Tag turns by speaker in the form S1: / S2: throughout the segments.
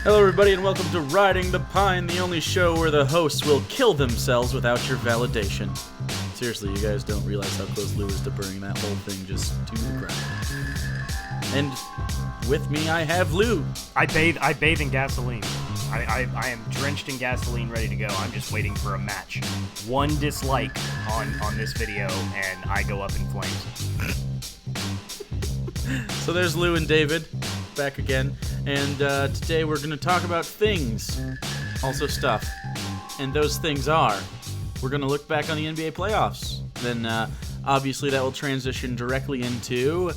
S1: Hello, everybody, and welcome to Riding the Pine, the only show where the hosts will kill themselves without your validation. Seriously, you guys don't realize how close Lou is to burning that whole thing just to the ground. And with me, I have Lou.
S2: I bathe in gasoline. I am drenched in gasoline, ready to go. I'm just waiting for a match. One dislike on this video, and I go up in flames.
S1: So there's Lou and David, back again. And today we're going to talk about things, also stuff. And those things are, we're going to look back on the NBA playoffs. Then obviously that will transition directly into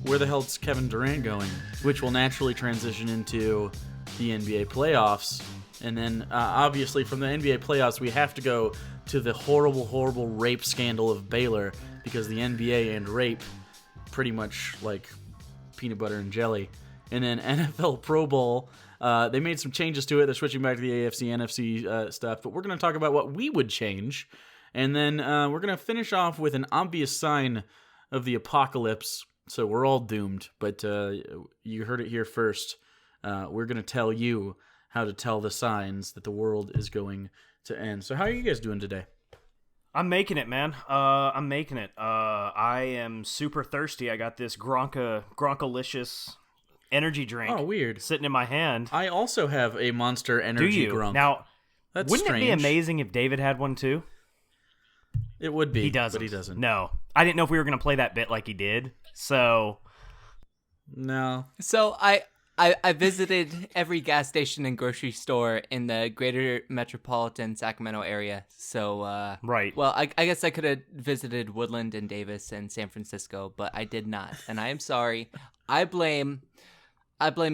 S1: where the hell's Kevin Durant going, which will naturally transition into the NBA playoffs. And then obviously from the NBA playoffs we have to go to the horrible, horrible rape scandal of Baylor, because the NBA and rape pretty much like peanut butter and jelly. And then NFL Pro Bowl, they made some changes to it. They're switching back to the AFC, NFC stuff. But we're going to talk about what we would change. And then we're going to finish off with an obvious sign of the apocalypse. So we're all doomed. But you heard it here first. We're going to tell you how to tell the signs that the world is going to end. So how are you guys doing today?
S2: I'm making it, man. I'm making it. I am super thirsty. I got this Gronkalicious energy drink.
S1: Oh, weird.
S2: Sitting in my hand.
S1: I also have a Monster Energy
S2: Do you?
S1: Gronk.
S2: Now,
S1: That's
S2: wouldn't
S1: strange.
S2: it be amazing if David had one too?
S1: It would be.
S2: He doesn't.
S1: But he doesn't.
S2: No. I didn't know if we were going to play that bit like he did. So,
S1: No.
S3: So I visited every gas station and grocery store in the greater metropolitan Sacramento area. So
S2: right.
S3: Well, I guess I could have visited Woodland and Davis and San Francisco, but I did not, and I am sorry. I blame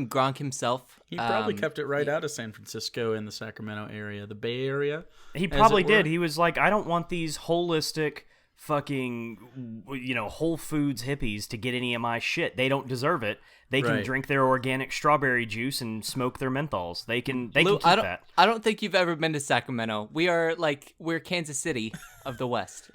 S3: Gronk himself.
S1: He probably kept it right out of San Francisco and the Sacramento area, the Bay Area.
S2: He probably did. He was like, I don't want these holistic fucking, Whole Foods hippies to get any of my shit. They don't deserve it. They can drink their organic strawberry juice and smoke their menthols. They can keep that.
S3: I don't think you've ever been to Sacramento. We're Kansas City of the West.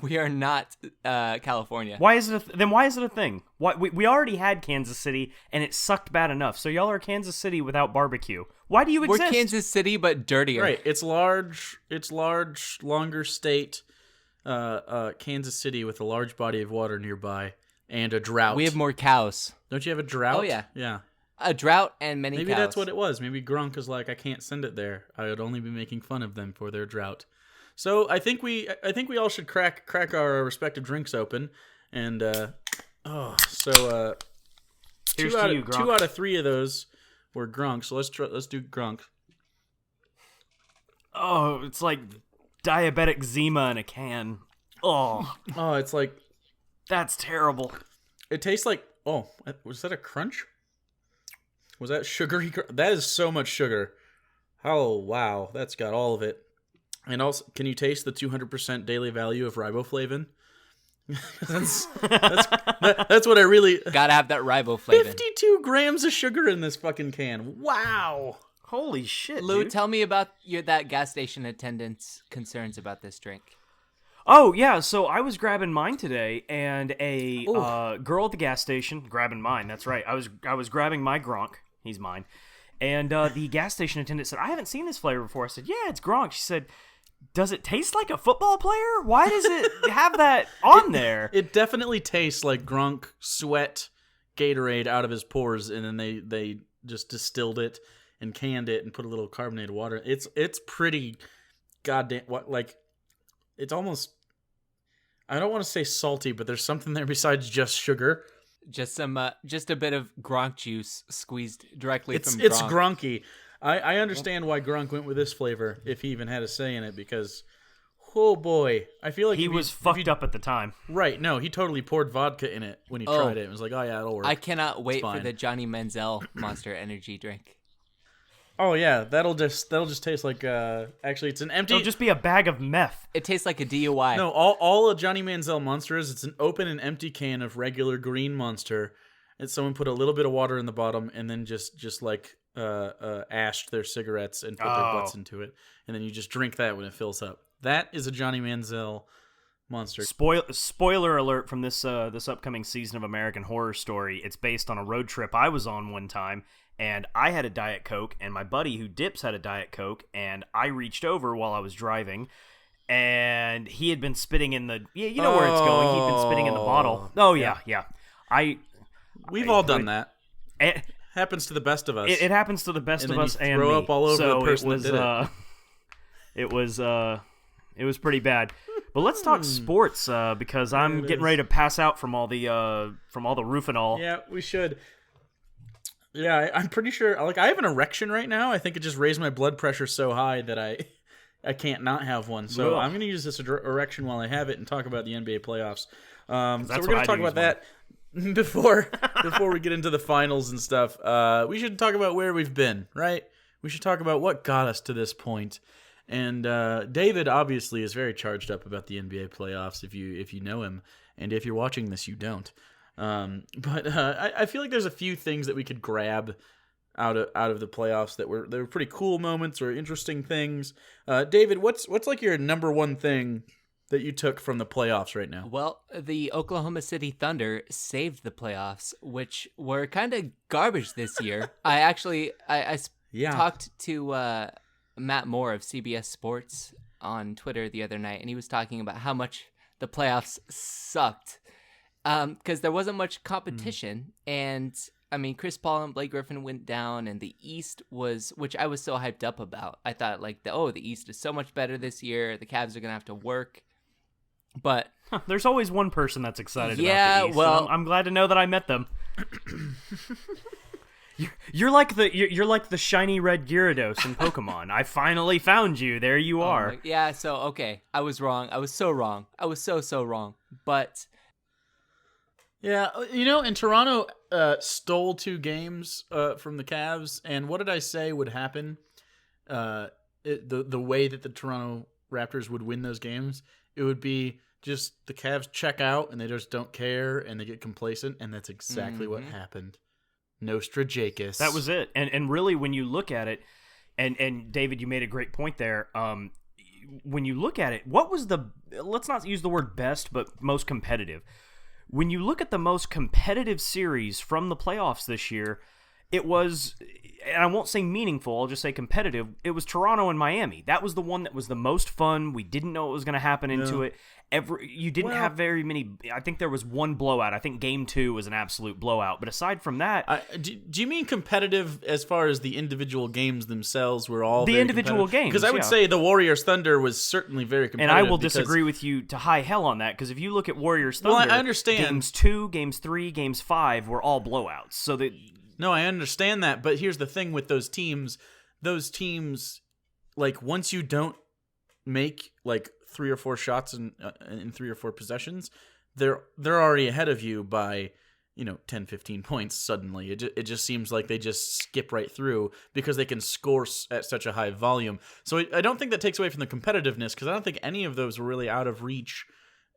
S3: We are not California.
S2: Why is it a thing? We already had Kansas City and it sucked bad enough. So y'all are Kansas City without barbecue. Why do you exist?
S3: We're Kansas City but dirtier.
S1: Right. It's large, longer state, Kansas City with a large body of water nearby and a drought.
S3: We have more cows.
S1: Don't you have a drought?
S3: Oh yeah.
S1: Yeah.
S3: A drought and many
S1: Maybe
S3: cows.
S1: that's what it was. Maybe Gronk is like, I can't send it there. I would only be making fun of them for their drought. So I think we all should crack our respective drinks open, and
S2: Here's
S1: two
S2: to you, Gronk.
S1: out of three of those were Gronk. So let's do Gronk.
S2: Oh, it's like diabetic Zima in a can. Oh,
S1: It's like,
S2: that's terrible.
S1: it tastes like, was that a crunch? Was that sugary? That is so much sugar. Oh wow, that's got all of it. And also, can you taste the 200% daily value of riboflavin? that's what I really...
S3: Gotta have that riboflavin.
S1: 52 grams of sugar in this fucking can. Wow.
S2: Holy shit,
S3: Lou,
S2: dude.
S3: tell me about that gas station attendant's concerns about this drink.
S2: Oh, yeah, so I was grabbing mine today, and a girl at the gas station, grabbing mine, that's right. I was grabbing my Gronk, he's mine, and the gas station attendant said, I haven't seen this flavor before. I said, yeah, it's Gronk. She said, does it taste like a football player? Why does it have that on there?
S1: It definitely tastes like Gronk sweat Gatorade out of his pores, and then they just distilled it and canned it and put a little carbonated water. It's pretty goddamn, it's almost, I don't want to say salty, but there's something there besides just sugar.
S3: Just a bit of Gronk juice squeezed directly from Gronk.
S1: It's Gronky. I understand why Gronk went with this flavor, if he even had a say in it, because, oh boy, I feel like
S2: he was fucked up at the time.
S1: Right, no, he totally poured vodka in it when he tried it. It was like, oh yeah, it'll work.
S3: I cannot wait for the Johnny Manziel Monster Energy drink.
S1: Oh yeah, that'll just taste like, actually it's an empty...
S2: It'll just be a bag of meth.
S3: It tastes like a DUI.
S1: No, all a Johnny Manziel Monster is, it's an open and empty can of regular green Monster, and someone put a little bit of water in the bottom, and then just ashed their cigarettes and put their butts into it, and then you just drink that when it fills up. That is a Johnny Manziel Monster.
S2: Spoiler alert from this upcoming season of American Horror Story. It's based on a road trip I was on one time, and I had a Diet Coke, and my buddy who dips had a Diet Coke, and I reached over while I was driving, and he had been spitting in the you know where it's going. He'd been spitting in the bottle. Oh yeah.
S1: We've all done that.
S2: It
S1: Happens to the best of us.
S2: It happens to the best
S1: and
S2: of
S1: then
S2: us,
S1: you
S2: and
S1: throw
S2: me.
S1: up all over
S2: So
S1: the person
S2: it was,
S1: that did
S2: it was pretty bad. But let's talk sports because I'm getting ready to pass out from all the Rufinol.
S1: Yeah, we should. Yeah, I'm pretty sure. Like, I have an erection right now. I think it just raised my blood pressure so high that I can't not have one. So I'm going to use this erection while I have it and talk about the NBA playoffs. So we're going to talk about that before we get into the finals and stuff. We should talk about where we've been, right? We should talk about what got us to this point. And David obviously is very charged up about the NBA playoffs. If you know him, and if you're watching this, you don't. But I feel like there's a few things that we could grab out of the playoffs that were pretty cool moments or interesting things. David, what's like your number one thing that you took from the playoffs right now?
S3: Well, the Oklahoma City Thunder saved the playoffs, which were kind of garbage this year. I talked to Matt Moore of CBS Sports on Twitter the other night, and he was talking about how much the playoffs sucked because there wasn't much competition. And I mean, Chris Paul and Blake Griffin went down, and the East was, which I was so hyped up about. I thought like, the East is so much better this year. The Cavs are gonna have to work, but
S2: there's always one person that's excited about the East.
S3: Well,
S2: I'm glad to know that I met them. You're like the shiny red Gyarados in Pokemon. I finally found you. There you are.
S3: Yeah. So okay, I was wrong. I was so wrong. I was so wrong. But
S1: yeah, and Toronto stole 2 games from the Cavs. And what did I say would happen? The way that the Toronto Raptors would win those games, it would be just the Cavs check out and they just don't care and they get complacent, and that's exactly what happened. Nostrajakis.
S2: That was it. And really, when you look at it, and David, you made a great point there. When you look at it, what was let's not use the word best, but most competitive. When you look at the most competitive series from the playoffs this year, it was, and I won't say meaningful, I'll just say competitive, it was Toronto and Miami. That was the one that was the most fun. We didn't know what was going to happen into it. You didn't have very many. I think there was one blowout. I think Game 2 was an absolute blowout. But aside from that,
S1: do you mean competitive as far as the individual games themselves were all
S2: the individual games?
S1: Because I would say the Warriors Thunder was certainly very competitive.
S2: And I will disagree with you to high hell on that, because if you look at Warriors Thunder,
S1: I understand
S2: Games 2, Games 3, Games 5 were all blowouts. So that
S1: no, I understand that, but here's the thing with those teams, like once you don't make like 3 or 4 shots in 3 or 4 possessions, they're already ahead of you by 10, 15 points suddenly. It just seems like they just skip right through because they can score at such a high volume. So I don't think that takes away from the competitiveness, because I don't think any of those were really out of reach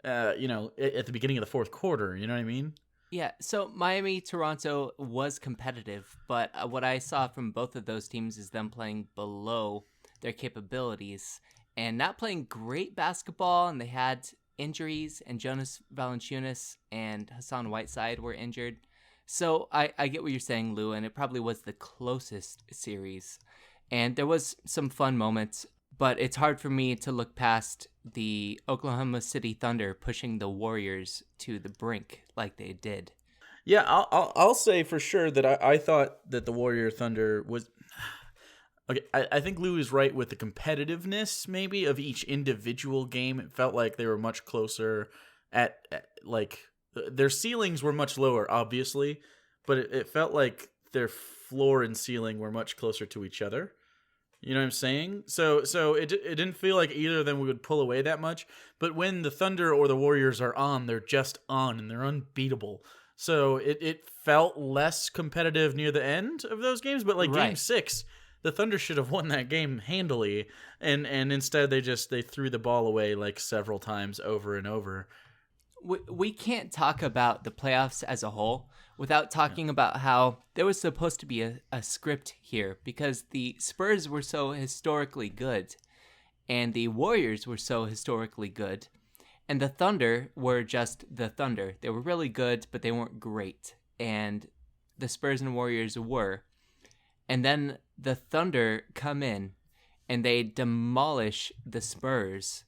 S1: at the beginning of the fourth quarter. You know what I mean?
S3: Yeah, so Miami-Toronto was competitive, but what I saw from both of those teams is them playing below their capabilities and not playing great basketball, and they had injuries, and Jonas Valanciunas and Hassan Whiteside were injured. So I get what you're saying, Lou, and it probably was the closest series. And there was some fun moments, but it's hard for me to look past the Oklahoma City Thunder pushing the Warriors to the brink like they did.
S1: Yeah, I'll say for sure that I thought that the Warrior Thunder was... Okay, I think Lou is right with the competitiveness, maybe, of each individual game. It felt like they were much closer like, their ceilings were much lower, obviously, but it felt like their floor and ceiling were much closer to each other. You know what I'm saying? So it didn't feel like either of them would pull away that much, but when the Thunder or the Warriors are on, they're just on, and they're unbeatable. So it felt less competitive near the end of those games, but like Game 6... the Thunder should have won that game handily, and instead they threw the ball away like several times over and over.
S3: We can't talk about the playoffs as a whole without talking about how there was supposed to be a script here, because the Spurs were so historically good, and the Warriors were so historically good, and the Thunder were just the Thunder. They were really good, but they weren't great, and the Spurs and Warriors were. and then the Thunder come in and they demolish the Spurs,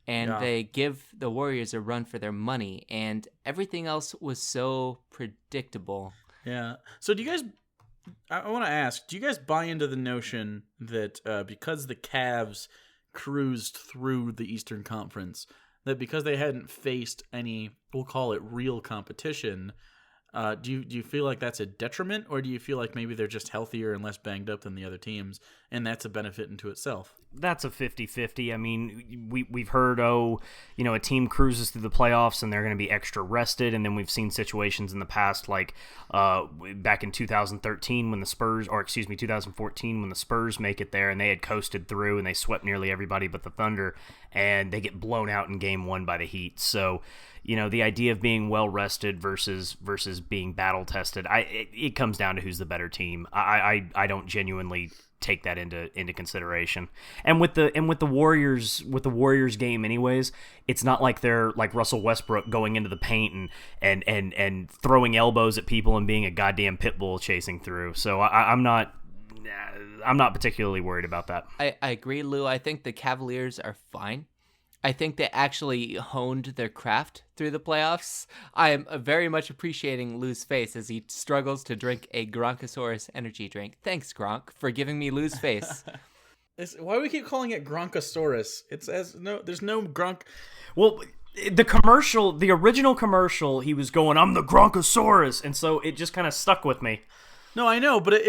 S3: and they give the Warriors a run for their money, and everything else was so predictable.
S1: Yeah. So do you guys, I want to ask, do you guys buy into the notion that because the Cavs cruised through the Eastern Conference, that because they hadn't faced any, we'll call it real competition, do you feel like that's a detriment, or do you feel like maybe they're just healthier and less banged up than the other teams, and that's a benefit into itself?
S2: That's a 50-50. I mean, we've heard, a team cruises through the playoffs and they're going to be extra rested, and then we've seen situations in the past, like back in 2013 when the Spurs, or excuse me, 2014 when the Spurs make it there and they had coasted through and they swept nearly everybody but the Thunder, and they get blown out in Game 1 by the Heat. So, the idea of being well rested versus being battle tested, it comes down to who's the better team. I don't genuinely take that into consideration. And with the Warriors game anyways, it's not like they're like Russell Westbrook going into the paint and throwing elbows at people and being a goddamn pit bull chasing through. So I'm not particularly worried about that.
S3: I agree, Lou. I think the Cavaliers are fine. I think they actually honed their craft through the playoffs. I am very much appreciating Lou's face as he struggles to drink a Gronkasaurus energy drink. Thanks, Gronk, for giving me Lou's face.
S1: Why do we keep calling it Gronkasaurus? There's no Gronk.
S2: Well, the original commercial, he was going, "I'm the Gronkasaurus," and so it just kind of stuck with me.
S1: No, I know, but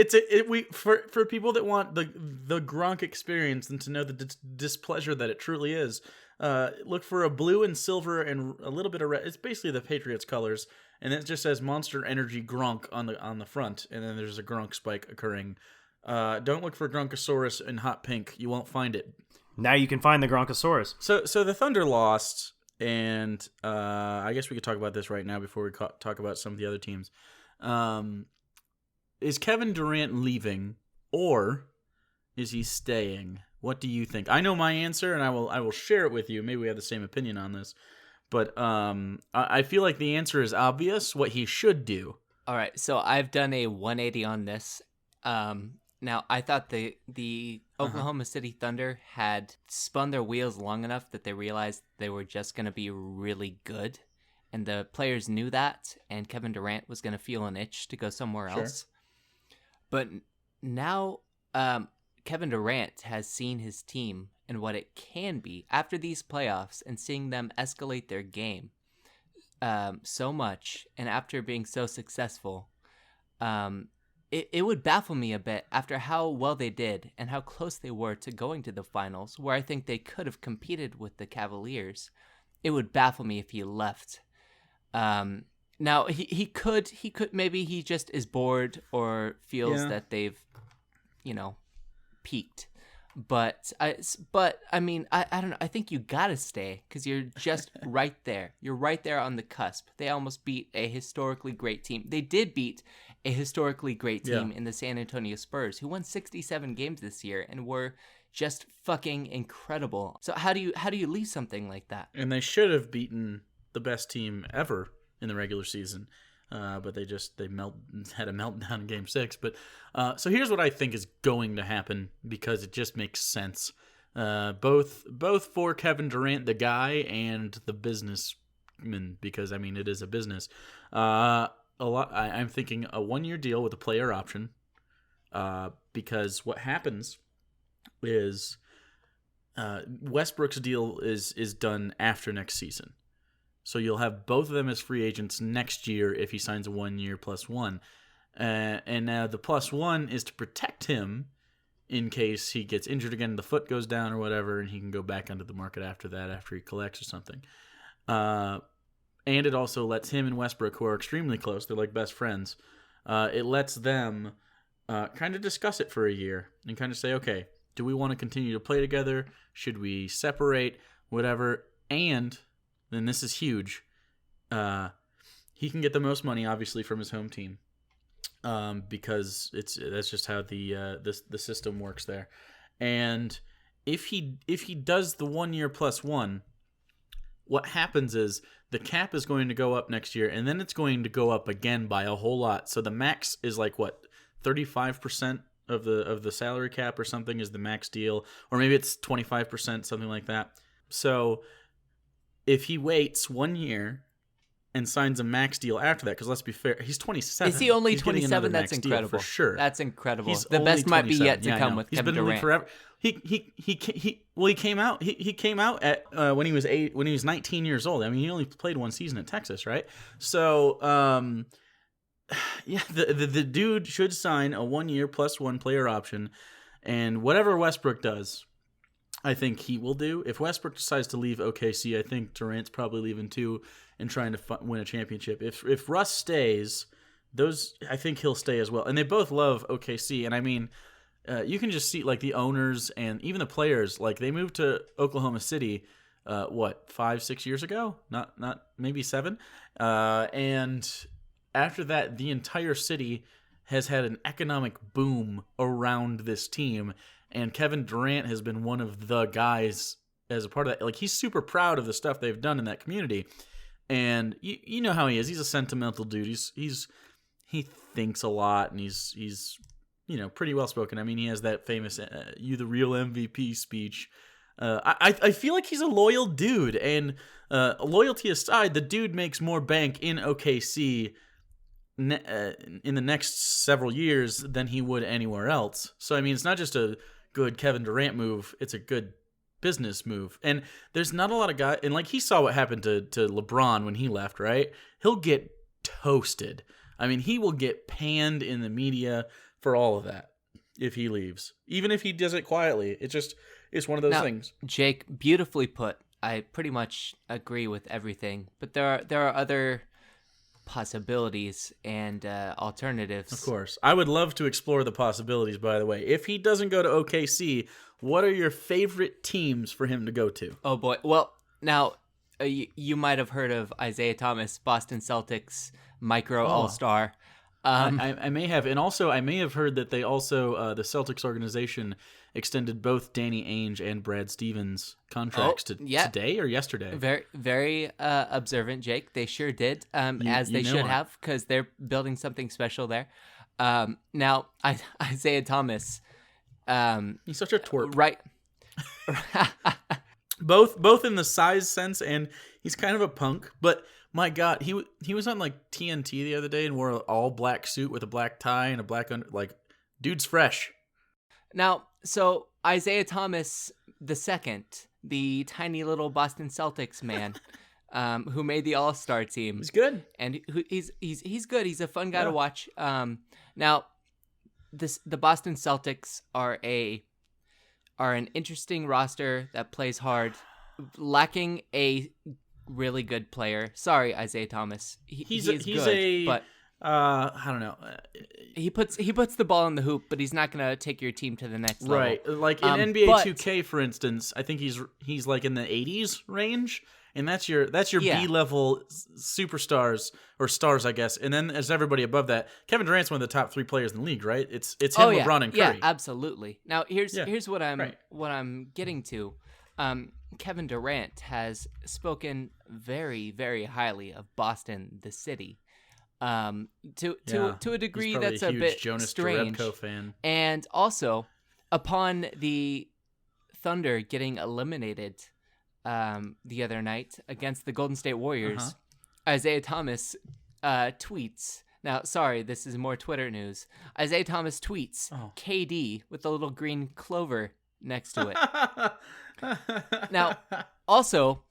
S1: for people that want the Gronk experience and to know the displeasure that it truly is, look for a blue and silver and a little bit of red. It's basically the Patriots colors, and it just says Monster Energy Gronk on the front, and then there's a Gronk spike occurring. Don't look for Gronkasaurus in hot pink; you won't find it.
S2: Now you can find the Gronkasaurus.
S1: So the Thunder lost, and I guess we could talk about this right now before we talk about some of the other teams. Is Kevin Durant leaving, or is he staying? What do you think? I know my answer, and I will share it with you. Maybe we have the same opinion on this, but I feel like the answer is obvious. What he should do.
S3: All right, so I've done a 180 on this. Now I thought the Oklahoma City Thunder had spun their wheels long enough that they realized they were just going to be really good, and the players knew that, and Kevin Durant was going to feel an itch to go somewhere else. But now Kevin Durant has seen his team and what it can be after these playoffs, and seeing them escalate their game so much, and after being so successful, it would baffle me a bit after how well they did and how close they were to going to the finals, where I think they could have competed with the Cavaliers. It would baffle me if he left. Now he could maybe he just is bored or feels that they've, peaked. But I mean, I don't know. I think you gotta stay because you're just right there. You're right there on the cusp. They almost beat a historically great team. They did beat a historically great team in the San Antonio Spurs, who won 67 games this year and were just fucking incredible. So how do you leave something like that?
S1: And they should have beaten the best team ever in the regular season, but they had a meltdown in Game 6. But so here's what I think is going to happen, because it just makes sense, both for Kevin Durant, the guy, and the businessman, because I mean it is a business. I'm thinking a 1-year deal with a player option, because what happens is Westbrook's deal is done after next season. So you'll have both of them as free agents next year if he signs a 1-year +1. And now the +1 is to protect him in case he gets injured again, the foot goes down or whatever, and he can go back onto the market after that, after he collects or something. And it also lets him and Westbrook, who are extremely close, they're like best friends, it lets them kind of discuss it for a year and kind of say, okay, do we want to continue to play together? Should we separate? Whatever. And then this is huge. He can get the most money, obviously, from his home team, because that's just how the system works there. And if he does the 1-year +1, what happens is the cap is going to go up next year, and then it's going to go up again by a whole lot. So the max is like what, 35% of the salary cap or something is the max deal, or maybe it's 25%, something like that. So if he waits 1 year and signs a max deal after that, because let's be fair, he's 27.
S3: Is he only
S1: He's getting
S3: 27?
S1: another
S3: That's
S1: max deal
S3: incredible.
S1: For sure.
S3: That's incredible.
S1: He's
S3: The
S1: only
S3: best might be
S1: 27.
S3: yet to
S1: Yeah, I
S3: come
S1: know.
S3: with
S1: He's
S3: Kevin
S1: been in the league
S3: Durant.
S1: forever. He came out. He came out at when he was 19 years old. I mean, he only played 1 season at Texas, right? So, yeah, the dude should sign a 1 year plus 1 player option, and whatever Westbrook does, I think he will do. If Westbrook decides to leave OKC, I think Durant's probably leaving too and trying to win a championship. If Russ stays, I think he'll stay as well. And they both love OKC, and I mean, you can just see like the owners and even the players. Like they moved to Oklahoma City, 5-6 years ago? Not maybe 7. And after that, the entire city has had an economic boom around this team. And Kevin Durant has been one of the guys as a part of that. Like, he's super proud of the stuff they've done in that community. And you know how he is. He's a sentimental dude. He thinks a lot, and he's pretty well spoken. I mean, he has that famous "You the real MVP" speech. I feel like he's a loyal dude, and loyalty aside, the dude makes more bank in OKC in the next several years than he would anywhere else. So I mean, it's not just a good Kevin Durant move, it's a good business move. And there's not a lot of guys, and like he saw what happened to LeBron when he left, right? He'll get toasted. I mean, he will get panned in the media for all of that if he leaves, even if he does it quietly. It's one of those things.
S3: Jake, beautifully put. I pretty much agree with everything, but there are other possibilities and alternatives.
S1: Of course. I would love to explore the possibilities, by the way. If he doesn't go to OKC, what are your favorite teams for him to go to?
S3: Oh, boy. Well, now, you might have heard of Isaiah Thomas, Boston Celtics, All-Star.
S1: I may have. And also, I may have heard that they also, the Celtics organization, extended both Danny Ainge and Brad Stevens contracts today or yesterday.
S3: Very, very observant, Jake. They sure did, as they should have, because they're building something special there. Now, Isaiah Thomas.
S1: He's such a twerp.
S3: Right.
S1: both in the size sense, and he's kind of a punk, but my God, he was on like TNT the other day and wore an all black suit with a black tie and a black dude's fresh.
S3: Now, so Isaiah Thomas II, the tiny little Boston Celtics man, who made the All-Star team.
S1: He's good,
S3: and he's good. He's a fun guy to watch. Now, the Boston Celtics are an interesting roster that plays hard, lacking a really good player. Sorry, Isaiah Thomas. He's good, but I don't know. He puts the ball in the hoop, but he's not gonna take your team to the next level.
S1: Right, like in NBA 2K, for instance, I think he's like in the 80s range, and that's your B-level superstars or stars, I guess. And then there's everybody above that. Kevin Durant's one of the top 3 players in the league, right? It's him, LeBron, and Curry.
S3: Yeah, absolutely. Now here's what I'm getting to. Kevin Durant has spoken very, very highly of Boston, the city, to a degree that's a bit
S1: Jonas
S3: strange.
S1: Jerebko fan.
S3: And also, upon the Thunder getting eliminated the other night against the Golden State Warriors, Isaiah Thomas tweets. Now, sorry, this is more Twitter news. Isaiah Thomas tweets KD with a little green clover next to it. Now, also,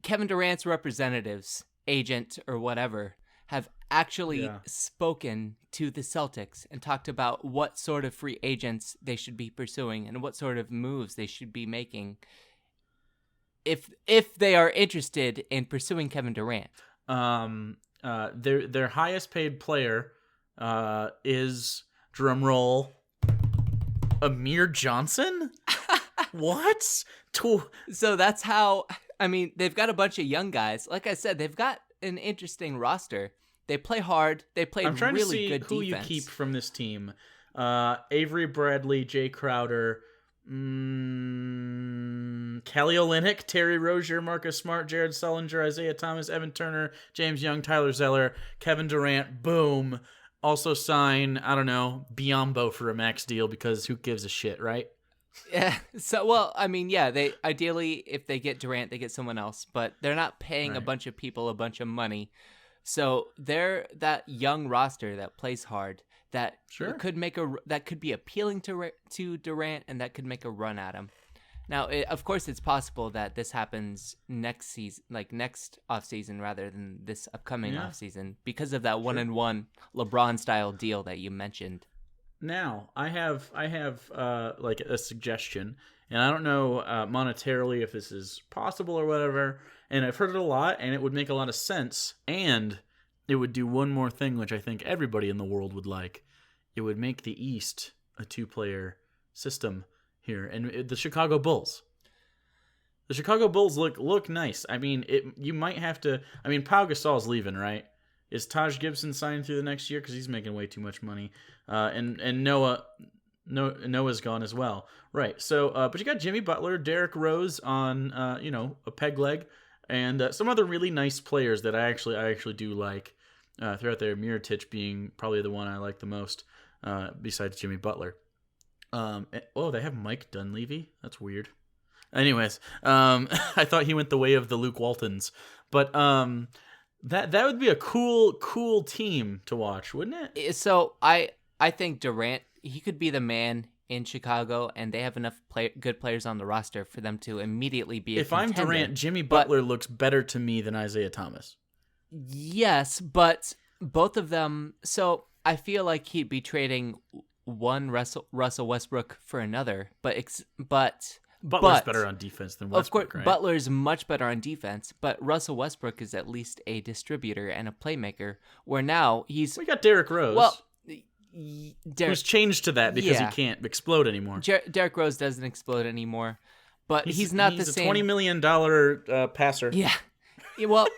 S3: Kevin Durant's representatives, agent or whatever, have actually spoken to the Celtics and talked about what sort of free agents they should be pursuing and what sort of moves they should be making if they are interested in pursuing Kevin Durant.
S1: Their highest paid player is, drum roll, Amir Johnson? What?
S3: So that's how, I mean, they've got a bunch of young guys. Like I said, they've got an interesting roster. They play hard. They play really good defense. I'm trying to see
S1: who you keep from this team. Avery Bradley, Jay Crowder, Kelly Olynyk, Terry Rozier, Marcus Smart, Jared Sullinger, Isaiah Thomas, Evan Turner, James Young, Tyler Zeller, Kevin Durant. Boom. also sign, I don't know, Biombo for a max deal because who gives a shit, right?
S3: Yeah. So, well, I mean, yeah, they ideally, if they get Durant, they get someone else, but they're not paying a
S1: Right.
S3: bunch of people a bunch of money. So they're that young roster that plays hard that
S1: Sure.
S3: that could be appealing to Durant and that could make a run at him. Now, of course, it's possible that this happens next season, like next offseason rather than this upcoming offseason because of that 1-and-1 LeBron style deal that you mentioned.
S1: Now, I have like a suggestion, and I don't know monetarily if this is possible or whatever, and I've heard it a lot, and it would make a lot of sense, and it would do one more thing, which I think everybody in the world would like. It would make the East a two-player system here, and the Chicago Bulls. The Chicago Bulls look nice. I mean, you might have to. I mean, Pau Gasol's leaving, right? Is Taj Gibson signing through the next year because he's making way too much money? And Noah's gone as well, right? So, but you got Jimmy Butler, Derrick Rose on a peg leg, and some other really nice players that I actually do like throughout there. Mirotic being probably the one I like the most, besides Jimmy Butler. They have Mike Dunleavy. That's weird. Anyways, I thought he went the way of the Luke Waltons, but that would be a cool team to watch, wouldn't it?
S3: So I think Durant, he could be the man in Chicago, and they have enough good players on the roster for them to immediately be a contender.
S1: I'm Durant, Jimmy Butler looks better to me than Isaiah Thomas.
S3: Yes, but both of them. So I feel like he'd be trading one Russell Westbrook for another, but
S1: Butler's better on defense than Westbrook,
S3: of course,
S1: right?
S3: Butler's much better on defense, but Russell Westbrook is at least a distributor and a playmaker, where now we
S1: got Derrick Rose.
S3: Well,
S1: who's changed to that because he can't explode anymore.
S3: Derrick Rose doesn't explode anymore, but he's not the same.
S1: He's a $20 million passer.
S3: Yeah. Well,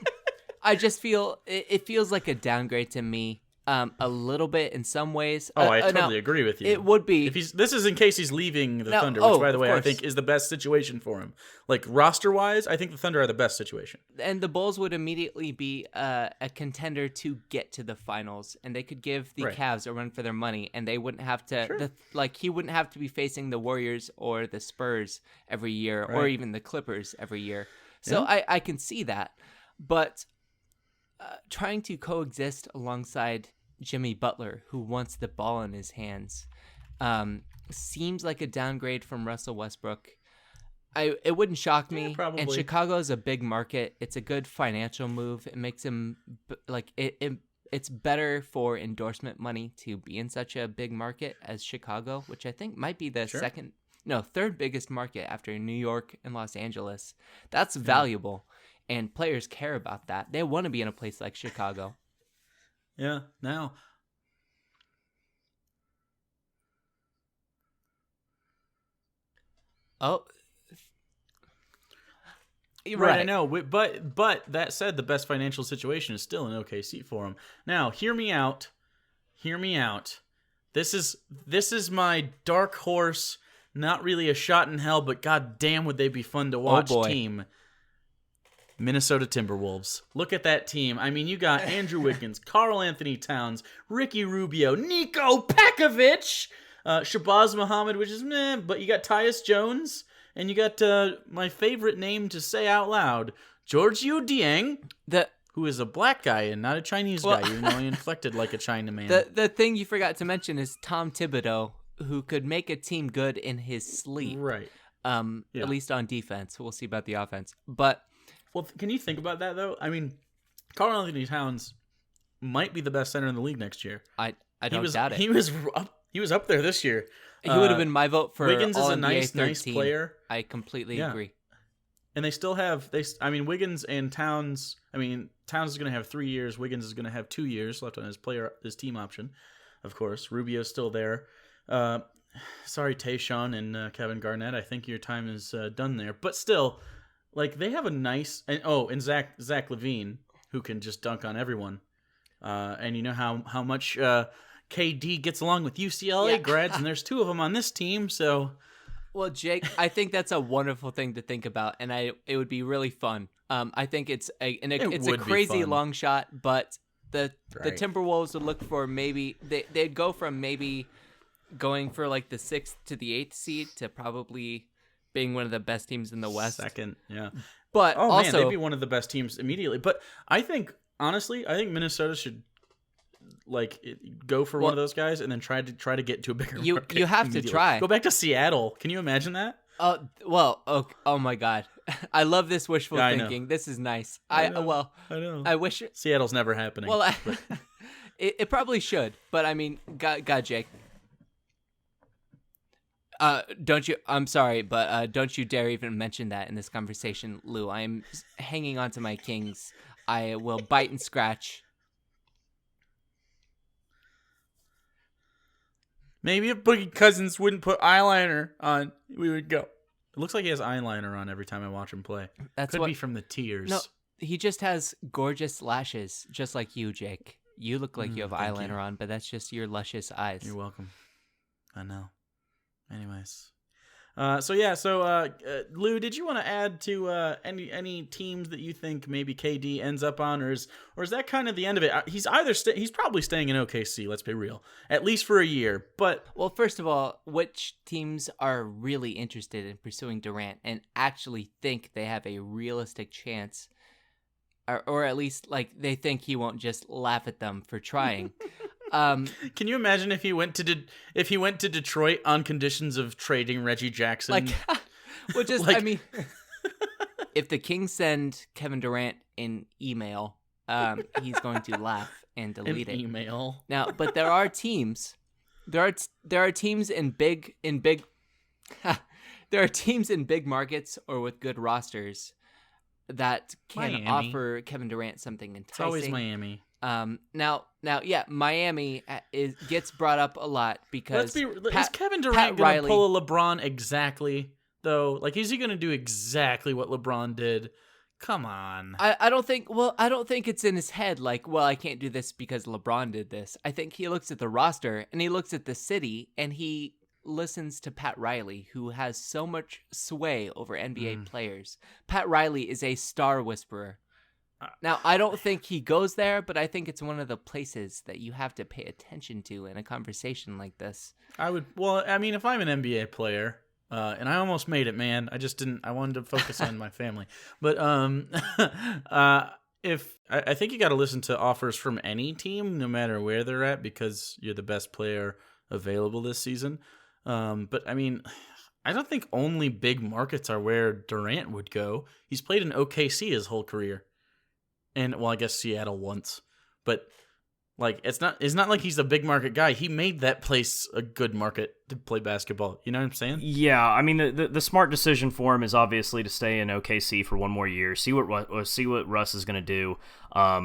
S3: I just feel it feels like a downgrade to me. A little bit in some ways.
S1: I totally agree with you.
S3: It would be.
S1: This is in case he's leaving the Thunder, which, by the way, I think is the best situation for him. Like, roster-wise, I think the Thunder are the best situation.
S3: And the Bulls would immediately be a contender to get to the finals, and they could give the Cavs a run for their money, and they wouldn't have to, he wouldn't have to be facing the Warriors or the Spurs every year, or even the Clippers every year. So I can see that. But trying to coexist alongside Jimmy Butler, who wants the ball in his hands, seems like a downgrade from Russell Westbrook. It wouldn't shock me.
S1: Probably.
S3: And Chicago is a big market. It's a good financial move. It makes him it's better for endorsement money to be in such a big market as Chicago, which I think might be the third biggest market after New York and Los Angeles. That's valuable. And players care about that. They want to be in a place like Chicago.
S1: Yeah, now.
S3: Oh.
S1: Right, I know. But that said, the best financial situation is still in OKC for him. Now, hear me out. Hear me out. This is my dark horse, not really a shot in hell, but god damn would they be fun to watch team. Minnesota Timberwolves. Look at that team. I mean, you got Andrew Wiggins, Karl Anthony Towns, Ricky Rubio, Niko Pekovic, Shabazz Muhammad, which is meh, but you got Tyus Jones, and you got my favorite name to say out loud, Giorgio Dieng, who is a black guy and not a Chinese guy, even though he inflected like a Chinaman.
S3: The thing you forgot to mention is Tom Thibodeau, who could make a team good in his sleep.
S1: Right.
S3: At least on defense. We'll see about the offense. But
S1: well, can you think about that, though? I mean, Karl Anthony Towns might be the best center in the league next year.
S3: I don't doubt it.
S1: He was up there this year.
S3: He would have been my vote for
S1: Wiggins is a
S3: All-NBA
S1: nice player.
S3: I completely agree.
S1: And they still have Wiggins and Towns. I mean, Towns is going to have 3 years. Wiggins is going to have 2 years left on his team option. Of course, Rubio's still there. Sorry, Tayshaun and Kevin Garnett. I think your time is done there. But still, like, they have a nice and Zach LaVine, who can just dunk on everyone. And you know how much KD gets along with UCLA grads, and there's 2 of them on this team. So,
S3: well, Jake, I think that's a wonderful thing to think about, and it would be really fun. I think it's a crazy long shot, but The
S1: Right.
S3: Timberwolves would look for maybe they'd go from maybe going for like the 6th to the 8th seed to probably being one of the best teams in the West.
S1: Second, yeah.
S3: But
S1: Oh
S3: also,
S1: man, they'd be one of the best teams immediately. But honestly, I think Minnesota should go for one of those guys and then try to get to a bigger market.
S3: You have to try.
S1: Go back to Seattle. Can you imagine that?
S3: Oh my God, I love this wishful thinking. This is nice. I know. I wish
S1: Seattle's never happening.
S3: Well, it probably should, but I mean, God, Jake. Don't you? I'm sorry, but don't you dare even mention that in this conversation, Lou. I'm hanging on to my Kings. I will bite and scratch.
S1: Maybe if Boogie Cousins wouldn't put eyeliner on, we would go. It looks like he has eyeliner on every time I watch him play. Could be from the tears.
S3: No, he just has gorgeous lashes, just like you, Jake. You look like you have eyeliner on, but that's just your luscious eyes.
S1: You're welcome. I know. Anyways. So Lou, did you want to add to any teams that you think maybe KD ends up on, or is that kind of the end of it? He's probably staying in OKC. Let's be real, at least for a year. But
S3: well, first of all, which teams are really interested in pursuing Durant and actually think they have a realistic chance, or at least like they think he won't just laugh at them for trying?
S1: Can you imagine if he went to Detroit on conditions of trading Reggie Jackson?
S3: I mean, if the Kings send Kevin Durant an email, he's going to laugh and delete it.
S1: Email.
S3: Now, but there are teams. There are teams in big there are teams in big markets or with good rosters that can offer Kevin Durant something enticing.
S1: It's always Miami.
S3: Now, Miami gets brought up a lot because
S1: is Kevin Durant going to pull a LeBron exactly though? Like, is he going to do exactly what LeBron did? Come on.
S3: I don't think it's in his head like, well, I can't do this because LeBron did this. I think he looks at the roster and he looks at the city and he listens to Pat Riley, who has so much sway over NBA players. Pat Riley is a star whisperer. Now, I don't think he goes there, but I think it's one of the places that you have to pay attention to in a conversation like this.
S1: If I'm an NBA player, and I almost made it, man. I just didn't. I wanted to focus on my family. But I think you got to listen to offers from any team, no matter where they're at, because you're the best player available this season. But I mean, I don't think only big markets are where Durant would go. He's played in OKC his whole career. And well, I guess Seattle once, but like it's not like he's a big market guy. He made that place a good market to play basketball. You know what I'm saying?
S2: Yeah, I mean the smart decision for him is obviously to stay in OKC for one more year. See what Russ is going to do.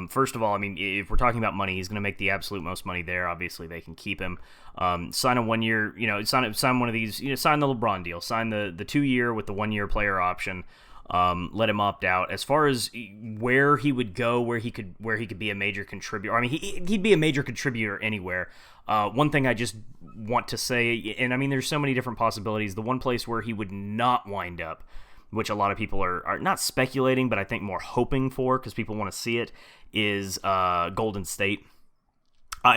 S2: First of all, I mean if we're talking about money, he's going to make the absolute most money there. Obviously, they can keep him. Sign a 1 year. Sign one of these. Sign the LeBron deal. Sign the 2 year with the 1 year player option. Let him opt out. As far as where he would go, where he could be a major contributor. I mean, he'd be a major contributor anywhere. One thing I just want to say, and I mean, there's so many different possibilities. The one place where he would not wind up, which a lot of people are not speculating, but I think more hoping for, because people want to see it, is Golden State.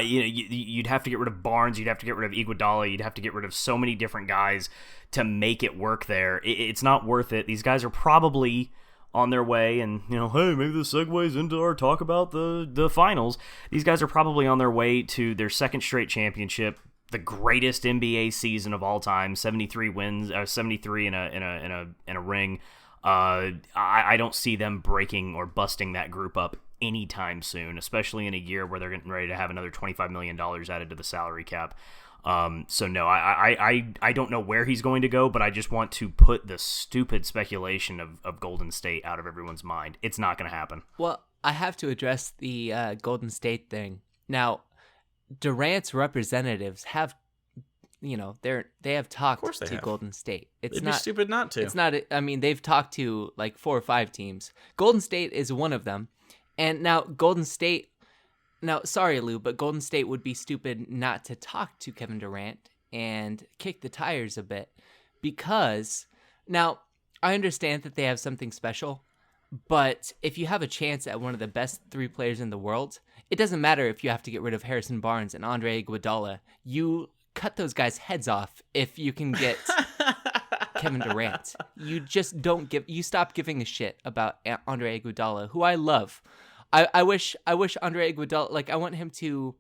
S2: You'd have to get rid of Barnes, you'd have to get rid of Iguodala, you'd have to get rid of so many different guys to make it work there. It's not worth it. These guys are probably on their way, and hey, maybe this segues into our talk about the finals. These guys are probably on their way to their second straight championship, the greatest NBA season of all time, 73 wins, 73 in a ring. I don't see them breaking or busting that group up anytime soon, especially in a year where they're getting ready to have another $25 million added to the salary cap. So no, I don't know where he's going to go, but I just want to put the stupid speculation of Golden State out of everyone's mind. It's not going to happen.
S3: Well, I have to address the Golden State thing. Now, Durant's representatives have, they have talked to Golden State.
S1: It'd be stupid not to.
S3: It's not. I mean, they've talked to like 4 or 5 teams. Golden State is one of them. And now Golden State, sorry, Lou, but Golden State would be stupid not to talk to Kevin Durant and kick the tires a bit, because now I understand that they have something special, But if you have a chance at one of the best 3 players in the world, it doesn't matter if you have to get rid of Harrison Barnes and Andre Iguodala. You cut those guys' heads off if you can get Kevin Durant. You just you stop giving a shit about Andre Iguodala, who I love. I wish Andre Iguodala, like I want him to,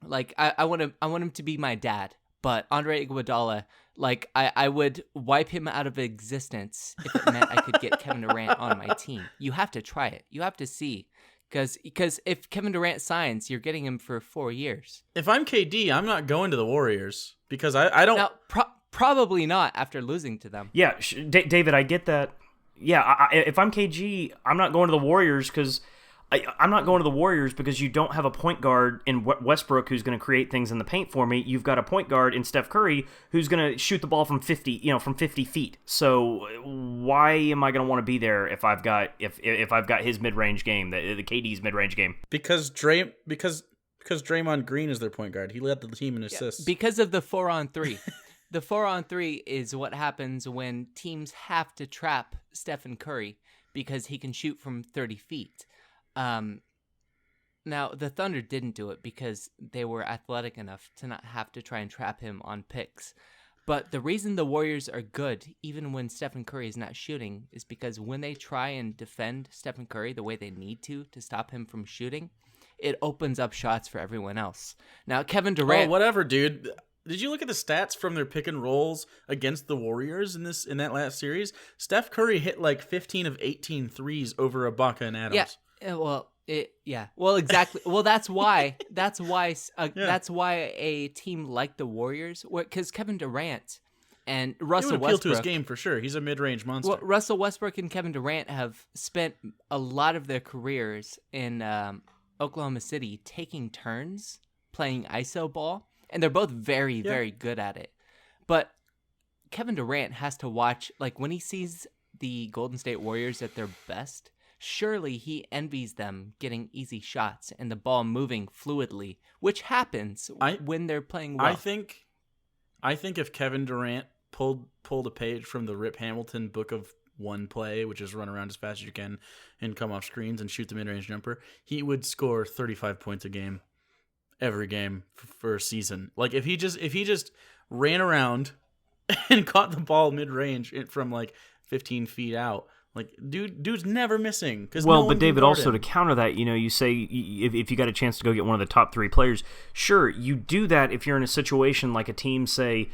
S3: like I want him to be my dad. But Andre Iguodala, like I would wipe him out of existence if it meant I could get Kevin Durant on my team. You have to try it. You have to see. Because if Kevin Durant signs, you're getting him for 4 years.
S1: If I'm KD, I'm not going to the Warriors because I don't.
S3: Now, probably not after losing to them.
S2: Yeah, David, I get that. Yeah, if I'm KG, I'm not going to the Warriors because I'm not going to the Warriors because you don't have a point guard in Westbrook who's going to create things in the paint for me. You've got a point guard in Steph Curry who's going to shoot the ball from 50 feet. So why am I going to want to be there if I've got his mid-range game, the KD's mid-range game?
S1: Because Draymond Green is their point guard. He led the team in assists.
S3: Because of the 4-on-3. The 4-on-3 is what happens when teams have to trap Stephen Curry because he can shoot from 30 feet. Now, the Thunder didn't do it because they were athletic enough to not have to try and trap him on picks. But the reason the Warriors are good, even when Stephen Curry is not shooting, is because when they try and defend Stephen Curry the way they need to stop him from shooting, it opens up shots for everyone else. Now, Kevin Durant...
S1: Oh, whatever, dude. Did you look at the stats from their pick and rolls against the Warriors in that last series? Steph Curry hit like 15 of 18 threes over Ibaka and Adams.
S3: Yeah. Well, exactly. Well, that's why a team like the Warriors, because Kevin Durant and Russell
S1: Westbrook, appeal to his
S3: Westbrook,
S1: game for sure. He's a mid-range monster.
S3: Well, Russell Westbrook and Kevin Durant have spent a lot of their careers in Oklahoma City taking turns playing iso ball, and they're both very, very good at it. But Kevin Durant has to watch, like when he sees the Golden State Warriors at their best, surely he envies them getting easy shots and the ball moving fluidly, which happens when they're playing well.
S1: I think if Kevin Durant pulled a page from the Rip Hamilton book of one play, which is run around as fast as you can and come off screens and shoot the mid-range jumper, he would score 35 points a game every game for a season. Like if he just ran around and caught the ball mid-range from like 15 feet out, like dude's never missing.
S2: But David, also to counter that, you say if you got a chance to go get one of the top 3 players, sure, you do that if you're in a situation like a team, say,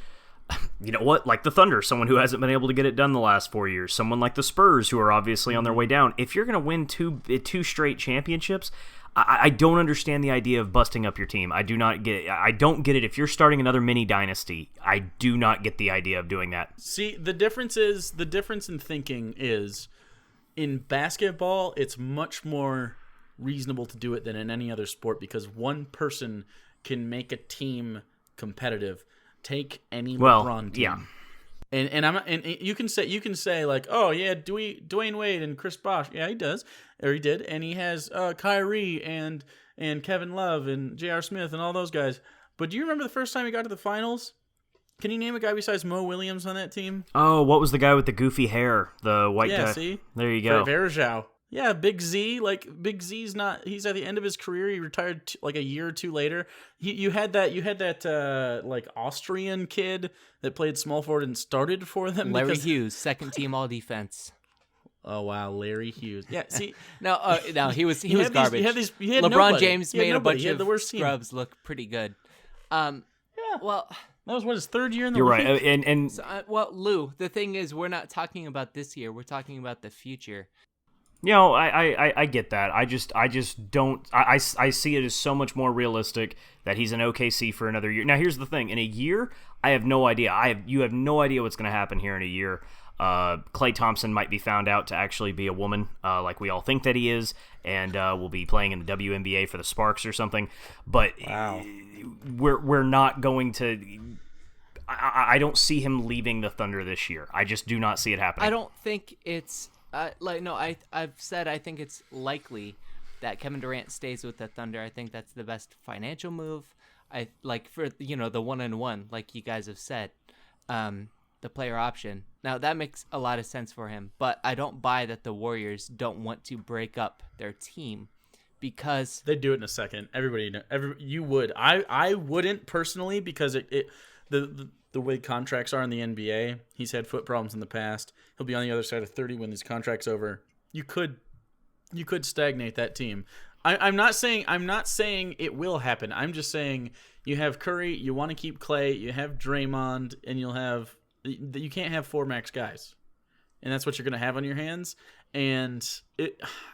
S2: you know what, like the Thunder, someone who hasn't been able to get it done the last 4 years, someone like the Spurs who are obviously on their way down. If you're going to win two straight championships, I don't understand the idea of busting up your team. I don't get it. If you're starting another mini dynasty, I do not get the idea of doing that.
S1: See, the difference in thinking is in basketball, it's much more reasonable to do it than in any other sport because one person can make a team competitive. Take any LeBron team.
S2: Yeah.
S1: And you can say like, oh yeah, Dwayne Wade and Chris Bosh, yeah, he does, or he did, and he has Kyrie and Kevin Love and J.R. Smith and all those guys. But do you remember the first time he got to the finals? Can you name a guy besides Mo Williams on that team?
S2: Oh, what was the guy with the goofy hair, the white guy?
S1: Yeah, see,
S2: there you go.
S1: Verjao. Yeah, Big Z. Like Big Z's not. He's at the end of his career. He retired like a year or two later. You had that like Austrian kid that played small forward and started for them.
S3: Larry Hughes, second team all defense.
S1: Oh wow, Larry Hughes. Yeah, see,
S3: no, he was garbage.
S1: He had
S3: LeBron
S1: nobody.
S3: James made a bunch of
S1: the worst
S3: scrubs look pretty good.
S1: Yeah.
S3: Well,
S1: that was his third year in the
S2: league.
S1: You're
S2: right, and
S3: so, Lou, the thing is, we're not talking about this year. We're talking about the future.
S2: I get that. I just don't. I see it as so much more realistic that he's in OKC for another year. Now, here's the thing: in a year, I have no idea. You have no idea what's going to happen here in a year. Klay Thompson might be found out to actually be a woman, like we all think that he is, and will be playing in the WNBA for the Sparks or something. But
S1: wow.
S2: We're not going to. I don't see him leaving the Thunder this year. I just do not see it happening.
S3: I don't think it's. I've said I think it's likely that Kevin Durant stays with the Thunder. I think that's the best financial move. I like for the 1-on-1, like you guys have said. the player option. Now, that makes a lot of sense for him, but I don't buy that the Warriors don't want to break up their team because
S1: They'd do it in a second. You would. I wouldn't personally because the way contracts are in the NBA. He's had foot problems in the past. He'll be on the other side of 30 when his contract's over. You could stagnate that team. I'm not saying it will happen. I'm just saying you have Curry, you want to keep Clay, you have Draymond, and you can't have 4 max guys. And that's what you're going to have on your hands. And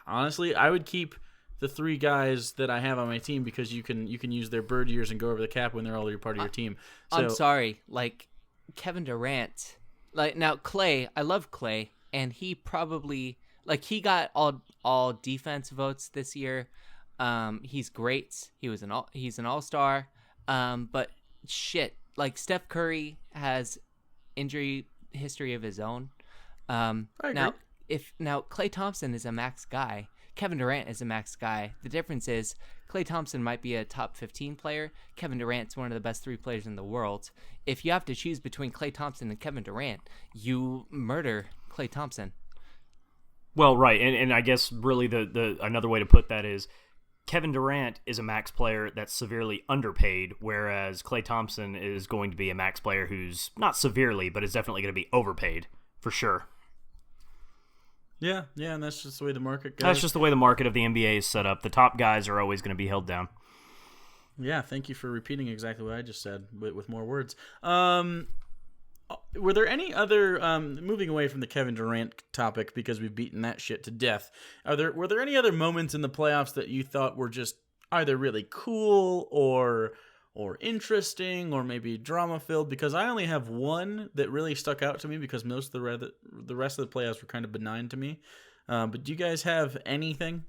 S1: honestly, I would keep the 3 guys that I have on my team because you can use their bird years and go over the cap when they're already part of your team. So,
S3: I'm sorry, like Kevin Durant, like now Clay, I love Clay, and he probably he got all defense votes this year. He's great. He's an all-star. But shit, like Steph Curry has injury history of his own.
S1: I agree.
S3: Now Klay Thompson is a max guy. Kevin Durant is a max guy. The difference is Klay Thompson might be a top 15 player. Kevin Durant's one of the best 3 players in the world. If you have to choose between Klay Thompson and Kevin Durant, you murder Klay Thompson.
S2: Well, right, and I guess really the another way to put that is Kevin Durant is a max player that's severely underpaid, whereas Klay Thompson is going to be a max player who's not severely, but is definitely going to be overpaid for sure.
S1: Yeah, and that's just the way the market goes.
S2: That's just the way the market of the NBA is set up. The top guys are always going to be held down.
S1: Yeah, thank you for repeating exactly what I just said with more words. Were there any other moving away from the Kevin Durant topic because we've beaten that shit to death? Were there any other moments in the playoffs that you thought were just either really cool or interesting or maybe drama filled? Because I only have one that really stuck out to me because most of the rest of the playoffs were kind of benign to me. But do you guys have anything?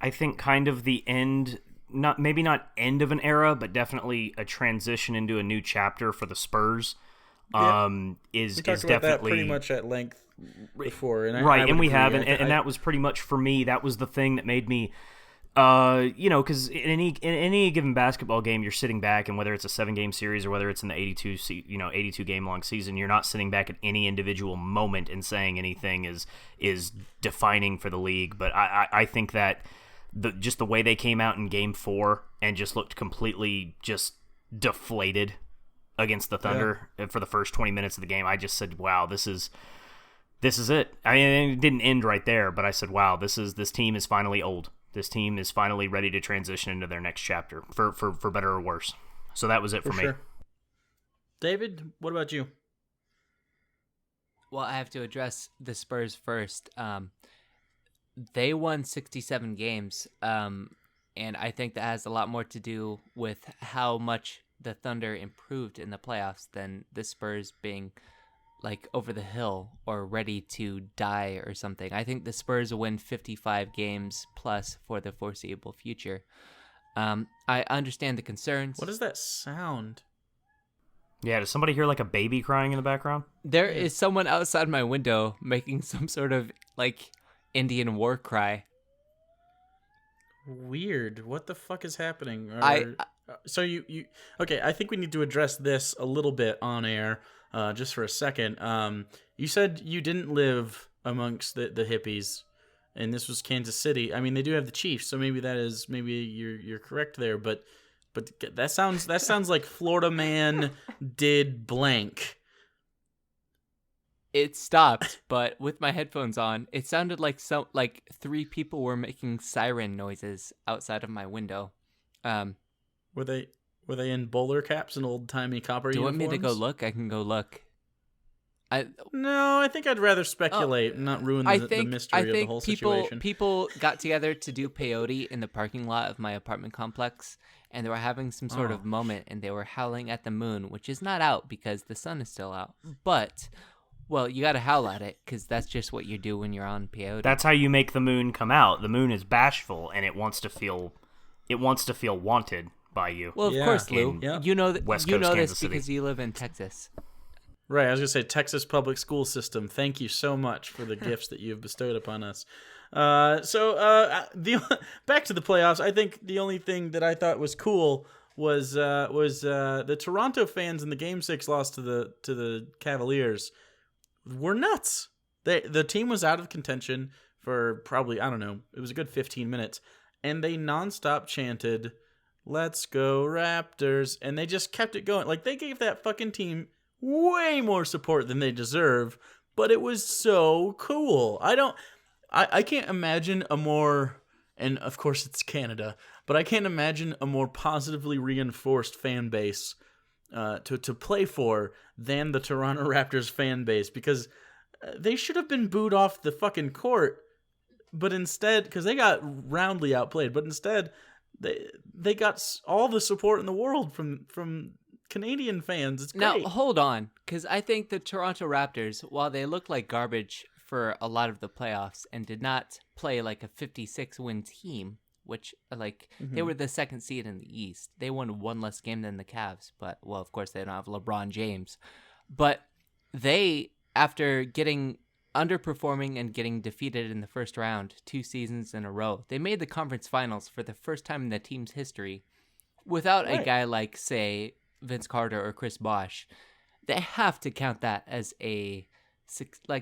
S2: I think kind of the end. Maybe not end of an era, but definitely a transition into a new chapter for the Spurs. Is definitely
S1: that pretty much at length before, and
S2: and we have, and that was pretty much for me. That was the thing that made me, because in any given basketball game, you're sitting back, and whether it's a 7-game series or whether it's in the 82 game long season, you're not sitting back at any individual moment and saying anything is defining for the league. But I think that just the way they came out in Game 4 and just looked completely just deflated against the Thunder for the first 20 minutes of the game, I just said, wow, this is it. I mean, it didn't end right there, but I said, wow, this team is finally old. This team is finally ready to transition into their next chapter, for better or worse. So that was it for me.
S1: Sure. David, what about you?
S3: Well, I have to address the Spurs first. They won 67 games, and I think that has a lot more to do with how much the Thunder improved in the playoffs than the Spurs being like over the hill or ready to die or something. I think the Spurs will win 55 games plus for the foreseeable future. I understand the concerns.
S1: What does that sound?
S2: Yeah, does somebody hear like a baby crying in the background?
S3: There is someone outside my window making some sort of like Indian war cry.
S1: Weird. What the fuck is happening? So you okay? I think we need to address this a little bit on air, just for a second. You said you didn't live amongst the hippies, and this was Kansas City. I mean, they do have the Chiefs, so maybe you're correct there. But that sounds like Florida man did blank.
S3: It stopped, but with my headphones on, it sounded like 3 people were making siren noises outside of my window.
S1: Were they in bowler caps and old timey copper uniforms?
S3: Do you want me to go look? I can go look.
S1: No, I think I'd rather speculate and not ruin the mystery of the whole situation.
S3: People got together to do peyote in the parking lot of my apartment complex, and they were having some sort of moment, and they were howling at the moon, which is not out because the sun is still out. But, well, you got to howl at it because that's just what you do when you're on peyote.
S2: That's how you make the moon come out. The moon is bashful, and it wants to feel wanted by you.
S3: Well, of course, Lou.
S1: Yeah.
S3: You know this
S2: Kansas City.
S3: because you live in Texas.
S1: Right, I was going to say Texas public school system. Thank you so much for the gifts that you've bestowed upon us. Back to the playoffs. I think the only thing that I thought was cool was the Toronto fans in the Game 6 loss to the Cavaliers were nuts. The team was out of contention for probably, I don't know, it was a good 15 minutes, and they nonstop chanted, "Let's go Raptors," and they just kept it going. Like, they gave that fucking team way more support than they deserve, but it was so cool. I can't imagine a more, and of course it's Canada, but I can't imagine a more positively reinforced fan base to play for than the Toronto Raptors fan base, because they should have been booed off the fucking court, but instead, because they got roundly outplayed, but instead they got all the support in the world from Canadian fans. It's great.
S3: Now, hold on, because I think the Toronto Raptors, while they looked like garbage for a lot of the playoffs and did not play like a 56-win team, which, like, they were the second seed in the East. They won one less game than the Cavs, but, well, of course, they don't have LeBron James. But they, after getting underperforming and getting defeated in the first round 2 seasons in a row, they made the conference finals for the first time in the team's history without a guy like, say, Vince Carter or Chris Bosh. They have to count that as they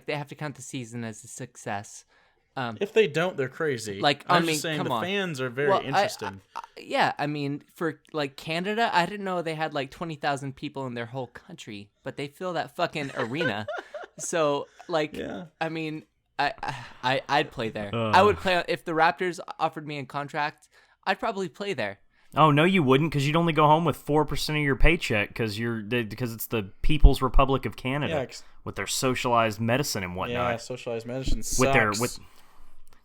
S3: have to count the season as a success.
S1: If they don't, they're crazy.
S3: Like,
S1: I'm just saying,
S3: come
S1: the
S3: on.
S1: fans are very interesting.
S3: I mean, for like Canada, I didn't know they had like 20,000 people in their whole country, but they fill that fucking arena. So, like, I mean, I'd play there. I would play if the Raptors offered me a contract. I'd probably play there.
S2: Oh no, you wouldn't, because you'd only go home with 4% of your paycheck, because it's the People's Republic of Canada with their socialized medicine and whatnot.
S1: Yeah, socialized medicine sucks.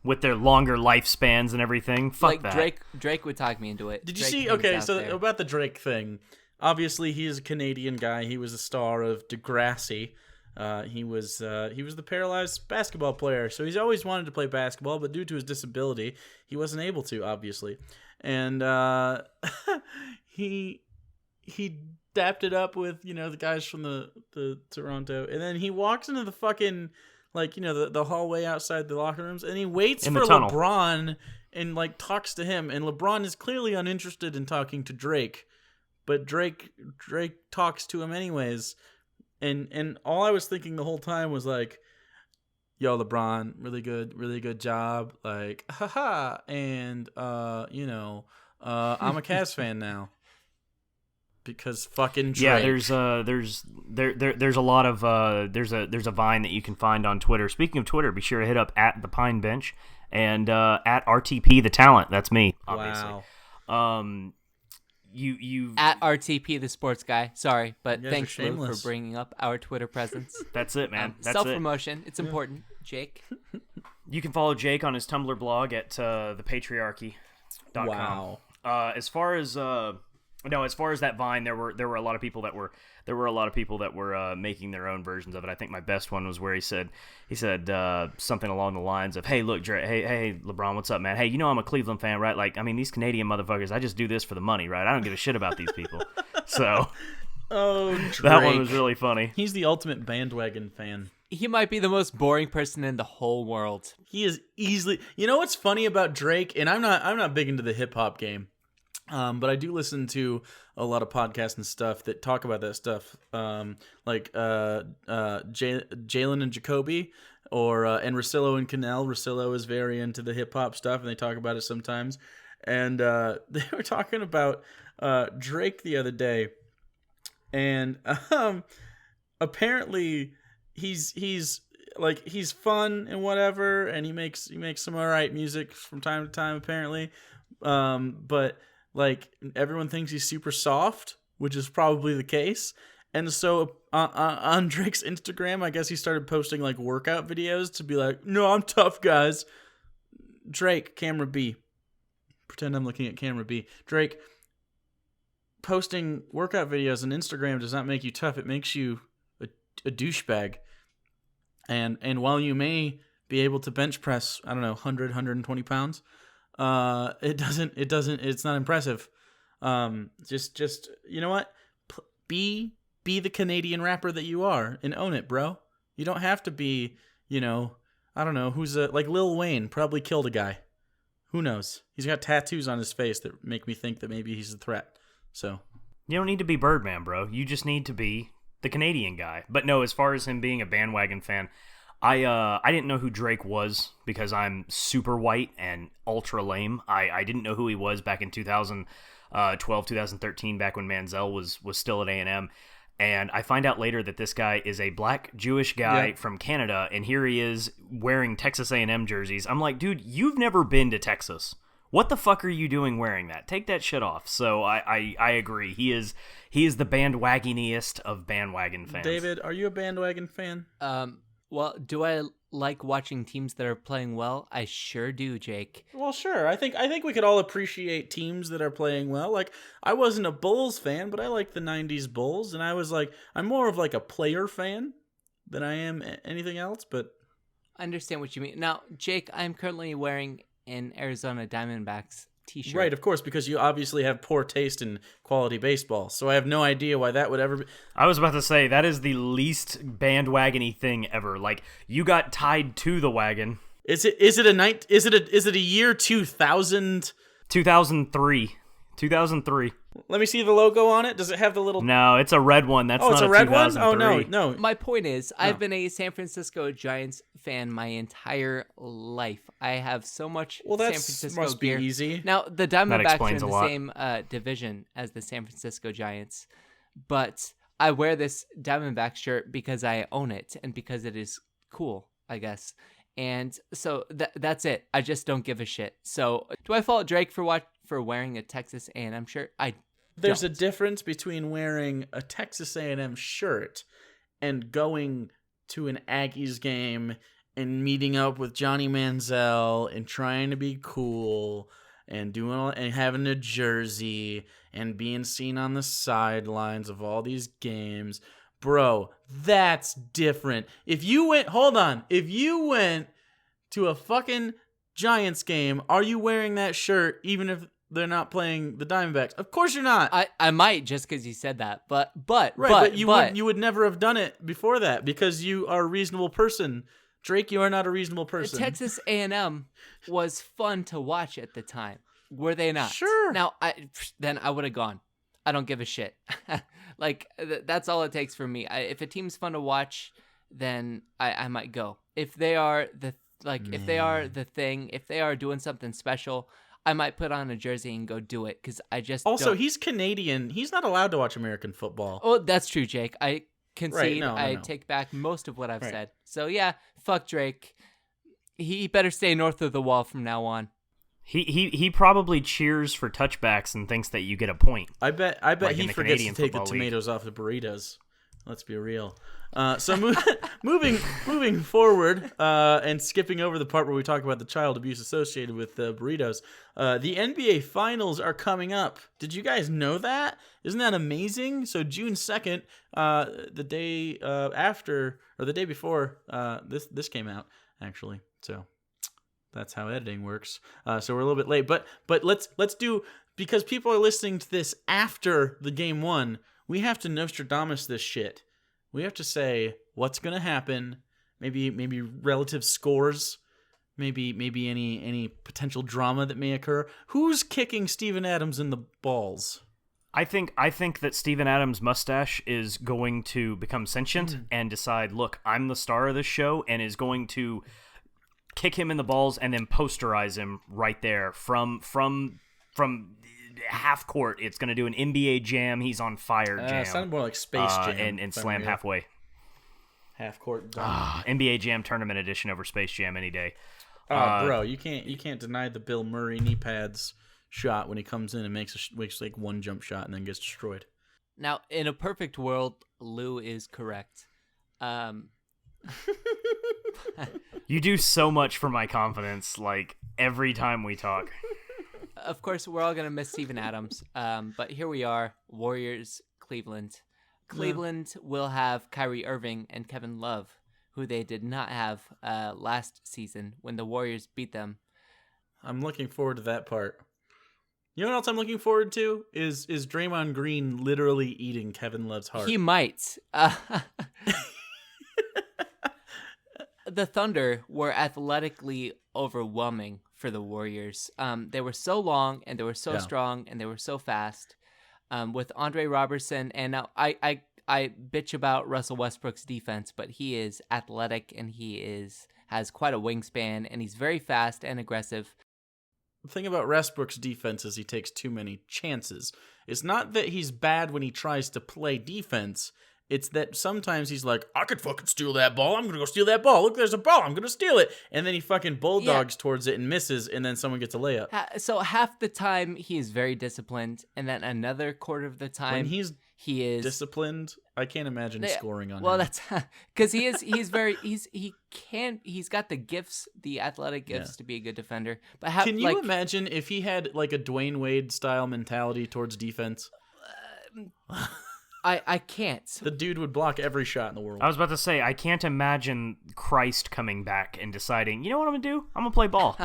S2: With their longer lifespans and everything. Fuck
S3: like
S2: that.
S3: Drake would talk me into it.
S1: Did you
S3: Drake
S1: see?
S3: hangs
S1: Okay,
S3: out
S1: so
S3: there.
S1: about the Drake thing. Obviously, he is a Canadian guy. He was a star of Degrassi. He was the paralyzed basketball player. So he's always wanted to play basketball, but due to his disability, he wasn't able to, obviously. And he dapped it up with, the guys from the Toronto, and then he walks into the fucking, like, the hallway outside the locker rooms, and he waits for LeBron and, like, talks to him, and LeBron is clearly uninterested in talking to Drake, but Drake talks to him anyways, and all I was thinking the whole time was, like, yo, LeBron, really good job, like, haha, and I'm a Cavs fan now. Because fucking Drake.
S2: Yeah, there's a lot of there's a Vine that you can find on Twitter. Speaking of Twitter, be sure to hit up at the Pine Bench and at RTP the Talent. That's me, obviously.
S1: Wow.
S2: You
S3: at RTP the Sports Guy. Sorry, but
S1: You guys
S3: thanks
S1: are
S3: Lou
S1: shameless.
S3: for bringing up our Twitter presence.
S2: That's it, man. That's
S3: Self
S2: it.
S3: promotion. It's important, Jake.
S2: You can follow Jake on his Tumblr blog at thepatriarchy.com.
S1: Wow.
S2: As far as that Vine, there were a lot of people that were making their own versions of it. I think my best one was where he said something along the lines of, "Hey, look, Dre, hey, LeBron, what's up, man? Hey, I'm a Cleveland fan, right? Like, I mean, these Canadian motherfuckers, I just do this for the money, right? I don't give a shit about these people." So,
S1: Drake.
S2: that one was really funny.
S1: He's the ultimate bandwagon fan.
S3: He might be the most boring person in the whole world.
S1: He is easily. You know what's funny about Drake? And I'm not big into the hip hop game. But I do listen to a lot of podcasts and stuff that talk about that stuff, like Jalen and Jacoby, or and Russillo and Cannell. Russillo is very into the hip hop stuff, and they talk about it sometimes. And they were talking about Drake the other day, and apparently he's fun and whatever, and he makes some alright music from time to time, apparently, but. Like, everyone thinks he's super soft, which is probably the case. And so on Drake's Instagram, I guess he started posting, like, workout videos to be like, "No, I'm tough, guys." Drake, camera B. Pretend I'm looking at camera B. Drake, posting workout videos on Instagram does not make you tough. It makes you a douchebag. And while you may be able to bench press, I don't know, 100, 120 pounds... it's not impressive. Just you know what? Be the Canadian rapper that you are and own it, bro. You don't have to be, I don't know, who's like Lil Wayne probably killed a guy. Who knows? He's got tattoos on his face that make me think that maybe he's a threat. So
S2: You don't need to be Birdman, bro. You just need to be the Canadian guy. But no, as far as him being a bandwagon fan, I didn't know who Drake was because I'm super white and ultra lame. I didn't know who he was back in 2012, 2013, back when Manziel was still at A&M. And I find out later that this guy is a black Jewish guy from Canada, and here he is wearing Texas A&M jerseys. I'm like, dude, you've never been to Texas. What the fuck are you doing wearing that? Take that shit off. So I agree. He is the bandwagoniest of bandwagon fans.
S1: David, are you a bandwagon fan?
S3: Well, do I like watching teams that are playing well? I sure do, Jake.
S1: Well, sure. I think we could all appreciate teams that are playing well. Like, I wasn't a Bulls fan, but I like the 90s Bulls, and I was like, I'm more of like a player fan than I am anything else, but
S3: I understand what you mean. Now, Jake, I'm currently wearing an Arizona Diamondbacks t-shirt.
S1: Right, of course, because you obviously have poor taste in quality baseball. So I have no idea why that would ever be.
S2: I was about to say, that is the least bandwagony thing ever. Like, you got tied to the wagon.
S1: Is it a year 2000?
S2: 2003. 2003.
S1: Let me see the logo on it. Does it have the little?
S2: No, it's a red one. That's
S1: Oh,
S2: not
S1: it's a red one?
S2: 2003.
S1: Oh, no.
S3: My point is, I've been a San Francisco Giants fan my entire life. I have so much
S1: Well,
S3: San
S1: that
S3: Francisco
S1: must be
S3: gear.
S1: easy.
S3: Now, the Diamondbacks are
S2: explains
S3: in
S2: a
S3: the
S2: lot.
S3: same division as the San Francisco Giants, but I wear this Diamondback shirt because I own it and because it is cool, I guess. And so that's it. I just don't give a shit. So, do I fault Drake for wearing a Texas A&M shirt?
S1: There's a difference between wearing a Texas A&M shirt and going to an Aggies game and meeting up with Johnny Manziel and trying to be cool and doing all, and having a jersey and being seen on the sidelines of all these games. Bro, that's different. If you went to a fucking Giants game, are you wearing that shirt even if they're not playing the Diamondbacks? Of course you're not.
S3: I might just because you said that, but
S1: you would never have done it before that because you are a reasonable person. Drake, you are not a reasonable person.
S3: Texas A&M was fun to watch at the time. Were they not?
S1: Sure.
S3: Now, then I would have gone. I don't give a shit. Like, that's all it takes for me. If a team's fun to watch, then I might go. If they are if they are the thing, if they are doing something special, I might put on a jersey and go do it because I just
S1: Also,
S3: don't.
S1: he's Canadian. He's not allowed to watch American football.
S3: Oh, that's true, Jake. I concede.
S1: Right, no.
S3: I take back most of what I've
S1: Right.
S3: said. So yeah, fuck Drake. He better stay north of the wall from now on.
S2: He probably cheers for touchbacks and thinks that you get a point.
S1: I bet
S2: Like
S1: he
S2: in the
S1: forgets
S2: Canadian
S1: to take the
S2: Football League.
S1: tomatoes off the burritos. Let's be real. So moving forward and skipping over the part where we talk about the child abuse associated with burritos. The NBA Finals are coming up. Did you guys know that? Isn't that amazing? So June 2nd, the day after or the day before this came out actually. So that's how editing works. So we're a little bit late, but let's do, because people are listening to this after the game one. We have to Nostradamus this shit. We have to say what's gonna happen. Maybe relative scores. Maybe any potential drama that may occur. Who's kicking Steven Adams in the balls?
S2: I think that Steven Adams' mustache is going to become sentient and decide, look, I'm the star of this show, and is going to kick him in the balls and then posterize him right there from half court. It's going to do an NBA jam. He's on fire jam.
S1: Sounded more like Space Jam.
S2: And slam halfway.
S1: Half court.
S2: NBA Jam Tournament Edition over Space Jam any day.
S1: Bro, you can't deny the Bill Murray knee pads shot when he comes in and makes like one jump shot and then gets destroyed.
S3: Now, in a perfect world, Lou is correct.
S2: You do so much for my confidence, like, every time we talk.
S3: Of course, we're all going to miss Steven Adams, but here we are, Warriors, Cleveland. Cleveland will have Kyrie Irving and Kevin Love, who they did not have last season when the Warriors beat them.
S1: I'm looking forward to that part. You know what else I'm looking forward to? Is Draymond Green literally eating Kevin Love's heart.
S3: He might. The Thunder were athletically overwhelming for the Warriors. They were so long, and they were so strong, and they were so fast. with Andre Robertson. And now I bitch about Russell Westbrook's defense, but he is athletic and has quite a wingspan, and he's very fast and aggressive.
S1: The thing about Westbrook's defense is he takes too many chances. It's not that he's bad when he tries to play defense. It's that sometimes he's like, I could fucking steal that ball. I'm going to go steal that ball. Look, there's a ball. I'm going to steal it. And then he fucking bulldogs towards it and misses, and then someone gets a layup.
S3: So half the time he is very disciplined, and then another quarter of the time
S1: When
S3: he is
S1: disciplined, I can't imagine scoring on him.
S3: Well, that's because he's got the gifts, the athletic gifts to be a good defender. But
S1: can you imagine if he had like a Dwayne Wade style mentality towards defense?
S3: I can't.
S1: The dude would block every shot in the world.
S2: I was about to say, I can't imagine Christ coming back and deciding, you know what I'm going to do? I'm going to play ball.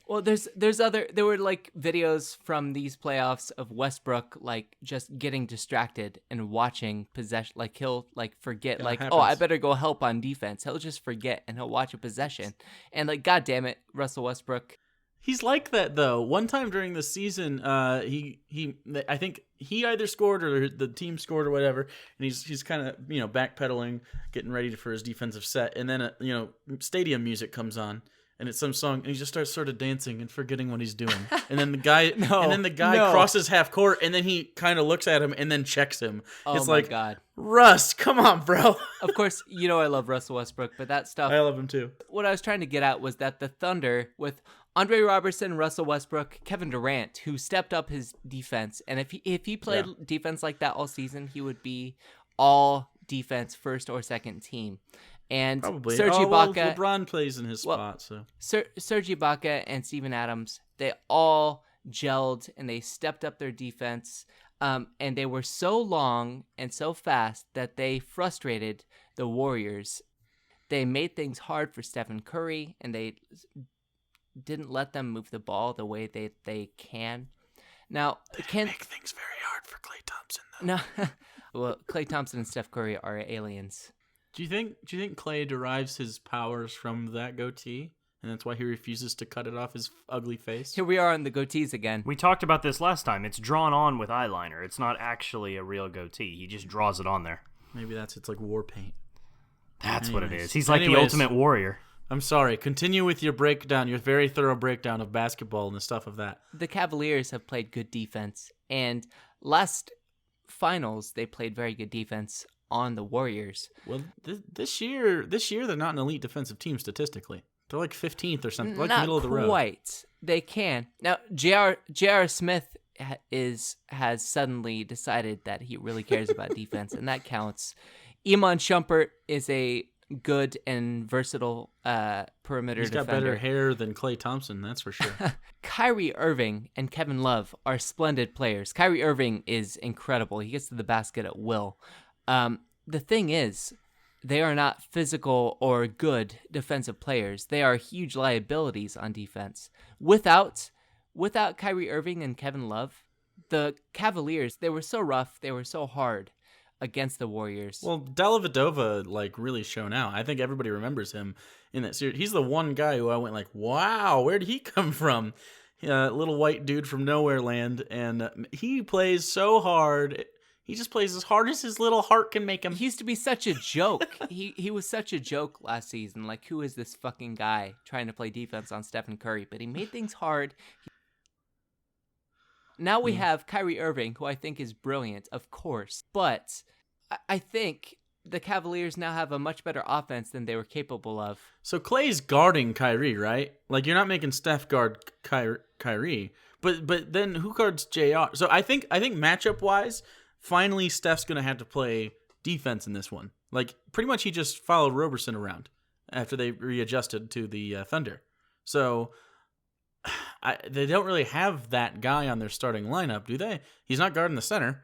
S3: Well, there were like videos from these playoffs of Westbrook like just getting distracted and watching possession. Like he'll like forget, I better go help on defense. He'll just forget and he'll watch a possession. And like, God damn it, Russell Westbrook.
S1: He's like that though. One time during the season, I think he either scored or the team scored or whatever, and he's kind of backpedaling, getting ready for his defensive set, and then stadium music comes on, and it's some song, and he just starts sort of dancing and forgetting what he's doing, and then the guy crosses half court, and then he kind of looks at him and then checks him.
S3: Oh
S1: it's
S3: my
S1: like,
S3: God,
S1: Russ, come on, bro.
S3: Of course, I love Russell Westbrook, but that stuff.
S1: I love him too.
S3: What I was trying to get at was that the Thunder with Andre Robertson, Russell Westbrook, Kevin Durant, who stepped up his defense. And if he played defense like that all season, he would be all defense, first or second team. And
S1: probably.
S3: Serge Ibaka,
S1: LeBron plays in his spot. So
S3: Serge Ibaka and Steven Adams, they all gelled and they stepped up their defense. And they were so long and so fast that they frustrated the Warriors. They made things hard for Stephen Curry, and they didn't let them move the ball the way they can. Now,
S1: they make things very hard for Klay Thompson, though.
S3: No, well, Klay Thompson and Steph Curry are aliens.
S1: Do you think Klay derives his powers from that goatee, and that's why he refuses to cut it off his ugly face?
S3: Here we are on the goatees again.
S2: We talked about this last time. It's drawn on with eyeliner. It's not actually a real goatee. He just draws it on there.
S1: Maybe it's like war paint.
S2: That's what it is. He's like the ultimate warrior.
S1: I'm sorry. Continue with your breakdown, your very thorough breakdown of basketball and the stuff of that.
S3: The Cavaliers have played good defense, and last finals they played very good defense on the Warriors.
S1: Well, this year they're not an elite defensive team statistically. They're like 15th or something, like middle of the road.
S3: Not quite. They can. Now, J.R. Smith has suddenly decided that he really cares about defense, and that counts. Iman Shumpert is a good and versatile perimeter defender.
S1: He's got better hair than Klay Thompson, that's for sure.
S3: Kyrie Irving and Kevin Love are splendid players. Kyrie Irving is incredible. He gets to the basket at will. The thing is, they are not physical or good defensive players. They are huge liabilities on defense. Without Kyrie Irving and Kevin Love, the Cavaliers, they were so rough, they were so hard against the Warriors.
S1: Well, Dellavedova really shone out. I think everybody remembers him in that series. He's the one guy who I went like, wow, where did he come from? Little white dude from nowhere land, and he plays so hard. He just plays as hard as his little heart can make him.
S3: He used to be such a joke. he was such a joke last season. Like, who is this fucking guy trying to play defense on Stephen Curry? But he made things hard. Now we have Kyrie Irving, who I think is brilliant, of course. But I think the Cavaliers now have a much better offense than they were capable of.
S1: So Klay's guarding Kyrie, right? Like, you're not making Steph guard Kyrie. But then who guards JR? So I think matchup-wise, finally Steph's going to have to play defense in this one. Like, pretty much he just followed Roberson around after they readjusted to the Thunder. So they don't really have that guy on their starting lineup, do they? He's not guarding the center.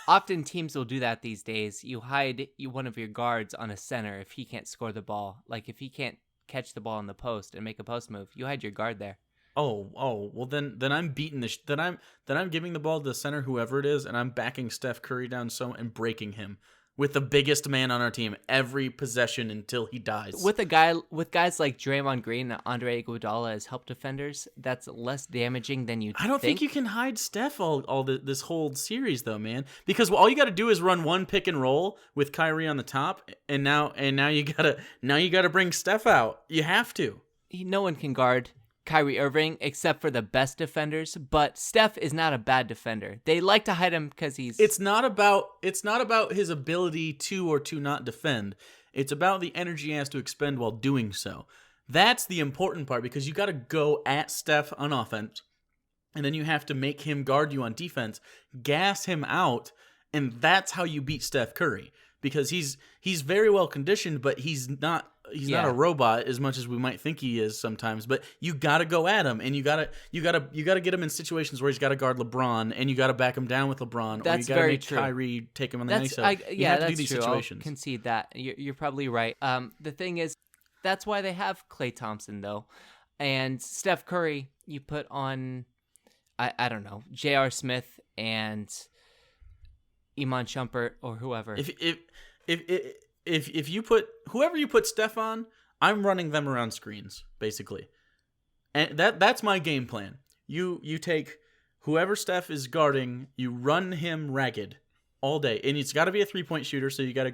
S3: Often teams will do that these days. You hide one of your guards on a center if he can't score the ball. Like, if he can't catch the ball in the post and make a post move, you hide your guard there.
S1: Oh, well then I'm beating then I'm giving the ball to the center, whoever it is, and I'm backing Steph Curry down and breaking him. with the biggest man on our team every possession until he dies.
S3: With guys like Draymond Green and Andre Iguodala as help defenders, that's less damaging than you.
S1: I don't think you can hide Steph this whole series though, man. Because all you got to do is run one pick and roll with Kyrie on the top, and now you gotta bring Steph out. You have to.
S3: No one can guard Kyrie Irving except for the best defenders, but Steph is not a bad defender. They like to hide him because he's.
S1: It's not about his ability to or to not defend. It's about the energy he has to expend while doing so. That's the important part, because you got to go at Steph on offense, and then you have to make him guard you on defense, gas him out, and that's how you beat Steph Curry. Because he's very well conditioned, but he's not a robot as much as we might think he is sometimes. But you got to go at him, and you got to get him in situations where he's got to guard LeBron, and you got to back him down with LeBron.
S3: That's
S1: or you got to
S3: very
S1: make
S3: true.
S1: Kyrie take him on the nice side.
S3: You have to
S1: do
S3: that's
S1: these
S3: true.
S1: situations.
S3: I'll concede that. You're probably right. The thing is, that's why they have Klay Thompson though, and Steph Curry. You put on, I don't know, J.R. Smith and Iman Shumpert or whoever.
S1: If you put whoever you put Steph on, I'm running them around screens basically, and that's my game plan. You take whoever Steph is guarding, you run him ragged all day, and it's got to be a 3-point shooter. So you got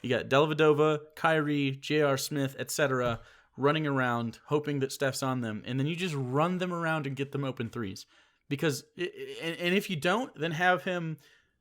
S1: Dellavedova, Kyrie, J.R. Smith, etc. running around, hoping that Steph's on them, and then you just run them around and get them open threes. Because and if you don't, then have him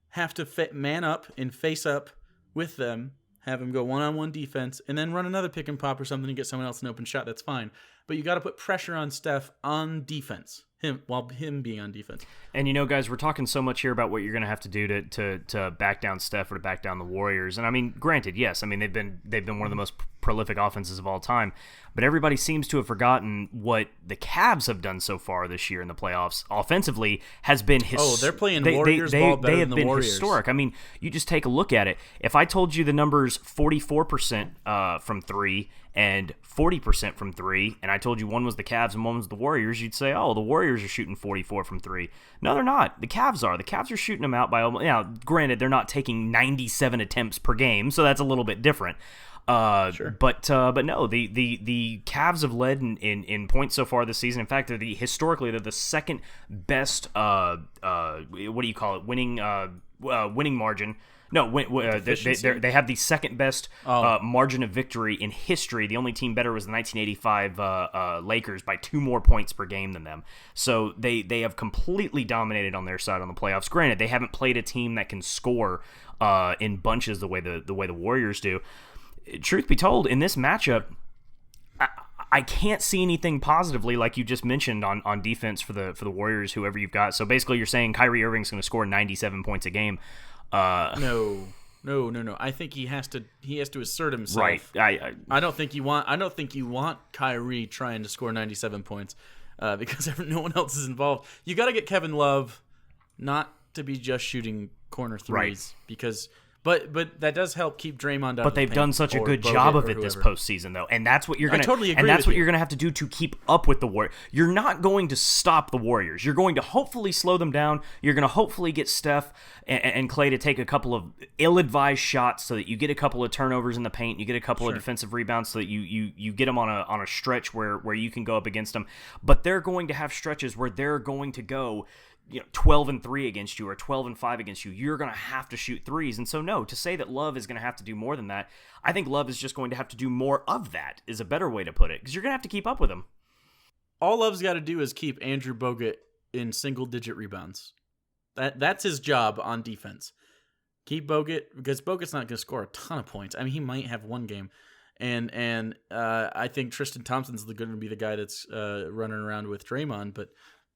S1: have to man up and face up with them, have him go one-on-one defense, and then run another pick and pop or something and get someone else an open shot. That's fine. But you got to put pressure on Steph on defense, him being on defense.
S2: And guys, we're talking so much here about what you're going to have to do to back down Steph or to back down the Warriors. And I mean, granted, yes, I mean they've been one of the most prolific offenses of all time. But everybody seems to have forgotten what the Cavs have done so far this year in the playoffs. Offensively, has been
S1: they're playing Warriors ball better than the Warriors. They have been
S2: historic. I mean, you just take a look at it. If I told you the numbers 44% from three and 40% from three, and I told you one was the Cavs and one was the Warriors, you'd say, oh, the Warriors are shooting 44 from three. No, they're not. The Cavs are. The Cavs are shooting them out by almost. Now, granted, they're not taking 97 attempts per game, so that's a little bit different.
S1: Sure.
S2: But no, the Cavs have led in points so far this season. In fact, they're the second best what do you call it, winning margin. No, they have the second best margin of victory in history. The only team better was the 1985 Lakers by 2 more points per game than them. So they have completely dominated on their side on the playoffs. Granted, they haven't played a team that can score in bunches the way the Warriors do. Truth be told, in this matchup, I can't see anything positively, like you just mentioned, on defense for the Warriors, whoever you've got. So basically, you're saying Kyrie Irving's going to score 97 points a game.
S1: No. I think he has to assert himself.
S2: Right.
S1: I don't think you want Kyrie trying to score 97 points because no one else is involved. You got to get Kevin Love not to be just shooting corner threes,
S2: right.
S1: Because. But that does help keep Draymond out.
S2: But they've done such a good job of it this postseason, though, and that's what you're going to.
S1: Totally agree.
S2: And that's what you're going to have to do to keep up with the Warriors. You're not going to stop the Warriors. You're going to hopefully slow them down. You're going to hopefully get Steph and Klay to take a couple of ill-advised shots, so that you get a couple of turnovers in the paint. You get a couple of defensive rebounds, so that you get them on a stretch where you can go up against them. But they're going to have stretches where they're going to go 12-3 against you or 12-5 against you. You're going to have to shoot threes. And so, no, to say that Love is going to have to do more than that, I think Love is just going to have to do more of that, is a better way to put it, because you're going to have to keep up with him.
S1: All Love's got to do is keep Andrew Bogut in single-digit rebounds. That's his job on defense. Keep Bogut, because Bogut's not going to score a ton of points. I mean, he might have one game. And I think Tristan Thompson's going to be the guy that's running around with Draymond, but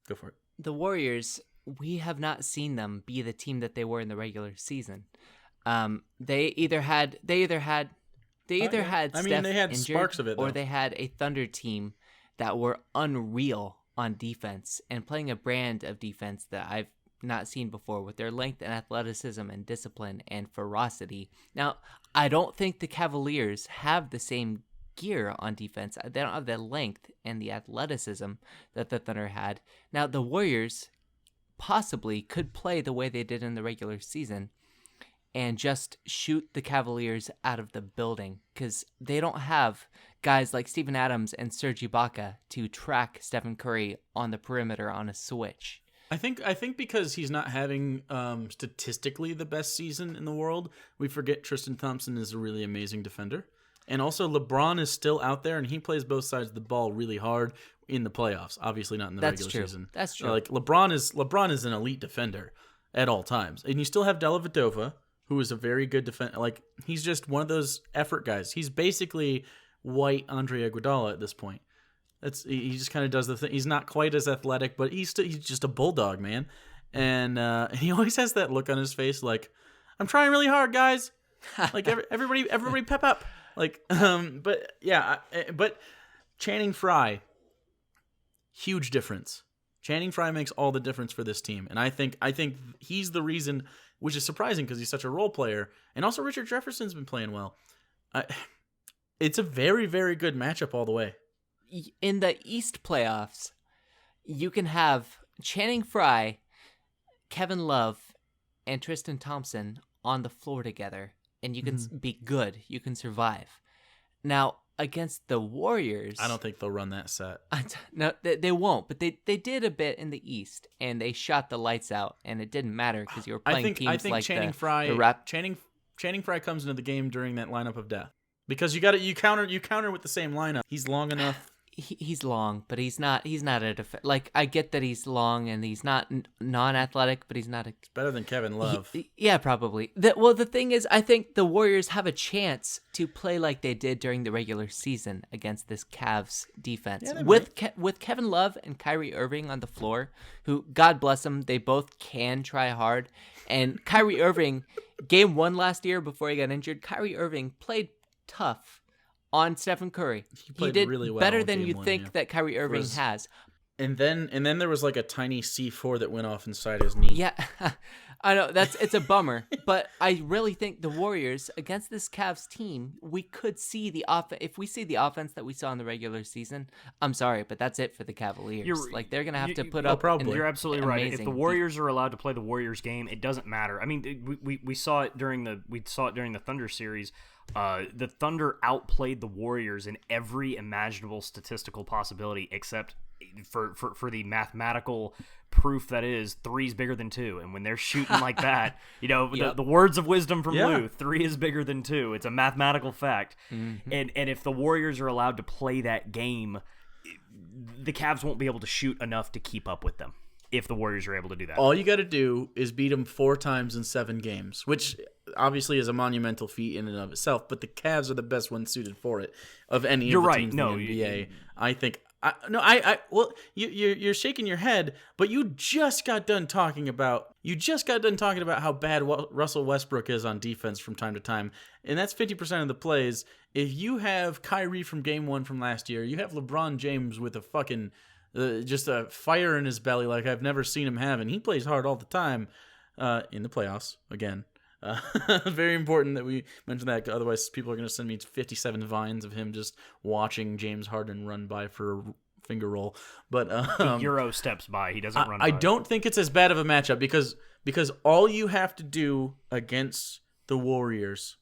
S1: go for it.
S3: The Warriors, we have not seen them be the team that they were in the regular season. They either had Steph
S1: they had
S3: injured,
S1: sparks of it, though.
S3: or they had a Thunder team that were unreal on defense and playing a brand of defense that I've not seen before, with their length and athleticism and discipline and ferocity. Now, I don't think the Cavaliers have the same gear on defense. They don't have the length and the athleticism that the Thunder had. Now, the Warriors possibly could play the way they did in the regular season, and just shoot the Cavaliers out of the building, because they don't have guys like Steven Adams and Serge Ibaka to track Stephen Curry on the perimeter on a switch.
S1: I think because he's not having statistically the best season in the world, we forget Tristan Thompson is a really amazing defender. And also LeBron is still out there, and he plays both sides of the ball really hard in the playoffs. Obviously not in the regular season.
S3: That's true.
S1: Like LeBron is an elite defender at all times. And you still have Dellavedova, who is a very good defender. Like, he's just one of those effort guys. He's basically white Andre Iguodala at this point. He just kind of does the thing. He's not quite as athletic, but he's just a bulldog, man. And he always has that look on his face, like, I'm trying really hard, guys. Like, everybody pep up. Like, but yeah, but Channing Frye, huge difference. Channing Frye makes all the difference for this team, and I think he's the reason, which is surprising because he's such a role player, and also Richard Jefferson's been playing well. It's a very, very good matchup all the way.
S3: In the East playoffs, you can have Channing Frye, Kevin Love, and Tristan Thompson on the floor together, and you can be good. You can survive. Now, against the Warriors,
S1: I don't think they'll run that set.
S3: No, they won't. But they did a bit in the East, and they shot the lights out, and it didn't matter because you were playing teams like
S1: Channing
S3: Frye.
S1: Channing Frye comes into the game during that lineup of death because you counter with the same lineup. He's long enough.
S3: He's long, but he's not a like, I get that he's long and he's not non-athletic, but he's not
S1: It's better than Kevin Love.
S3: Yeah, probably. The thing is, I think the Warriors have a chance to play like they did during the regular season against this Cavs defense.
S1: Yeah,
S3: with Kevin Love and Kyrie Irving on the floor, who, God bless them, they both can try hard. And Kyrie Irving, game 1 last year before he got injured, Kyrie Irving played tough on Stephen Curry. He did
S1: really well
S3: better
S1: in
S3: than
S1: game
S3: you
S1: one,
S3: think
S1: yeah.
S3: that Kyrie Irving has.
S1: And then there was like a tiny C4 that went off inside his knee.
S3: Yeah, I know it's a bummer, but I really think the Warriors against this Cavs team, we could see the if we see the offense that we saw in the regular season. I'm sorry, but that's it for the Cavaliers. They're gonna have to put up.
S1: Probably.
S2: You're absolutely right. If the Warriors are allowed to play the Warriors game, it doesn't matter. I mean, we saw it during the Thunder series. The Thunder outplayed the Warriors in every imaginable statistical possibility except for the mathematical proof that is 3's bigger than 2. And when they're shooting like that, the words of wisdom from Lou, 3 is bigger than 2. It's a mathematical fact. Mm-hmm. And if the Warriors are allowed to play that game, the Cavs won't be able to shoot enough to keep up with them. If the Warriors are able to do that.
S1: All you got to do is beat them 4 times in 7 games, which obviously is a monumental feat in and of itself, but the Cavs are the best ones suited for it of any of the teams in the NBA. I think. Well, you're shaking your head, but you just got done talking about how bad Russell Westbrook is on defense from time to time, and that's 50% of the plays. If you have Kyrie from Game 1 from last year, you have LeBron James with a fucking just a fire in his belly like I've never seen him have, and he plays hard all the time in the playoffs again. Very important that we mention that, otherwise people are going to send me 57 vines of him just watching James Harden run by for a finger roll. But
S2: the Euro steps by, he doesn't run by.
S1: I don't think it's as bad of a matchup because all you have to do against the Warriors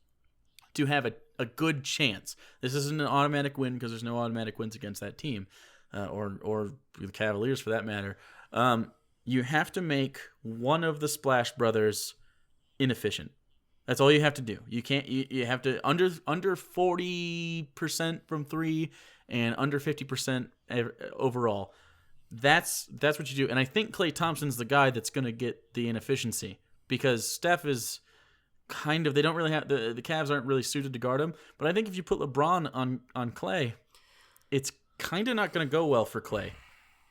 S1: to have a good chance. This isn't an automatic win because there's no automatic wins against that team. Or the Cavaliers for that matter. You have to make one of the Splash Brothers inefficient. That's all you have to do. You can't. You have to under 40% from 3 and under 50% overall. That's what you do. And I think Klay Thompson's the guy that's going to get the inefficiency because Steph is kind of. They don't really have the Cavs aren't really suited to guard him. But I think if you put LeBron on Klay, it's kind of not going to go well for Klay.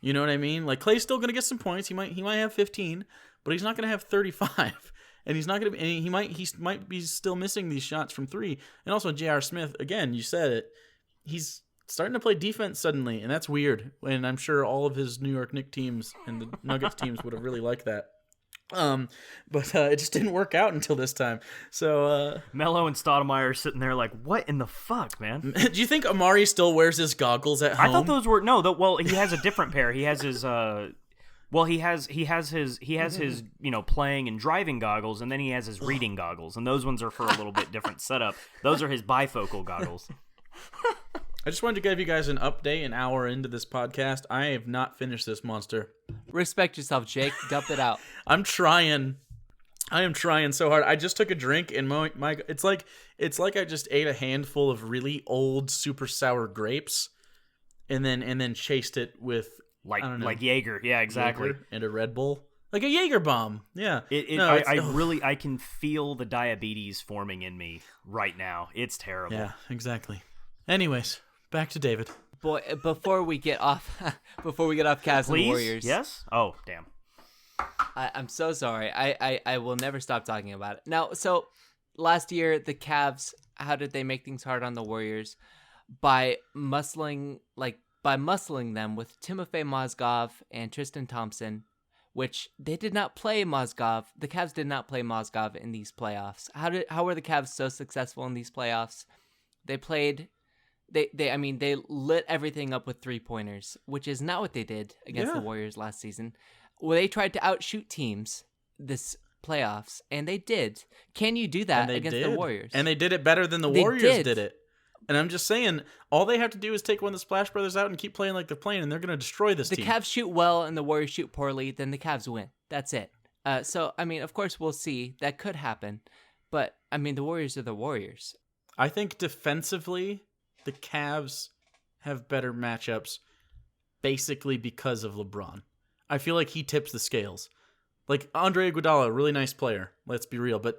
S1: You know what I mean? Like, Klay's still going to get some points. He might have 15, but he's not going to have 35. And he's not going to be, and he might be still missing these shots from 3. And also J.R. Smith, again, you said it, he's starting to play defense suddenly, and that's weird. And I'm sure all of his New York Knicks teams and the Nuggets teams would have really liked that. But it just didn't work out until this time. So
S2: Melo and Stoudemire are sitting there like, what in the fuck, man?
S1: Do you think Amari still wears his goggles at home?
S2: I thought those were well, he has a different pair. He has his Well, he has his playing and driving goggles, and then he has his reading goggles, and those ones are for a little bit different setup. Those are his bifocal goggles.
S1: I just wanted to give you guys an update an hour into this podcast. I have not finished this monster.
S3: Respect yourself, Jake. Dump it out.
S1: I'm trying. I am trying so hard. I just took a drink and my it's like I just ate a handful of really old super sour grapes and then chased it with
S2: like Jaeger. Yeah, exactly.
S1: Jaeger and a Red Bull. Like a Jaeger bomb. Yeah.
S2: I can feel the diabetes forming in me right now. It's terrible.
S1: Yeah, exactly. Anyways, back to David.
S3: Boy, before we get off Cavs and Warriors.
S2: Yes? Oh, damn.
S3: I'm so sorry. I will never stop talking about it. Now, so last year the Cavs, how did they make things hard on the Warriors? By muscling them with Timofey Mozgov and Tristan Thompson, which they did not play Mozgov. The Cavs did not play Mozgov in these playoffs. How were the Cavs so successful in these playoffs? They lit everything up with 3-pointers, which is not what they did against the Warriors last season. Well, they tried to outshoot teams this playoffs, and they did. Can you do that against the Warriors?
S1: And they did it better than the Warriors did it. And I'm just saying, all they have to do is take one of the Splash Brothers out and keep playing like they're playing, and they're going to destroy this team.
S3: The Cavs shoot well and the Warriors shoot poorly, then the Cavs win. That's it. So, I mean, of course, we'll see. That could happen. But, I mean, the Warriors are the Warriors.
S1: I think defensively, the Cavs have better matchups basically because of LeBron. I feel like he tips the scales. Like Andre Iguodala, really nice player. Let's be real. But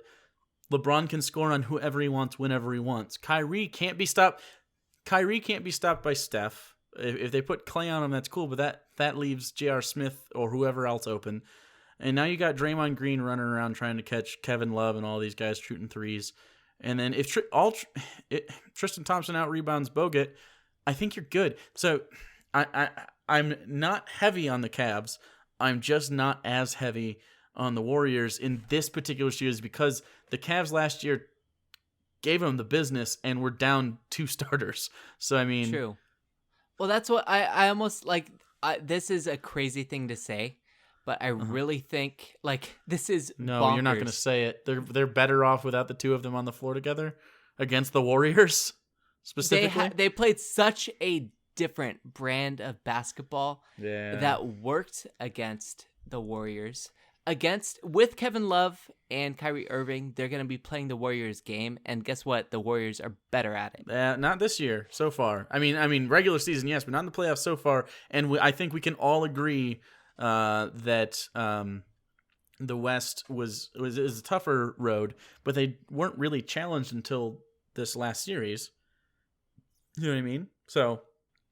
S1: LeBron can score on whoever he wants, whenever he wants. Kyrie can't be stopped. Kyrie can't be stopped by Steph. If they put Clay on him, that's cool. But that leaves J.R. Smith or whoever else open. And now you got Draymond Green running around trying to catch Kevin Love and all these guys shooting threes. And then if Tristan Thompson out rebounds Bogut, I think you're good. So I'm not heavy on the Cavs. I'm just not as heavy on the Warriors in this particular series because the Cavs last year gave them the business and were down 2 starters. So, I mean...
S3: True. Well, that's what I almost like... this is a crazy thing to say, but I really think, like, this is bonkers.
S1: You're not going to say it. They're better off without the 2 of them on the floor together against the Warriors, specifically.
S3: They played such a different brand of basketball that worked against the Warriors. With Kevin Love and Kyrie Irving, they're going to be playing the Warriors game, and guess what? The Warriors are better at it.
S1: Not this year so far. I mean, regular season, yes, but not in the playoffs so far. And I think we can all agree that the West was a tougher road, but they weren't really challenged until this last series. You know what I mean? So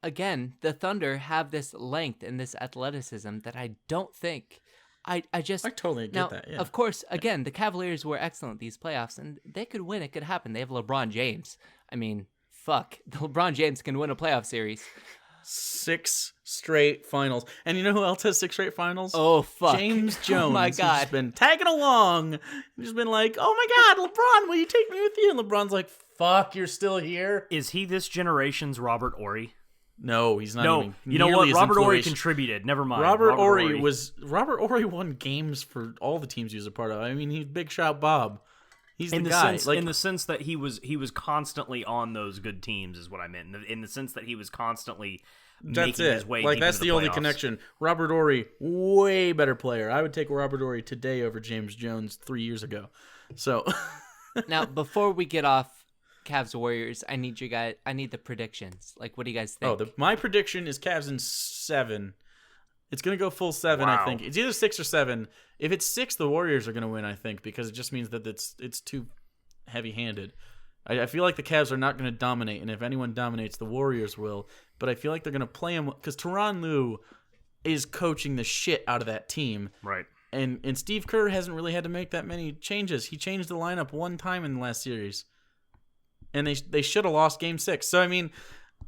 S3: again, the Thunder have this length and this athleticism that I don't think. I
S1: totally get that. Yeah.
S3: Of course, again, the Cavaliers were excellent these playoffs, and they could win. It could happen. They have LeBron James. I mean, fuck, LeBron James can win a playoff series.
S1: 6 straight finals, and you know who else has 6 straight finals?
S3: Oh fuck,
S1: James Jones.
S3: Oh my god,
S1: he's been tagging along. He's been like, "Oh my god, LeBron, will you take me with you?" And LeBron's like, "Fuck, you're still here."
S2: Is he this generation's Robert Ory?
S1: No, he's not.
S2: No, you know what? Robert Ory contributed. Never mind.
S1: Robert Ory won games for all the teams he was a part of. I mean, he's Big Shot Bob. He's the guy.
S2: In the sense that he was constantly on those good teams, is what I meant. In the sense that he was constantly making his way.
S1: Like that's
S2: the
S1: only connection. Robert Ory, way better player. I would take Robert Ory today over James Jones 3 years ago. So
S3: now, before we get off Cavs Warriors, I need the predictions. Like, what do you guys think?
S1: My prediction is Cavs in 7. It's gonna go full 7.
S2: Wow.
S1: I think it's either 6 or 7. If it's 6, the Warriors are gonna win. I think because it just means that it's too heavy-handed. I feel like the Cavs are not gonna dominate, and if anyone dominates, the Warriors will. But I feel like they're gonna play them because Tyronn Lue is coaching the shit out of that team.
S2: Right.
S1: And Steve Kerr hasn't really had to make that many changes. He changed the lineup one time in the last series. And they should have lost Game 6. So, I mean,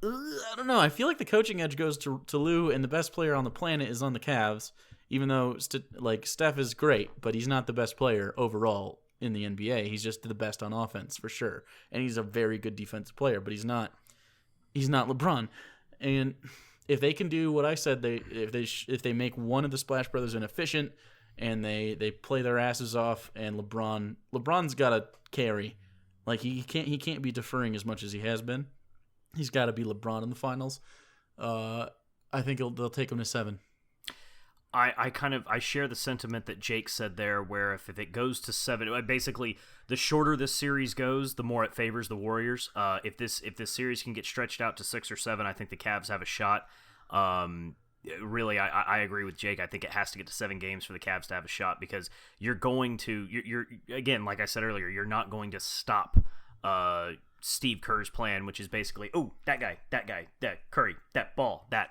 S1: I don't know. I feel like the coaching edge goes to Lue, and the best player on the planet is on the Cavs, even though, Steph is great, but he's not the best player overall in the NBA. He's just the best on offense, for sure. And he's a very good defensive player, but he's not LeBron. And if they can do what I said, if they make one of the Splash Brothers inefficient and they play their asses off, and LeBron's got to carry. Like he can't be deferring as much as he has been. He's got to be LeBron in the finals. I think they'll take him to 7.
S2: I share the sentiment that Jake said there, where if it goes to 7, basically the shorter this series goes, the more it favors the Warriors. If this series can get stretched out to 6 or 7, I think the Cavs have a shot. Really, I agree with Jake. I think it has to get to 7 games for the Cavs to have a shot, because you're again, like I said earlier, you're not going to stop Steve Kerr's plan, which is basically, that guy, that Curry, that ball, that.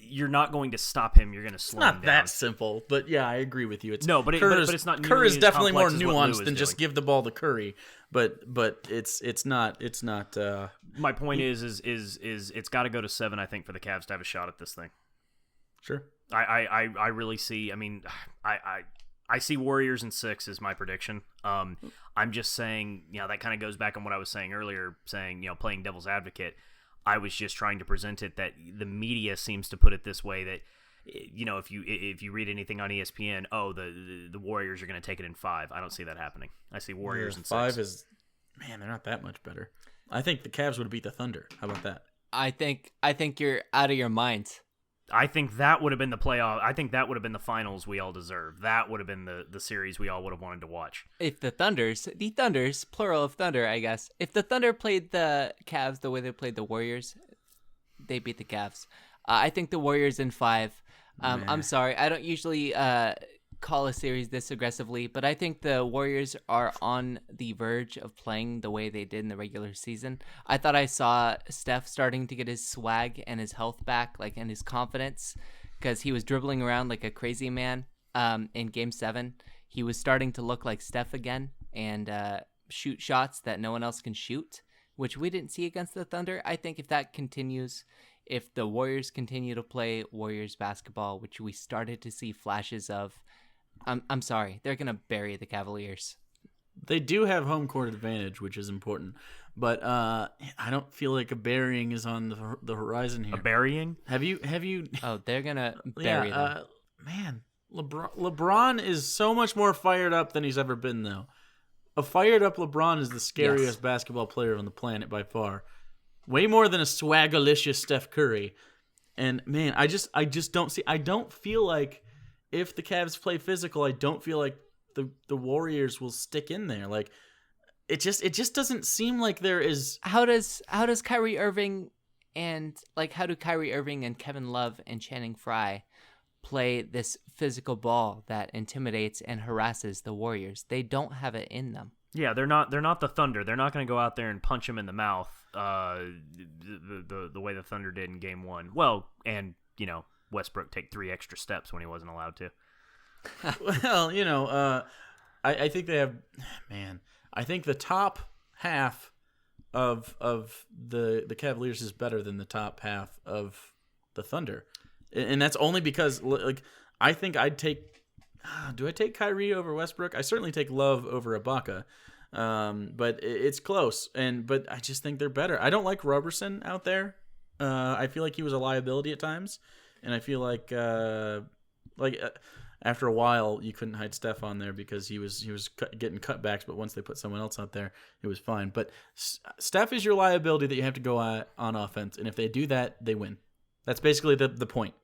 S2: You're not going to stop him. You're going to slow him down.
S1: It's not that simple, but yeah, I agree with you.
S2: But it's not.
S1: Kerr is definitely more nuanced than
S2: doing.
S1: just give the ball to Curry. But it's not.
S2: My point is it's got to go to 7. I think, for the Cavs to have a shot at this thing.
S1: Sure.
S2: I really see. I mean, I see Warriors in 6 is my prediction. I'm just saying, that kind of goes back on what I was saying earlier, saying, playing devil's advocate. I was just trying to present it that the media seems to put it this way, that if you read anything on ESPN, the Warriors are going to take it in 5. I don't see that happening. I see Warriors in 6.
S1: 5 is, man, they're not that much better. I think the Cavs would beat the Thunder. How about that?
S3: I think you're out of your mind.
S2: I think that would have been the playoff. I think that would have been the finals we all deserve. That would have been the series we all would have wanted to watch.
S3: If the Thunders, plural of Thunder, I guess. If the Thunder played the Cavs the way they played the Warriors, they beat the Cavs. I think the Warriors in 5. I'm sorry, I don't usually call a series this aggressively, but I think the Warriors are on the verge of playing the way they did in the regular season. I thought I saw Steph starting to get his swag and his health back, and his confidence, because he was dribbling around like a crazy man in Game 7. He was starting to look like Steph again and shoot shots that no one else can shoot, which we didn't see against the Thunder. I think if that continues, if the Warriors continue to play Warriors basketball, which we started to see flashes of, I'm sorry, they're going to bury the Cavaliers.
S1: They do have home court advantage, which is important, but I don't feel like a burying is on the horizon here.
S2: A burying?
S1: Have you?
S3: Oh, they're going to bury them.
S1: Man, LeBron is so much more fired up than he's ever been, though. A fired up LeBron is the scariest basketball player on the planet by far. Way more than a swagalicious Steph Curry. And man, I just don't see. I don't feel like if the Cavs play physical, I don't feel like the Warriors will stick in there. Like it just doesn't seem like there is.
S3: How does Kyrie Irving and how do Kyrie Irving and Kevin Love and Channing Frye play this physical ball that intimidates and harasses the Warriors? They don't have it in them.
S2: Yeah, they're not the Thunder. They're not going to go out there and punch him in the mouth the way the Thunder did in Game 1. Well, and Westbrook take 3 extra steps when he wasn't allowed to.
S1: Well, I think they have. Man, I think the top half of the Cavaliers is better than the top half of the Thunder, and that's only because I think I'd take. Do I take Kyrie over Westbrook? I certainly take Love over Ibaka, but it's close. But I just think they're better. I don't like Roberson out there. I feel like he was a liability at times, and I feel like after a while you couldn't hide Steph on there because he was getting cutbacks. But once they put someone else out there, it was fine. But Steph is your liability that you have to go at on offense, and if they do that, they win. That's basically the point.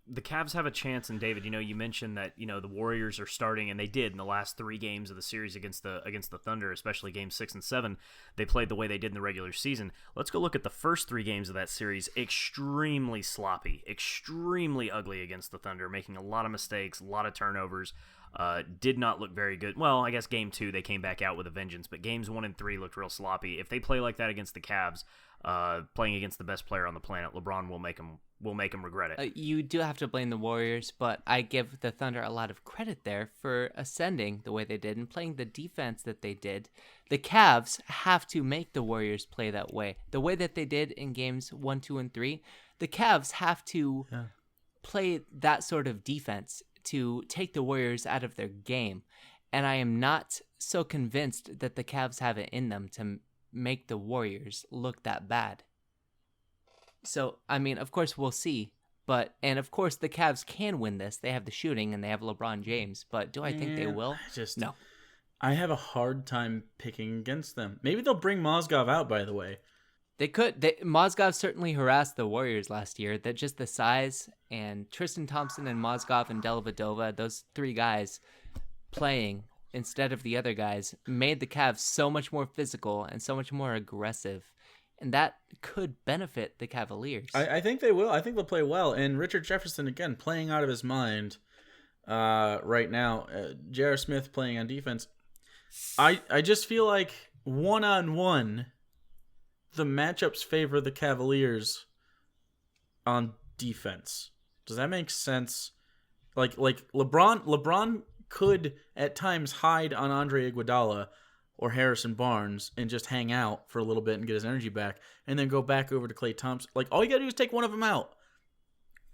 S2: The Cavs have a chance, and David, you mentioned that the Warriors are starting, and they did in the last 3 games of the series against the Thunder, especially Games 6 and 7. They played the way they did in the regular season. Let's go look at the first 3 games of that series. Extremely sloppy, extremely ugly against the Thunder, making a lot of mistakes, a lot of turnovers. Did not look very good. Well, I guess Game 2 they came back out with a vengeance, but Games 1 and 3 looked real sloppy. If they play like that against the Cavs, playing against the best player on the planet, LeBron will make them regret it.
S3: You do have to blame the Warriors, but I give the Thunder a lot of credit there for ascending the way they did and playing the defense that they did. The Cavs have to make the Warriors play that way. The way that they did in Games 1, 2, and 3, the Cavs have to play that sort of defense to take the Warriors out of their game. And I am not so convinced that the Cavs have it in them to make the Warriors look that bad. So, I mean, of course, we'll see. And of course, the Cavs can win this. They have the shooting and they have LeBron James. But do I think they will? No.
S1: I have a hard time picking against them. Maybe they'll bring Mozgov out, by the way.
S3: They could. Mozgov certainly harassed the Warriors last year. That just the size and Tristan Thompson and Mozgov and Dellavedova, those three guys playing instead of the other guys, made the Cavs so much more physical and so much more aggressive. And that could benefit the Cavaliers.
S1: I think they will. I think they'll play well. And Richard Jefferson, again, playing out of his mind right now. J.R. Smith playing on defense. I just feel like one-on-one, the matchups favor the Cavaliers on defense. Does that make sense? Like LeBron could at times hide on Andre Iguodala or Harrison Barnes and just hang out for a little bit and get his energy back, and then go back over to Klay Thompson. Like, all you gotta do is take one of them out.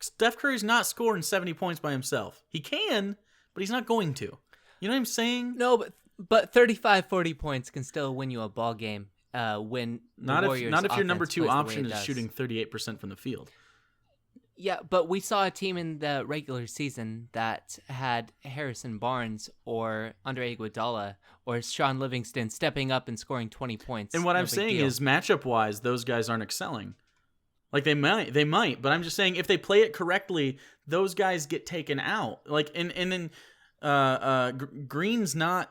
S1: Steph Curry's not scoring 70 points by himself. He can, but he's not going to. You know what I'm saying?
S3: No, but 35, 40 points can still win you a ball game. When
S1: not if your number two option is
S3: does.
S1: shooting 38% from the field.
S3: Yeah, but we saw a team in the regular season that had Harrison Barnes or Andre Iguodala or Sean Livingston stepping up and scoring 20 points.
S1: And what I'm saying is, matchup-wise, those guys aren't excelling. Like, they might, but I'm just saying if they play it correctly, those guys get taken out. Like, and then Green's not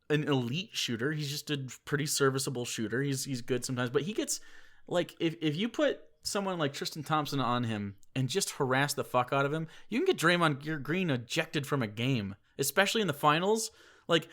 S1: an elite shooter. He's just a pretty serviceable shooter. He's good sometimes, but he gets, like, if you put someone like Tristan Thompson on him and just harass the fuck out of him, you can get Draymond Green ejected from a game, especially in the finals. Like,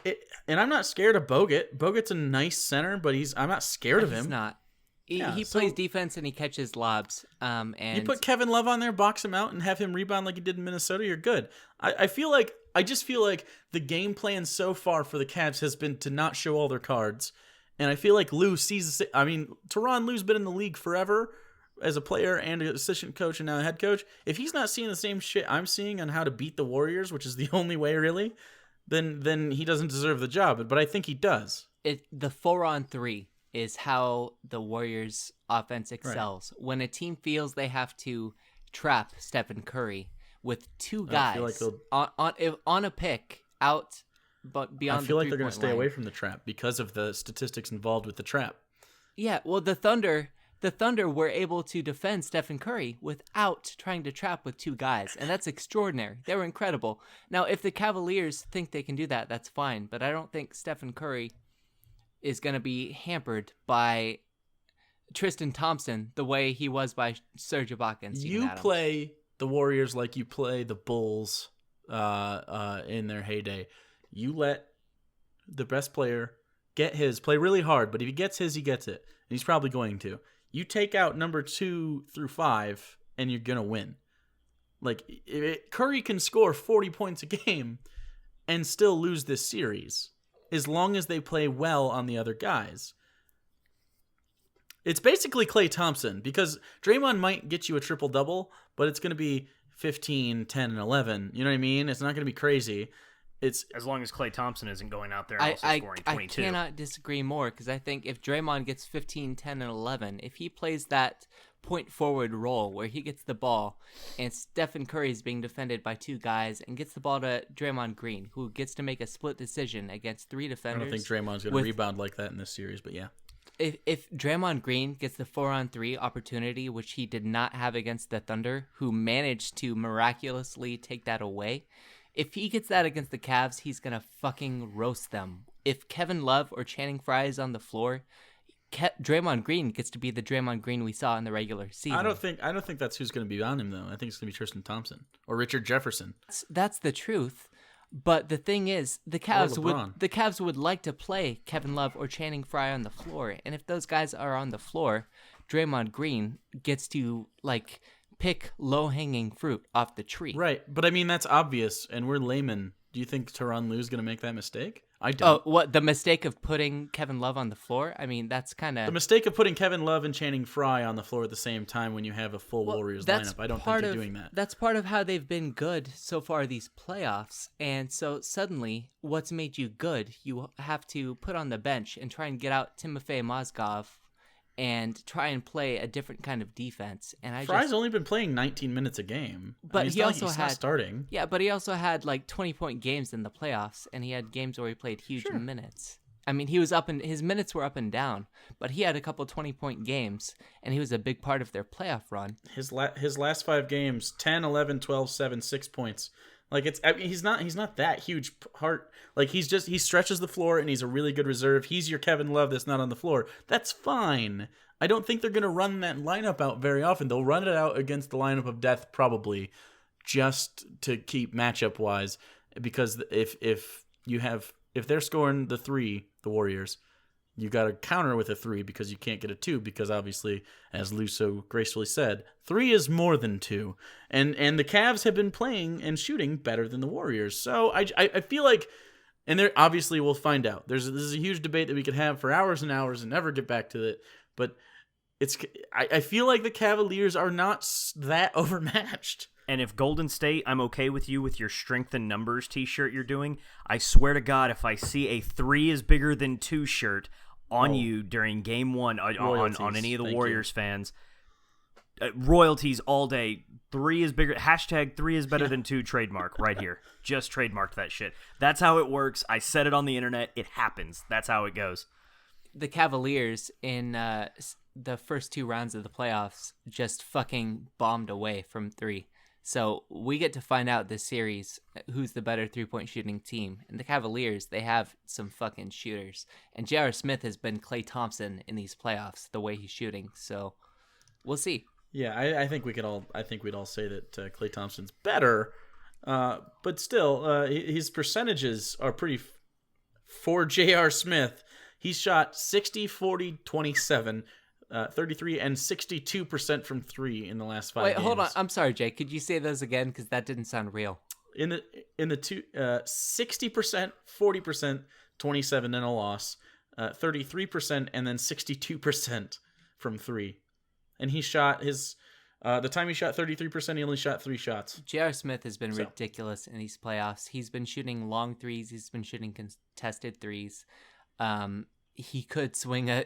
S1: and I'm not scared of Bogut. Bogut's a nice center, but I'm not scared of him.
S3: He's not. He plays defense and he catches lobs. And
S1: you put Kevin Love on there, box him out, and have him rebound like he did in Minnesota, you're good. I just feel like the game plan so far for the Cavs has been to not show all their cards. And I feel like Lou sees – I mean, Tyronn Lue's been in the league forever as a player and an assistant coach and now a head coach. If he's not seeing the same shit I'm seeing on how to beat the Warriors, which is the only way really, then he doesn't deserve the job. But I think he does.
S3: The 4-on-3 is how the Warriors' offense excels. Right. When a team feels they have to trap Stephen Curry with two guys on a pick out – but beyond,
S1: I feel like they're going to stay away from the trap because of the statistics involved with the trap.
S3: Yeah, well, the Thunder were able to defend Stephen Curry without trying to trap with two guys, and that's extraordinary. They were incredible. Now, if the Cavaliers think they can do that, that's fine, but I don't think Stephen Curry is going to be hampered by Tristan Thompson the way he was by Serge Ibaka and Steven Adams.
S1: Play the Warriors like you play the Bulls in their heyday. You let the best player get his, play really hard, but if he gets his, he gets it. And he's probably going to. You take out number 2 through 5, and you're going to win. Like, Curry can score 40 points a game and still lose this series, as long as they play well on the other guys. It's basically Klay Thompson, because Draymond might get you a triple-double, but it's going to be 15, 10, and 11. You know what I mean? It's not going to be crazy. It's
S2: as long as Klay Thompson isn't going out there and also scoring 22.
S3: I cannot disagree more, because I think if Draymond gets 15, 10, and 11, if he plays that point forward role where he gets the ball and Stephen Curry is being defended by two guys and gets the ball to Draymond Green, who gets to make a split decision against three defenders.
S1: I don't think Draymond's going to rebound like that in this series, but yeah.
S3: If Draymond Green gets the 4-on-3 opportunity, which he did not have against the Thunder, who managed to miraculously take that away, if he gets that against the Cavs, he's going to fucking roast them. If Kevin Love or Channing Frye is on the floor, Draymond Green gets to be the Draymond Green we saw in the regular season.
S1: I don't think that's who's going to be on him, though. I think it's going to be Tristan Thompson or Richard Jefferson.
S3: That's the truth. But the thing is, the Cavs would like to play Kevin Love or Channing Frye on the floor. And if those guys are on the floor, Draymond Green gets to, like, pick low-hanging fruit off the tree.
S1: Right, but I mean, that's obvious, and we're laymen. Do you think Tyronn Lue's going to make that mistake? I don't.
S3: Oh, what, the mistake of putting Kevin Love on the floor? I mean, that's kind of...
S1: The mistake of putting Kevin Love and Channing Frye on the floor at the same time when you have a full Warriors lineup. I don't think you're doing that.
S3: That's part of how they've been good so far these playoffs, and so suddenly, what's made you good? You have to put on the bench and try and get out Timofey Mozgov and try and play a different kind of defense. And
S1: Fry's only been playing 19 minutes a game.
S3: But
S1: he's not starting.
S3: Yeah, but he also had like 20-point games in the playoffs, and he had games where he played huge minutes. I mean, his minutes were up and down, but he had a couple 20-point games, and he was a big part of their playoff run.
S1: His last 5 games, 10, 11, 12, 7, 6 points. Like he's not that huge part. Like he stretches the floor and he's a really good reserve. He's your Kevin Love that's not on the floor. That's fine. I don't think they're going to run that lineup out very often. They'll run it out against the lineup of death probably, just to keep matchup wise. Because if they're scoring the 3, the Warriors, you got to counter with a 3 because you can't get a 2 because obviously, as Lou so gracefully said, 3 is more than 2. And the Cavs have been playing and shooting better than the Warriors. So I feel like, and there obviously we'll find out. This is a huge debate that we could have for hours and hours and never get back to it. But I feel like the Cavaliers are not that overmatched.
S2: And if Golden State, I'm okay with you with your strength in numbers t-shirt you're doing. I swear to God, if I see a 3 is bigger than 2 shirt on you during Game 1 on any of the Warriors fans, royalties all day. 3 is bigger. Hashtag 3 is better than 2 trademark right here. Just trademarked that shit. That's how it works. I said it on the internet. It happens. That's how it goes.
S3: The Cavaliers in the first 2 rounds of the playoffs just fucking bombed away from 3. So we get to find out this series who's the better 3-point shooting team. And the Cavaliers, they have some fucking shooters. And J.R. Smith has been Klay Thompson in these playoffs, the way he's shooting. So we'll see.
S1: Yeah, I think we'd all say that Klay Thompson's better, but still, his percentages are pretty. For J.R. Smith, he shot 60, 40, 27. 33 and 62% from 3 in the last 5 games.
S3: Wait, hold on. I'm sorry, Jay. Could you say those again? Because that didn't sound real.
S1: In the 60%, 40%, 27 and a loss, 33% and then 62% from 3. And he shot the time he shot 33%, he only shot 3 shots.
S3: J.R. Smith has been ridiculous in these playoffs. He's been shooting long threes. He's been shooting contested threes. He could swing a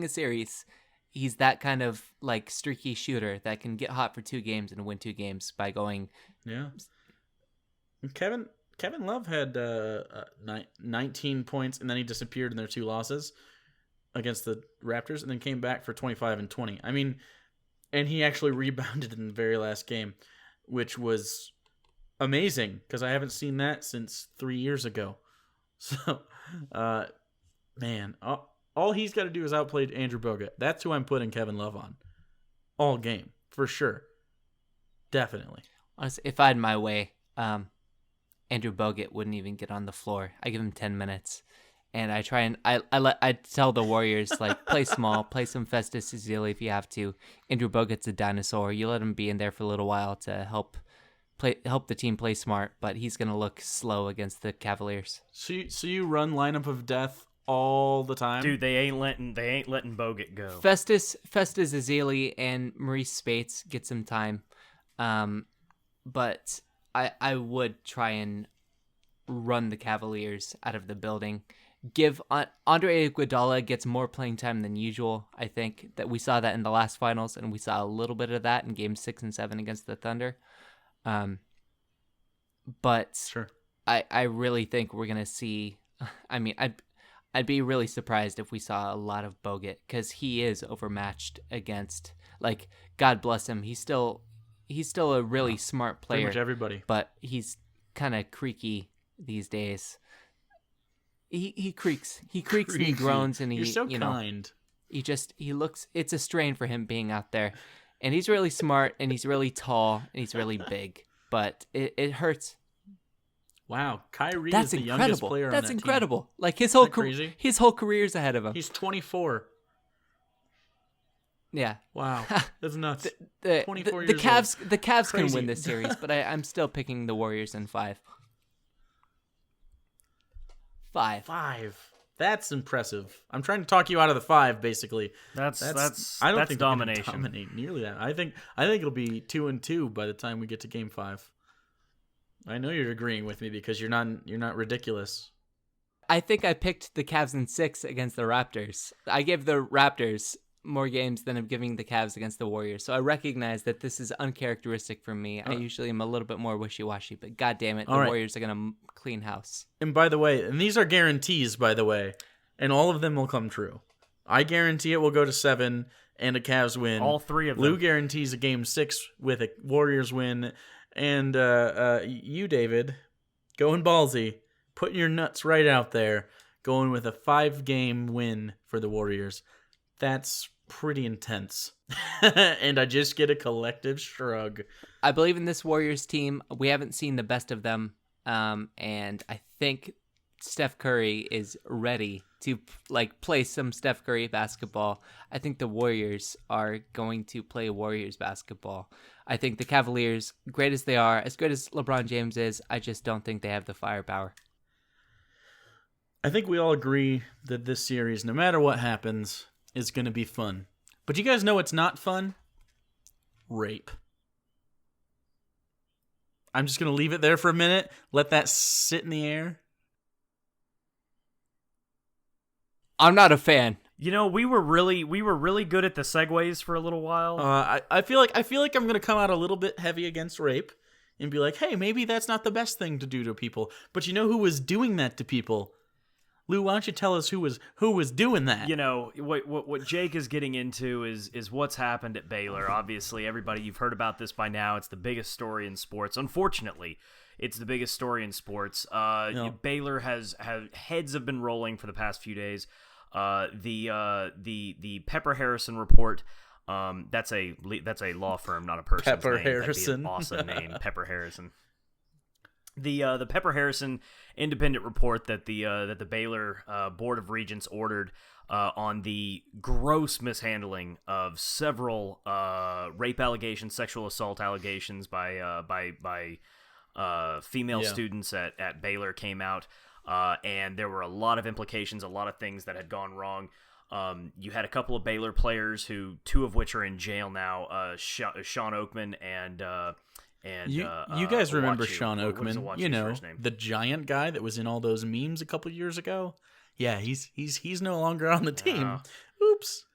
S3: series. He's that kind of like streaky shooter that can get hot for 2 games and win 2 games by going.
S1: Yeah. Kevin Love had 19 points and then he disappeared in their 2 losses against the Raptors and then came back for 25 and 20. I mean, and he actually rebounded in the very last game, which was amazing because I haven't seen that since 3 years ago. So, man, all he's got to do is outplay Andrew Bogut. That's who I'm putting Kevin Love on. All game, for sure. Definitely.
S3: Honestly, if I had my way, Andrew Bogut wouldn't even get on the floor. I give him 10 minutes. And I try and I tell the Warriors, like, play small, play some Festus Ezeli if you have to. Andrew Bogut's a dinosaur. You let him be in there for a little while to help the team play smart, but he's going to look slow against the Cavaliers.
S1: So you run lineup of death all the time?
S2: Dude, they ain't letting Bogut go.
S3: Festus Ezeli and Maurice Spates get some time. But I would try and run the Cavaliers out of the building. Give Andre Iguodala gets more playing time than usual. I think that we saw that in the last finals, and we saw a little bit of that in games 6 and 7 against the Thunder. But
S1: sure.
S3: I really think we're gonna see. I mean, I'd be really surprised if we saw a lot of Bogut because he is overmatched against. Like, God bless him, he's still a really smart player.
S1: Pretty much everybody,
S3: but he's kind of creaky these days. He creaks. He creaks and he groans and
S1: You're so kind.
S3: He looks. It's a strain for him being out there, and he's really smart and he's really tall and he's really big. But it hurts.
S1: Wow, Kyrie
S3: That's
S1: is the
S3: incredible.
S1: youngest player on that
S3: That's incredible.
S1: team.
S3: Like his whole career's ahead of him.
S1: He's 24.
S3: Yeah.
S1: Wow, that's nuts.
S3: 24
S1: years old.
S3: The Cavs
S1: Crazy.
S3: can win this series, but I'm still picking the Warriors in 5.
S1: 5. That's impressive. I'm trying to talk you out of the 5, basically.
S2: That's
S1: I don't
S2: that's
S1: think they're gonna
S2: domination.
S1: dominate nearly that. I think it'll be 2-2 by the time we get to Game 5. I know you're agreeing with me because you're not ridiculous.
S3: I think I picked the Cavs in 6 against the Raptors. I gave the Raptors more games than I'm giving the Cavs against the Warriors. So I recognize that this is uncharacteristic for me. I usually am a little bit more wishy-washy, but God damn it, the Warriors are going to clean house.
S1: And by the way, and these are guarantees, by the way, and all of them will come true. I guarantee it will go to 7 and a Cavs win.
S2: All 3 of them.
S1: Lou guarantees a game 6 with a Warriors win. And you, David, going ballsy, putting your nuts right out there, going with a 5-game win for the Warriors. That's pretty intense. And I just get a collective shrug.
S3: I believe in this Warriors team. We haven't seen the best of them. And I think Steph Curry is ready to play some Steph Curry basketball. I think the Warriors are going to play Warriors basketball. I think the Cavaliers, great as they are, as great as LeBron James is, I just don't think they have the firepower.
S1: I think we all agree that this series, no matter what happens, is going to be fun. But you guys know what's not fun? Rape. I'm just going to leave it there for a minute. Let that sit in the air.
S3: I'm not a fan.
S2: You know, we were really good at the segues for a little while.
S1: I feel like I'm going to come out a little bit heavy against rape and be like, hey, maybe that's not the best thing to do to people. But you know who was doing that to people? Lou, why don't you tell us who was doing that?
S2: You know, what Jake is getting into is what's happened at Baylor. Obviously, everybody, you've heard about this by now. It's the biggest story in sports. Unfortunately, it's the biggest story in sports. Baylor has heads have been rolling for the past few days. The Pepper Harrison report. That's a law firm, not a person's
S1: Pepper
S2: name.
S1: Harrison.
S2: That'd be an awesome name, Pepper Harrison. The Pepper Harrison independent report that the Baylor Board of Regents ordered on the gross mishandling of several rape allegations, sexual assault allegations by female students at Baylor came out, and there were a lot of implications, a lot of things that had gone wrong. You had a couple of Baylor players two of which are in jail now, Sean Oakman and
S1: you guys remember Sean Oakman?
S2: Owachu's
S1: the giant guy that was in all those memes a couple years ago. Yeah, he's no longer on the team. Oops.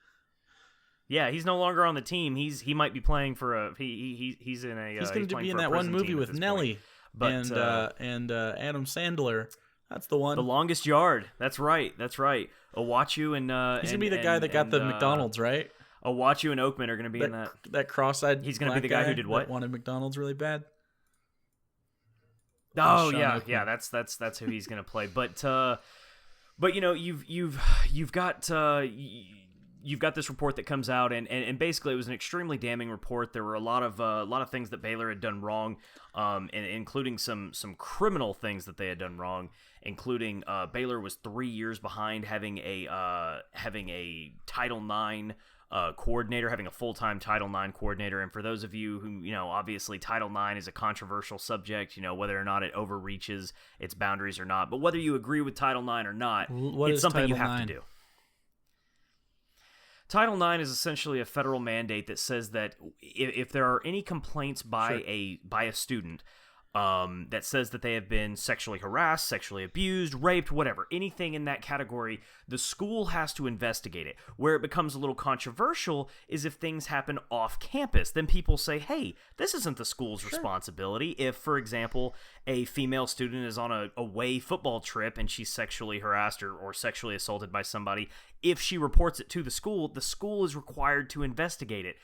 S2: Yeah, he's no longer on the team. He might be playing for he's in a.
S1: He's going to be in that one movie with Nelly and Adam Sandler. That's the one.
S2: The Longest Yard. That's right. Owachu and
S1: he's gonna be the guy that got the McDonald's, right?
S2: Owachu and Oakman are going to be in that.
S1: That cross-eyed.
S2: He's going to be the guy who did what?
S1: That wanted McDonald's really bad.
S2: Oh yeah. That's who he's going to play. But you know you've got this report that comes out and basically it was an extremely damning report. There were a lot of things that Baylor had done wrong, and including some criminal things that they had done wrong, including Baylor was 3 years behind having a Title IX coordinator, having a full-time Title IX coordinator. And for those of you who, obviously Title IX is a controversial subject, whether or not it overreaches its boundaries or not. But whether you agree with Title IX or not, it's something you have to do. Title IX is essentially a federal mandate that says that if there are any complaints by a student that says that they have been sexually harassed, sexually abused, raped, whatever, anything in that category, the school has to investigate it. Where it becomes a little controversial is if things happen off campus. Then people say, hey, this isn't the school's responsibility. If, for example, a female student is on a away football trip and she's sexually harassed or sexually assaulted by somebody, if she reports it to the school is required to investigate it.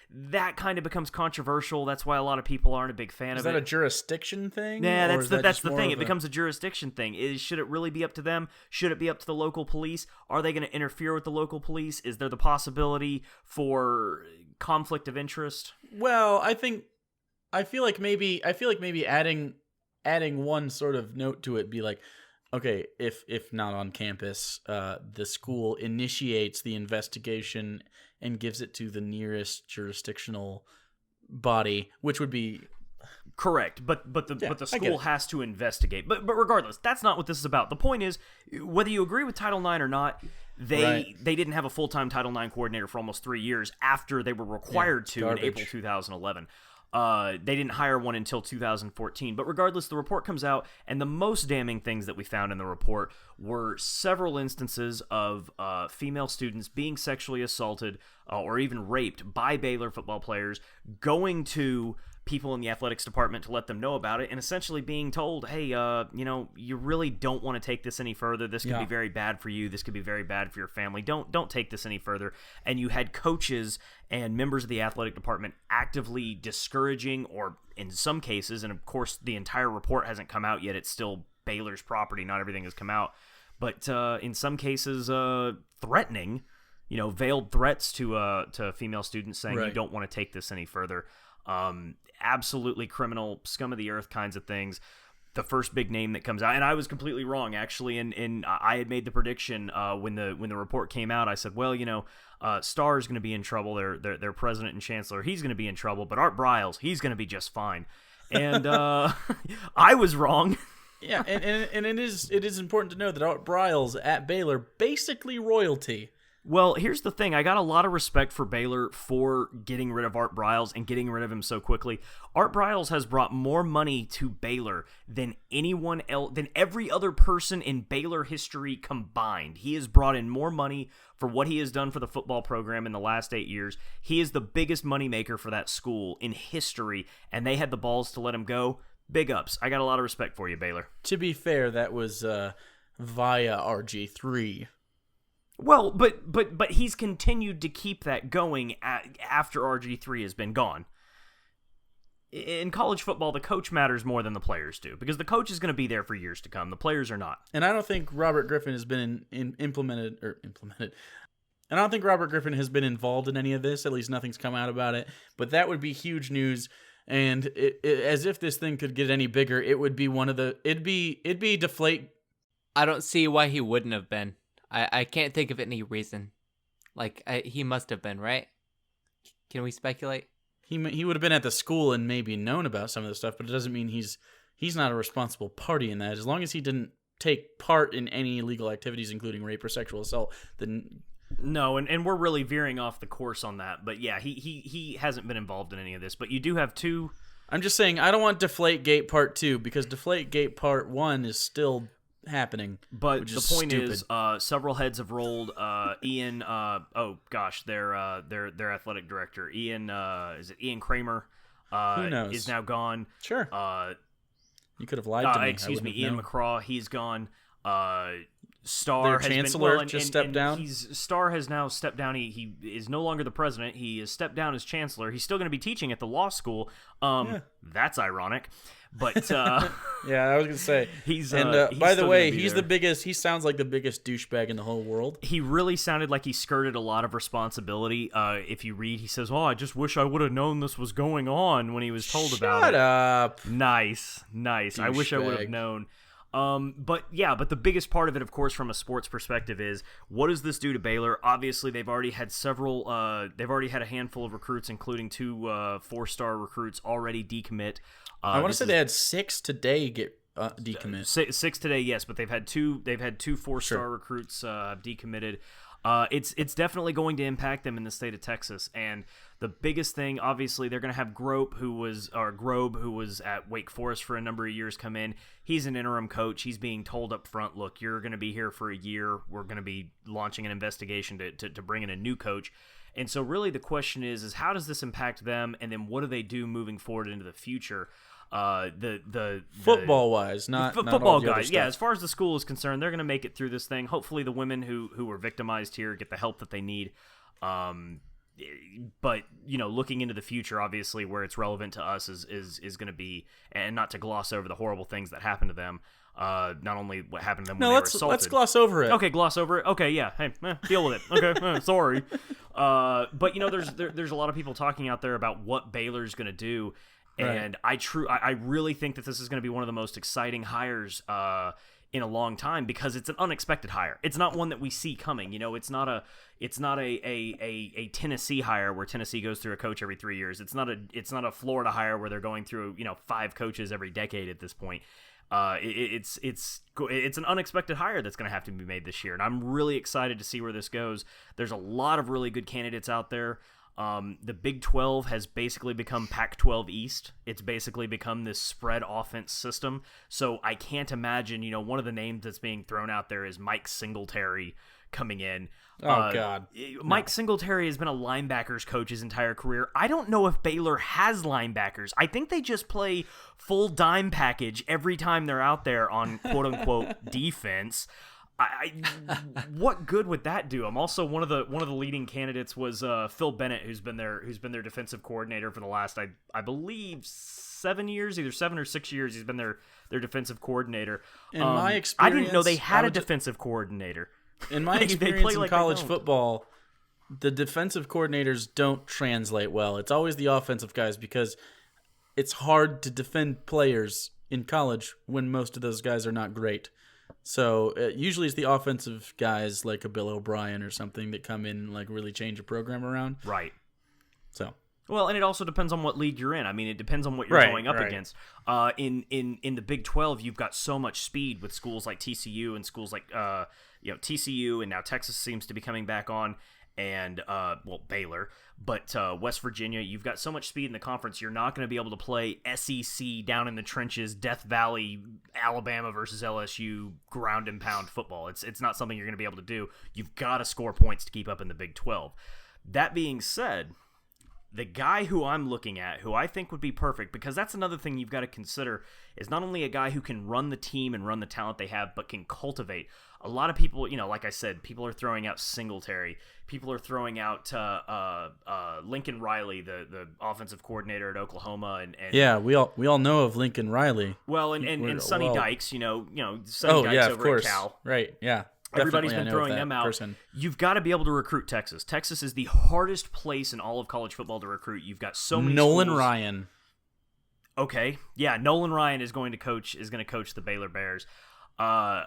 S2: That kind of becomes controversial. That's why a lot of people aren't a big fan of it.
S1: Is that a jurisdiction thing?
S2: Nah, that's the thing. It becomes a jurisdiction thing. Should it really be up to them? Should it be up to the local police? Are they going to interfere with the local police? Is there the possibility for conflict of interest?
S1: Well, I feel like maybe adding one sort of note to it, be like, okay, if not on campus, the school initiates the investigation and gives it to the nearest jurisdictional body, which would be
S2: correct. But the school has to investigate. But regardless, that's not what this is about. The point is, whether you agree with Title IX or not, they didn't have a full-time Title IX coordinator for almost 3 years after they were required to in April 2011. They didn't hire one until 2014. But regardless, the report comes out, and the most damning things that we found in the report were several instances of female students being sexually assaulted or even raped by Baylor football players, going to people in the athletics department to let them know about it, and essentially being told, hey, you really don't want to take this any further. This could be very bad for you. This could be very bad for your family. Don't take this any further. And you had coaches and members of the athletic department actively discouraging, or in some cases, and of course the entire report hasn't come out yet, it's still Baylor's property, not everything has come out, but in some cases threatening, veiled threats to female students, saying you don't want to take this any further. Absolutely criminal, scum of the earth kinds of things. The first big name that comes out, and I was completely wrong actually, and I had made the prediction when the report came out. I said, well, Starr is going to be in trouble. Their president and chancellor, he's going to be in trouble, but Art Briles, he's going to be just fine. And I was wrong.
S1: Yeah, and it is important to know that Art Briles at Baylor, basically royalty.
S2: Well, here's the thing. I got a lot of respect for Baylor for getting rid of Art Briles and getting rid of him so quickly. Art Briles has brought more money to Baylor than anyone else, than every other person in Baylor history combined. He has brought in more money for what he has done for the football program in the last 8 years. He is the biggest moneymaker for that school in history, and they had the balls to let him go. Big ups. I got a lot of respect for you, Baylor.
S1: To be fair, that was via RG3.
S2: Well, but he's continued to keep that going after RG3 has been gone. In college football, the coach matters more than the players do, because the coach is going to be there for years to come. The players are not.
S1: And I don't think Robert Griffin has been implemented. I don't think Robert Griffin has been involved in any of this. At least nothing's come out about it. But that would be huge news. And as if this thing could get any bigger, it would be it'd be deflate.
S3: I don't see why he wouldn't have been. I can't think of any reason. He must have been, right? Can we speculate?
S1: He would have been at the school and maybe known about some of this stuff, but it doesn't mean he's not a responsible party in that. As long as he didn't take part in any illegal activities, including rape or sexual assault, then...
S2: No, and we're really veering off the course on that. But yeah, he hasn't been involved in any of this. But you do have two...
S1: I'm just saying, I don't want Deflategate Part 2, because Deflategate Part 1 is still happening.
S2: But the point
S1: stupid.
S2: is, several heads have rolled. Ian, their athletic director, Ian, is it Ian Kramer?
S1: Who knows?
S2: Is now gone.
S1: Sure. You could have lied to me.
S2: Excuse me, Ian McCraw. He's gone. Starr
S1: Their
S2: has
S1: chancellor
S2: been,
S1: just stepped down.
S2: Starr has now stepped down. He is no longer the president. He has stepped down as chancellor. He's still going to be teaching at the law school. That's ironic. But
S1: yeah, I was gonna say
S2: he's.
S1: By the way, he's the biggest. He sounds like the biggest douchebag in the whole world.
S2: He really sounded like he skirted a lot of responsibility. If you read, he says, "Oh, I just wish I would have known this was going on when he was told about it."
S1: Shut up.
S2: Nice.
S1: Douchebag.
S2: I wish I would have known. But the biggest part of it, of course, from a sports perspective is, what does this do to Baylor? Obviously, they've already had a handful of recruits, including two 4-star recruits already decommit.
S1: I want to say they had 6 today get decommit.
S2: 6 today, yes, but they've had two 4-star recruits decommitted. It's definitely going to impact them in the state of Texas. And the biggest thing, obviously, they're going to have Grobe, who was at Wake Forest for a number of years, come in. He's an interim coach. He's being told up front, look, you're going to be here for a year. We're going to be launching an investigation to bring in a new coach. And so really the question is how does this impact them? And then what do they do moving forward into the future? The
S1: football wise, not
S2: football guys. Yeah, as far as the school is concerned, they're going to make it through this thing. Hopefully, the women who were victimized here get the help that they need. But looking into the future, obviously, where it's relevant to us is going to be, and not to gloss over the horrible things that happened to them. Not only what happened to them when they were assaulted.
S1: Let's gloss over it.
S2: Okay, gloss over it. Okay, yeah. Hey, deal with it. Okay, sorry. But there's a lot of people talking out there about what Baylor's going to do. And I really think that this is going to be one of the most exciting hires in a long time, because it's an unexpected hire. It's not one that we see coming. It's not a Tennessee hire where Tennessee goes through a coach every 3 years. It's not a Florida hire where they're going through 5 coaches every decade at this point. It's an unexpected hire that's going to have to be made this year, and I'm really excited to see where this goes. There's a lot of really good candidates out there. The Big 12 has basically become Pac-12 East. It's basically become this spread offense system. So I can't imagine, one of the names that's being thrown out there is Mike Singletary coming in.
S1: Oh, God.
S2: Mike Singletary has been a linebackers coach his entire career. I don't know if Baylor has linebackers. I think they just play full dime package every time they're out there on quote-unquote defense. What good would that do? I'm also one of the leading candidates was Phil Bennett, who's been their defensive coordinator for the last I believe 7 years, either 7 or 6 years. He's been their defensive coordinator.
S1: In my experience,
S2: I didn't know they had a defensive coordinator.
S1: In my experience in college football, the defensive coordinators don't translate well. It's always the offensive guys because it's hard to defend players in college when most of those guys are not great. So usually it's the offensive guys like a Bill O'Brien or something that come in and like really change a program around.
S2: Right.
S1: So.
S2: Well, and it also depends on what league you're in. I mean, it depends on what you're going up against. In the Big 12, you've got so much speed with schools like TCU and schools like TCU, and now Texas seems to be coming back on, and Baylor. But West Virginia, you've got so much speed in the conference, you're not going to be able to play SEC down in the trenches, Death Valley, Alabama versus LSU ground and pound football. It's not something you're going to be able to do. You've got to score points to keep up in the Big 12. That being said, the guy who I'm looking at, who I think would be perfect, because that's another thing you've got to consider, is not only a guy who can run the team and run the talent they have, but can cultivate. A lot of people, like I said, people are throwing out Singletary. People are throwing out Lincoln Riley, the offensive coordinator at Oklahoma, and
S1: yeah, we all know of Lincoln Riley.
S2: Well, and Sonny Dykes, Sonny Dykes
S1: of
S2: over
S1: course.
S2: at Cal,
S1: right? Yeah.
S2: Everybody's been throwing them out. You've got to be able to recruit Texas. Texas is the hardest place in all of college football to recruit. You've got so many
S1: Nolan
S2: schools.
S1: Ryan.
S2: Okay, yeah, Nolan Ryan is going to coach the Baylor Bears. I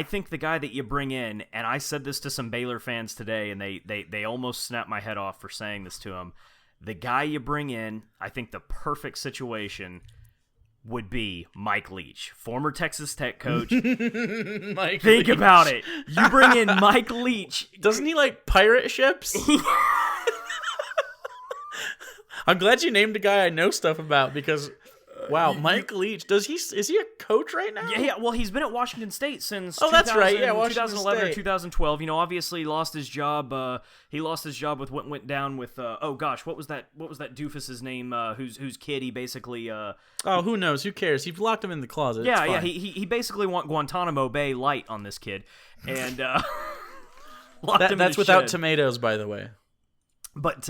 S2: think the guy that you bring in, and I said this to some Baylor fans today, and they almost snapped my head off for saying this to him. The guy you bring in, I think the perfect situation would be Mike Leach, former Texas Tech coach. Think about it. You bring in Mike Leach.
S1: Doesn't he like pirate ships? I'm glad you named a guy I know stuff about because, wow, Mike Leach. Is he a coach right now?
S2: Yeah. Well, he's been at Washington State since.
S1: That's right. Yeah,
S2: 2011
S1: State.
S2: or 2012. Obviously lost his job. He lost his job with what went down with. What was that doofus's name? Whose kid he basically.
S1: Who knows? Who cares? He locked him in the closet.
S2: Yeah, yeah. He basically want Guantanamo Bay light on this kid, and locked him in
S1: that's
S2: his
S1: without
S2: shed.
S1: tomatoes, by the way.
S2: But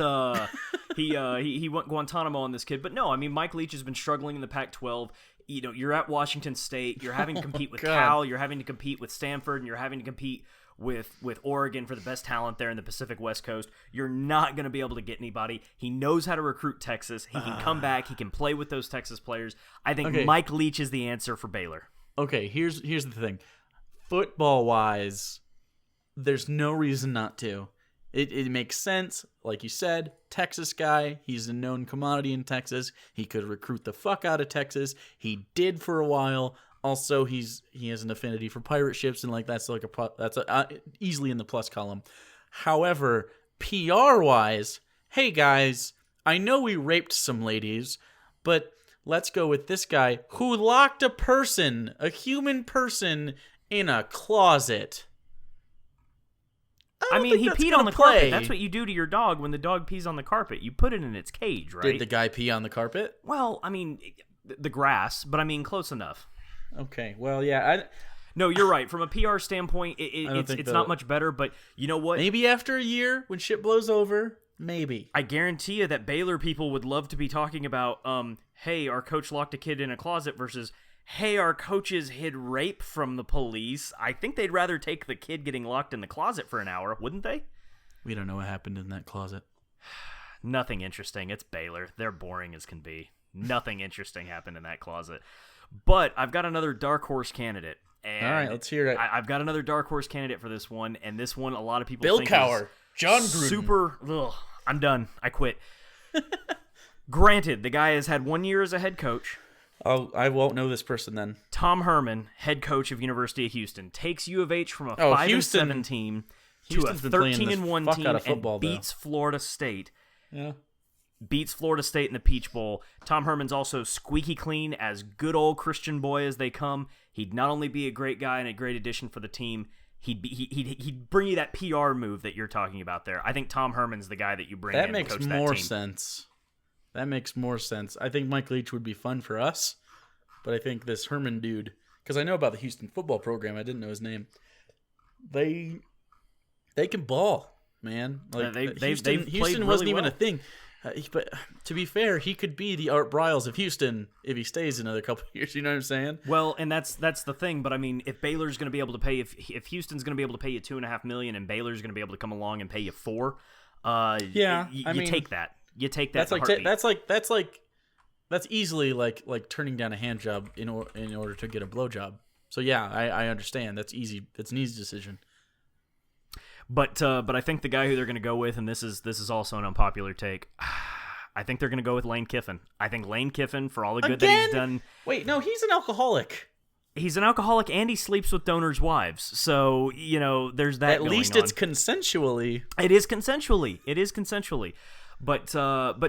S2: he went Guantanamo on this kid. But no, I mean, Mike Leach has been struggling in the Pac-12. You're at Washington State. You're having to compete with Cal. You're having to compete with Stanford, and you're having to compete with Oregon for the best talent there in the Pacific West Coast. You're not going to be able to get anybody. He knows how to recruit Texas. He can come back. He can play with those Texas players. I think Mike Leach is the answer for Baylor.
S1: Okay, here's the thing. Football-wise, there's no reason not to. It makes sense. Like you said, Texas guy. He's a known commodity in Texas. He could recruit the fuck out of Texas. He did for a while. Also, he has an affinity for pirate ships, and like that's easily in the plus column. However, PR-wise, hey guys, I know we raped some ladies, but let's go with this guy who locked a human person, in a closet.
S2: I mean, he peed on the carpet. That's what you do to your dog when the dog pees on the carpet. You put it in its cage, right?
S1: Did the guy pee on the carpet?
S2: Well, I mean, the grass, but I mean, close enough.
S1: Okay, well, yeah.
S2: No, you're right. From a PR standpoint, it's not much better, but you know what?
S1: Maybe after a year, when shit blows over, maybe.
S2: I guarantee you that Baylor people would love to be talking about, hey, our coach locked a kid in a closet versus, hey, our coaches hid rape from the police. I think they'd rather take the kid getting locked in the closet for an hour, wouldn't they?
S1: We don't know what happened in that closet.
S2: Nothing interesting. It's Baylor. They're boring as can be. Nothing interesting happened in that closet. But I've got another dark horse candidate. And
S1: all right, let's hear it.
S2: I've got another dark horse candidate for this one, and this one a lot of people
S1: Bill
S2: think
S1: Cowher,
S2: is
S1: John Gruden.
S2: Super. Ugh, I'm done. I quit. Granted, the guy has had 1 year as a head coach.
S1: Oh, I won't know this person then.
S2: Tom Herman, head coach of University of Houston, takes U of H from a 5-7 team to a
S1: Houston's been playing
S2: 13-1
S1: the fuck
S2: team
S1: out of football,
S2: and beats Florida State.
S1: Yeah.
S2: Beats Florida State in the Peach Bowl. Tom Herman's also squeaky clean, as good old Christian boy as they come. He'd not only be a great guy and a great addition for the team, he'd bring you that PR move that you're talking about there. I think Tom Herman's the guy that you bring in to coach that team.
S1: That makes more sense. That makes more sense. I think Mike Leach would be fun for us, but I think this Herman dude, because I know about the Houston football program, I didn't know his name. They can ball, man. Like Houston wasn't even a thing. But to be fair, he could be the Art Briles of Houston if he stays another couple of years. You know what I'm saying?
S2: Well, and that's the thing. But I mean, if Baylor's going to be able to pay, if Houston's going to be able to pay you $2.5 million, and Baylor's going to be able to come along and pay you $4 million, you take that. You take that.
S1: That's easily like turning down a hand job in order to get a blow job. So yeah, I understand. That's easy. That's an easy decision.
S2: But I think the guy who they're going to go with, and this is also an unpopular take, I think they're going to go with Lane Kiffin. I think Lane Kiffin, for all the good that he's done...
S1: Wait, no, he's an alcoholic.
S2: He's an alcoholic, and he sleeps with donors' wives. So, there's that
S1: At least it's consensually.
S2: It is consensually. But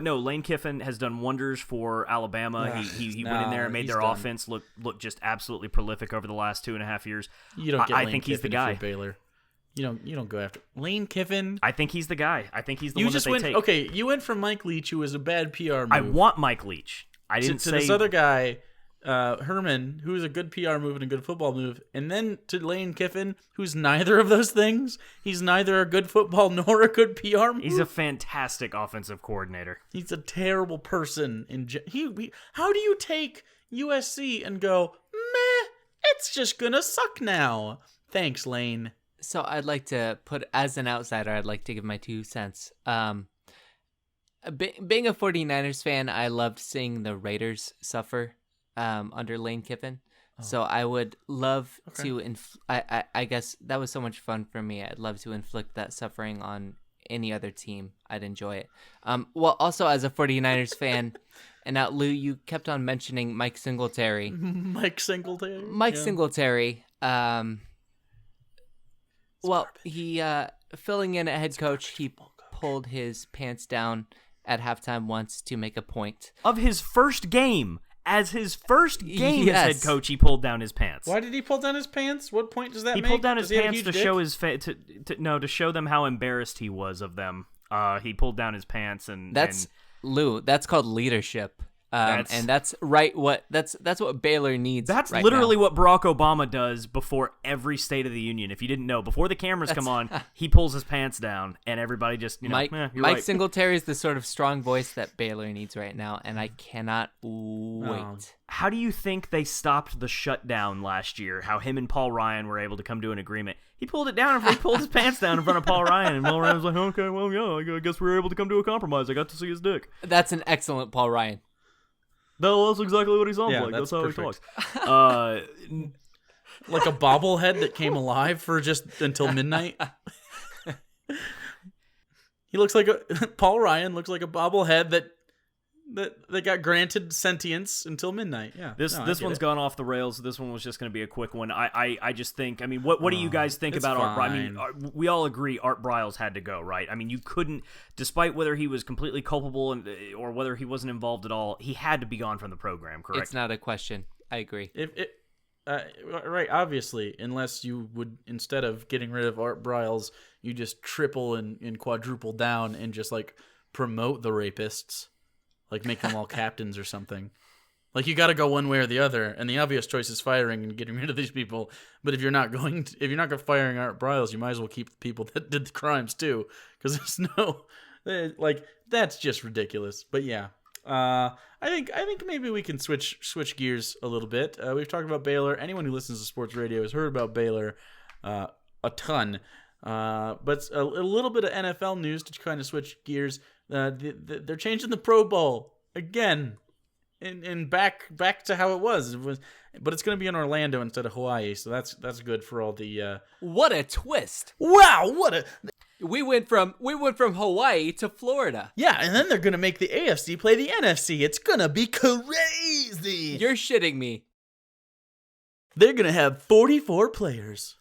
S2: no, Lane Kiffin has done wonders for Alabama. He went in there and made their offense look just absolutely prolific over the last 2.5 years.
S1: You don't get
S2: I
S1: Lane
S2: think
S1: Kiffin
S2: he's the guy.
S1: if you're Baylor. You don't go after Lane Kiffin.
S2: I think he's the guy. I think he's the one that they take.
S1: Okay, you went from Mike Leach, who was a bad PR move.
S2: I want Mike Leach. I didn't
S1: to
S2: say
S1: this other guy, Herman, who was a good PR move and a good football move, and then to Lane Kiffin, who's neither of those things. He's neither a good football nor a good PR move.
S2: He's a fantastic offensive coordinator.
S1: He's a terrible person. How do you take USC and go, meh, it's just gonna suck now? Thanks, Lane.
S3: So I'd like to as an outsider, I'd like to give my 2 cents. Being a 49ers fan, I loved seeing the Raiders suffer under Lane Kiffin. Oh. So I would love to, I guess that was so much fun for me. I'd love to inflict that suffering on any other team. I'd enjoy it. Well, also as a 49ers fan, and now Lou, you kept on mentioning Mike Singletary.
S1: Mike Singletary?
S3: Singletary. Well, he filling in at head coach, he pulled his pants down at halftime once to make a point.
S2: Of his first game. As his first game as head coach, he pulled down his pants.
S1: Why did he pull down his pants? What point does that make?
S2: He pulled down his pants to show to show them how embarrassed he was of them. He pulled down his pants
S3: Lou, that's called leadership. And that's what Baylor needs.
S2: That's
S3: right
S2: literally
S3: now.
S2: what Barack Obama does before every State of the Union. If you didn't know, before the cameras come on, he pulls his pants down, and everybody just
S3: Mike
S2: right.
S3: Singletary is the sort of strong voice that Baylor needs right now, and I cannot wait.
S2: How do you think they stopped the shutdown last year? How him and Paul Ryan were able to come to an agreement? He pulled it down. He pulled his pants down in front of Paul Ryan, and Paul Ryan was like, "Okay, well, yeah, I guess we were able to come to a compromise. I got to see his dick."
S3: That's an excellent Paul Ryan.
S2: No, that's exactly what he sounds like. That's how
S1: perfect.
S2: he talks.
S1: Like a bobblehead that came alive for just until midnight. Paul Ryan looks like a bobblehead that got granted sentience until midnight. Yeah.
S2: This one's gone off the rails. This one was just going to be a quick one. I just think, I mean, what do you guys think about Art Briles? I mean, we all agree Art Briles had to go, right? I mean, you couldn't, despite whether he was completely culpable or whether he wasn't involved at all, he had to be gone from the program, correct?
S3: It's not a question. I agree.
S1: Right, obviously, unless you would, instead of getting rid of Art Briles, you just triple and quadruple down and just like promote the rapists. Like make them all captains or something. Like you got to go one way or the other, and the obvious choice is firing and getting rid of these people. But if you're not going firing Art Briles, you might as well keep the people that did the crimes too, because there's that's just ridiculous. But yeah, I think maybe we can switch gears a little bit. We've talked about Baylor. Anyone who listens to sports radio has heard about Baylor a ton. But a little bit of NFL news to kind of switch gears. They're changing the Pro Bowl again, and back to how it was. But it's going to be in Orlando instead of Hawaii, so that's good for all the.
S3: What a twist!
S1: Wow,
S3: we went from Hawaii to Florida.
S1: Yeah, and then they're going to make the AFC play the NFC. It's going to be crazy.
S3: You're shitting me.
S1: They're going to have 44 players.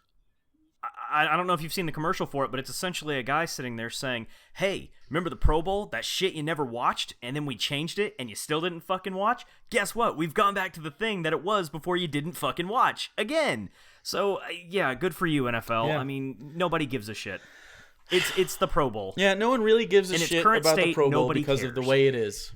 S2: I don't know if you've seen the commercial for it, but it's essentially a guy sitting there saying, hey, remember the Pro Bowl? That shit you never watched, and then we changed it, and you still didn't fucking watch? Guess what? We've gone back to the thing that it was before you didn't fucking watch. Again. So, yeah, good for you, NFL.
S1: Yeah.
S2: I mean, nobody gives a shit. It's the Pro Bowl.
S1: Yeah, no one really gives a
S2: In its
S1: shit
S2: current
S1: about the
S2: state,
S1: Pro Bowl
S2: nobody
S1: because of the
S2: cares.
S1: way it is.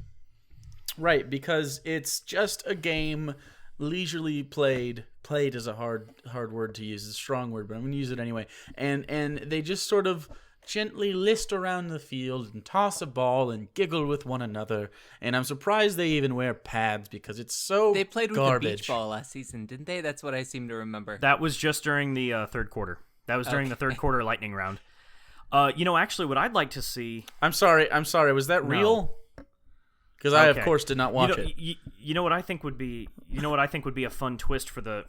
S1: Right, because it's just a game leisurely played. Played is a hard word to use. It's a strong word, but I'm going to use it anyway. And they just sort of gently list around the field and toss a ball and giggle with one another. And I'm surprised they even wear pads because it's so
S3: They played with
S1: garbage.
S3: the beach ball last season, didn't they? That's what I seem to remember.
S2: That was just during the third quarter. That was during the third quarter lightning round. Actually, what I'd like to see...
S1: I'm sorry. Was that real? Because I, of course, did not watch it.
S2: You know what I think would be. You know what I think would be a fun twist for the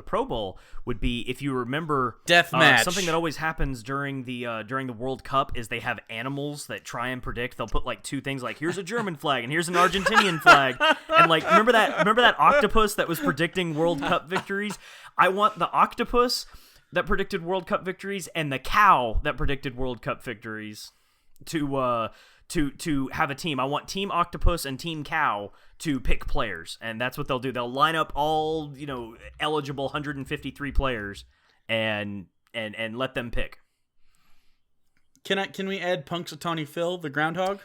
S2: Pro Bowl would be if you remember
S1: Death match.
S2: Something that always happens during the World Cup is they have animals that try and predict. They'll put like two things like here's a German flag and here's an Argentinian flag, and like remember that octopus that was predicting World Cup victories. I want the octopus that predicted World Cup victories and the cow that predicted World Cup victories to have a team. I want Team Octopus and Team Cow to pick players, and that's what they'll do. They'll line up all, eligible 153 players and let them pick.
S1: Can we add Punxsutawney Phil, the groundhog?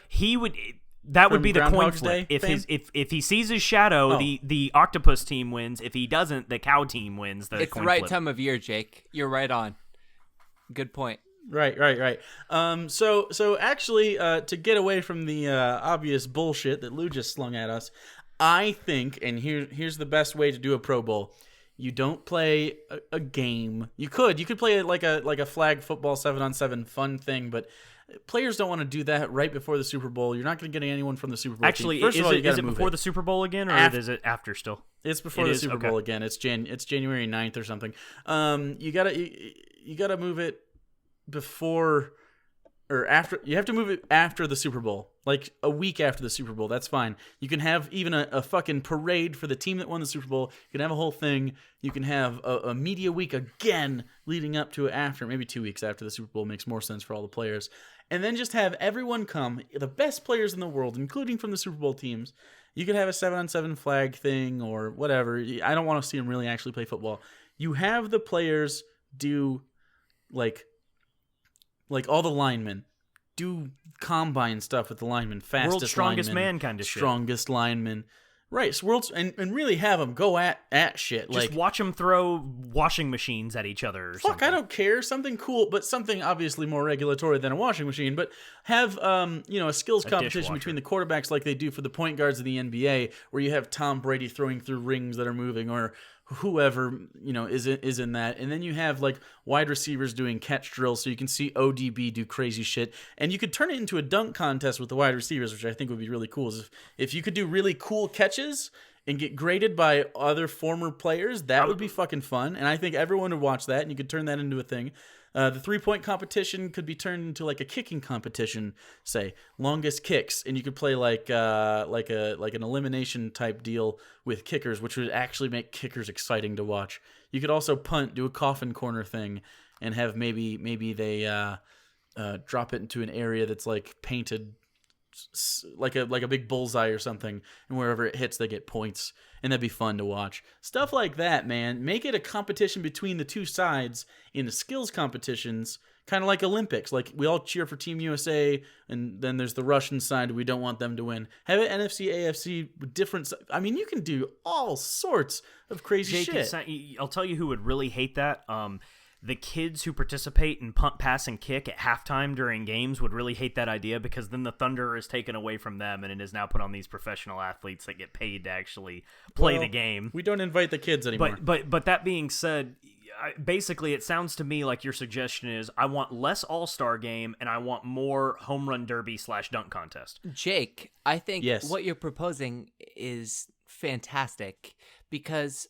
S2: That would
S1: From
S2: be the coin
S1: Groundhog's
S2: flip.
S1: Day fame?
S2: If he sees his shadow, the octopus team wins. If he doesn't, the cow team wins.
S3: It's the
S2: coin
S3: right
S2: flip.
S3: time of year, Jake. You're right on. Good point.
S1: Right. So actually, to get away from the obvious bullshit that Lou just slung at us, I think, and here's the best way to do a Pro Bowl. You don't play a game. You could play like a flag football 7-on-7 fun thing, but players don't want to do that right before the Super Bowl. You're not going to get anyone from the Super Bowl.
S2: Actually,
S1: team. First of all, you
S2: is it
S1: move
S2: before the Super Bowl again, or is it after still?
S1: It's before the Super Bowl again. It's January 9th or something. You gotta move it before or after. You have to move it after the Super Bowl, like a week after the Super Bowl. That's fine. You can have even a fucking parade for the team that won the Super Bowl. You can have a whole thing. You can have a media week again leading up to it after, maybe 2 weeks after the Super Bowl makes more sense for all the players. And then just have everyone come, the best players in the world, including from the Super Bowl teams. You could have a 7-on-7 flag thing or whatever. I don't want to see them really actually play football. You have the players do like all the linemen do combine stuff with the linemen, fastest
S2: World's strongest
S1: linemen,
S2: man kind of shit.
S1: strongest linemen. Right, so and really have them go at shit.
S2: Just watch them throw washing machines at each other or
S1: fuck,
S2: something.
S1: I don't care. Something cool, but something obviously more regulatory than a washing machine. But have a skills competition
S2: dishwasher.
S1: between the quarterbacks like they do for the point guards of the NBA, where you have Tom Brady throwing through rings that are moving, or whoever is in that, and then you have like wide receivers doing catch drills, so you can see ODB do crazy shit, and you could turn it into a dunk contest with the wide receivers, which I think would be really cool. Is if you could do really cool catches and get graded by other former players, that would be fucking fun, and I think everyone would watch that, and you could turn that into a thing. The 3-point competition could be turned into like a kicking competition, say longest kicks, and you could play like an elimination type deal with kickers, which would actually make kickers exciting to watch. You could also punt, do a coffin corner thing, and have maybe they drop it into an area that's like painted like a big bullseye or something, and wherever it hits they get points, and that'd be fun to watch. Stuff like that, man. Make it a competition between the two sides in the skills competitions, kind of like Olympics. Like we all cheer for Team USA, and then there's the Russian side. We don't want them to win. Have it NFC, AFC with different. I mean, you can do all sorts of crazy shit.
S2: I'll tell you who would really hate that. The kids who participate in punt, pass, and kick at halftime during games would really hate that idea, because then the thunder is taken away from them and it is now put on these professional athletes that get paid to actually play the game.
S1: We don't invite the kids anymore.
S2: But that being said, basically it sounds to me like your suggestion is I want less all-star game and I want more home run derby / dunk contest.
S3: Jake, I think
S1: Yes.
S3: what you're proposing is fantastic, because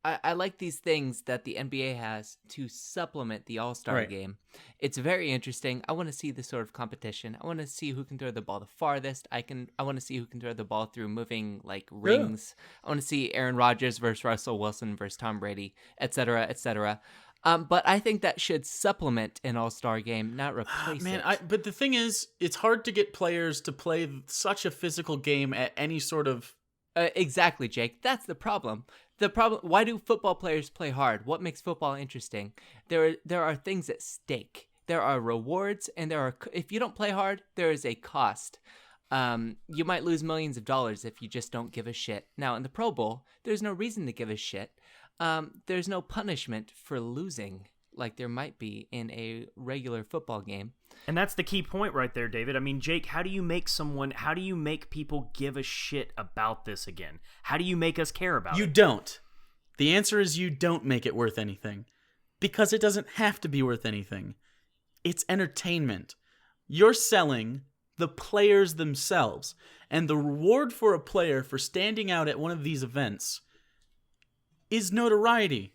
S3: I like these things that the NBA has to supplement the All-Star
S1: Right.
S3: game. It's very interesting. I want to see this sort of competition. I want to see who can throw the ball the farthest. I want to see who can throw the ball through moving like rings. I want to see Aaron Rodgers versus Russell Wilson versus Tom Brady, etc., etc. But I think that should supplement an All-Star game, not replace
S1: Man,
S3: it.
S1: but the thing is, it's hard to get players to play such a physical game at any sort of.
S3: Exactly, Jake. That's the problem. Why do football players play hard? What makes football interesting? There are things at stake. There are rewards, and if you don't play hard, there is a cost. You might lose millions of dollars if you just don't give a shit. Now, in the Pro Bowl, there's no reason to give a shit. There's no punishment for losing like there might be in a regular football game.
S2: And that's the key point right there, David. I mean, Jake, how do you make people give a shit about this again? How do you make us care about
S1: You
S2: it?
S1: don't. The answer is you don't make it worth anything. Because it doesn't have to be worth anything. It's entertainment. You're selling the players themselves. And the reward for a player for standing out at one of these events is notoriety.